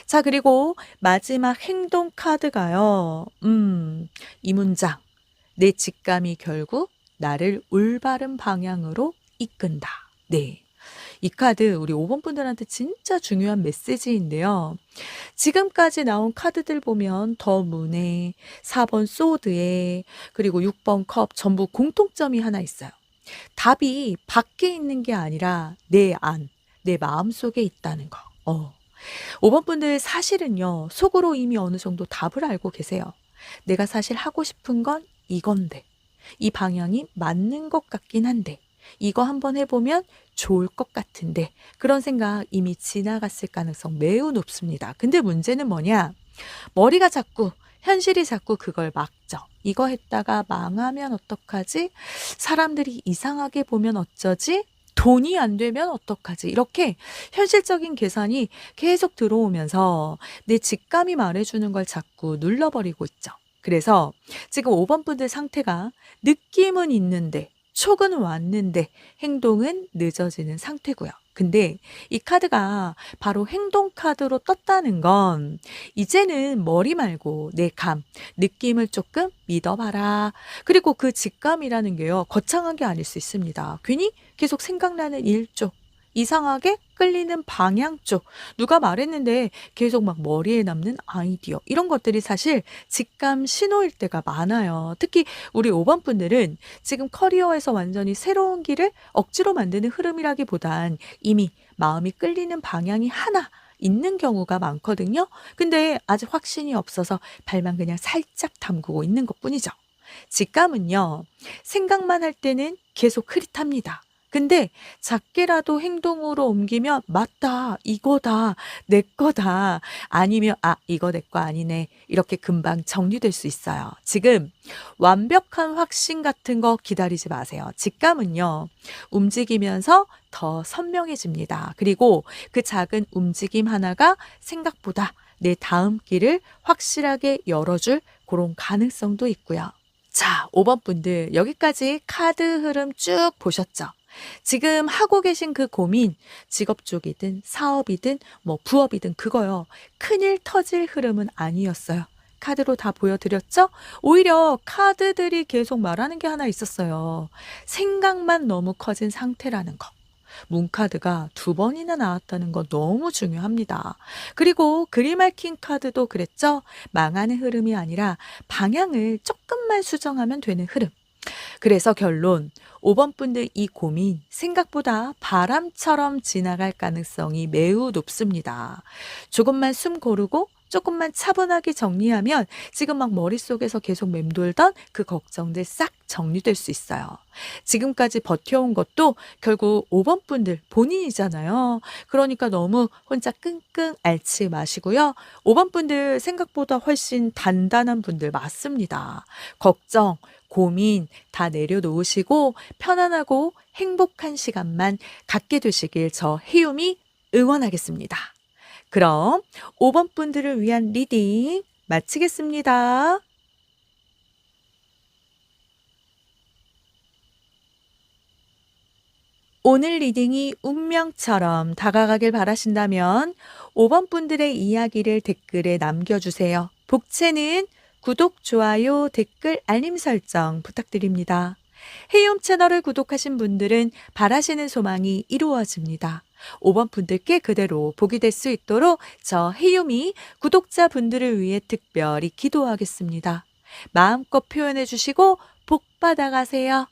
자, 그리고 마지막 행동 카드가요. 이 문장. 내 직감이 결국 나를 올바른 방향으로 이끈다. 네. 이 카드 우리 5번 분들한테 진짜 중요한 메시지인데요. 지금까지 나온 카드들 보면 더 문에 4번 소드에 그리고 6번 컵 전부 공통점이 하나 있어요. 답이 밖에 있는 게 아니라 내 안, 내 마음속에 있다는 거. 5번 분들 사실은요. 속으로 이미 어느 정도 답을 알고 계세요. 내가 사실 하고 싶은 건 이건데 이 방향이 맞는 것 같긴 한데 이거 한번 해보면 좋을 것 같은데 그런 생각 이미 지나갔을 가능성 매우 높습니다. 근데 문제는 뭐냐? 머리가 자꾸 현실이 자꾸 그걸 막죠. 이거 했다가 망하면 어떡하지? 사람들이 이상하게 보면 어쩌지? 돈이 안 되면 어떡하지? 이렇게 현실적인 계산이 계속 들어오면서 내 직감이 말해주는 걸 자꾸 눌러버리고 있죠. 그래서 지금 5번 분들 상태가 느낌은 있는데 촉은 왔는데 행동은 늦어지는 상태고요. 근데 이 카드가 바로 행동 카드로 떴다는 건 이제는 머리 말고 내 감, 느낌을 조금 믿어봐라. 그리고 그 직감이라는 게요. 거창한 게 아닐 수 있습니다. 괜히 계속 생각나는 일 쪽, 이상하게 끌리는 방향 쪽, 누가 말했는데 계속 막 머리에 남는 아이디어 이런 것들이 사실 직감 신호일 때가 많아요. 특히 우리 5번 분들은 지금 커리어에서 완전히 새로운 길을 억지로 만드는 흐름이라기보단 이미 마음이 끌리는 방향이 하나 있는 경우가 많거든요. 근데 아직 확신이 없어서 발만 그냥 살짝 담그고 있는 것뿐이죠. 직감은요, 생각만 할 때는 계속 흐릿합니다. 근데 작게라도 행동으로 옮기면 맞다, 이거다, 내 거다, 아니면 이거 내 거 아니네. 이렇게 금방 정리될 수 있어요. 지금 완벽한 확신 같은 거 기다리지 마세요. 직감은요, 움직이면서 더 선명해집니다. 그리고 그 작은 움직임 하나가 생각보다 내 다음 길을 확실하게 열어줄 그런 가능성도 있고요. 자, 5번 분들 여기까지 카드 흐름 쭉 보셨죠? 지금 하고 계신 그 고민, 직업 쪽이든 사업이든 뭐 부업이든 그거요. 큰일 터질 흐름은 아니었어요. 카드로 다 보여드렸죠? 오히려 카드들이 계속 말하는 게 하나 있었어요. 생각만 너무 커진 상태라는 거. 문카드가 두 번이나 나왔다는 거 너무 중요합니다. 그리고 그림 얽힌 카드도 그랬죠? 망하는 흐름이 아니라 방향을 조금만 수정하면 되는 흐름. 그래서 결론, 5번 분들 이 고민 생각보다 바람처럼 지나갈 가능성이 매우 높습니다. 조금만 숨 고르고 조금만 차분하게 정리하면 지금 막 머릿속에서 계속 맴돌던 그 걱정들 싹 정리될 수 있어요. 지금까지 버텨온 것도 결국 5번 분들 본인이잖아요. 그러니까 너무 혼자 끙끙 앓지 마시고요. 5번 분들 생각보다 훨씬 단단한 분들 맞습니다. 걱정, 고민 다 내려놓으시고 편안하고 행복한 시간만 갖게 되시길 저 해요미 응원하겠습니다. 그럼 5번 분들을 위한 리딩 마치겠습니다. 오늘 리딩이 운명처럼 다가가길 바라신다면 5번 분들의 이야기를 댓글에 남겨주세요. 복채는 구독, 좋아요, 댓글, 알림 설정 부탁드립니다. 해용 채널을 구독하신 분들은 바라시는 소망이 이루어집니다. 5번 분들께 그대로 복이 될 수 있도록 저 해용이 구독자분들을 위해 특별히 기도하겠습니다. 마음껏 표현해 주시고 복 받아가세요.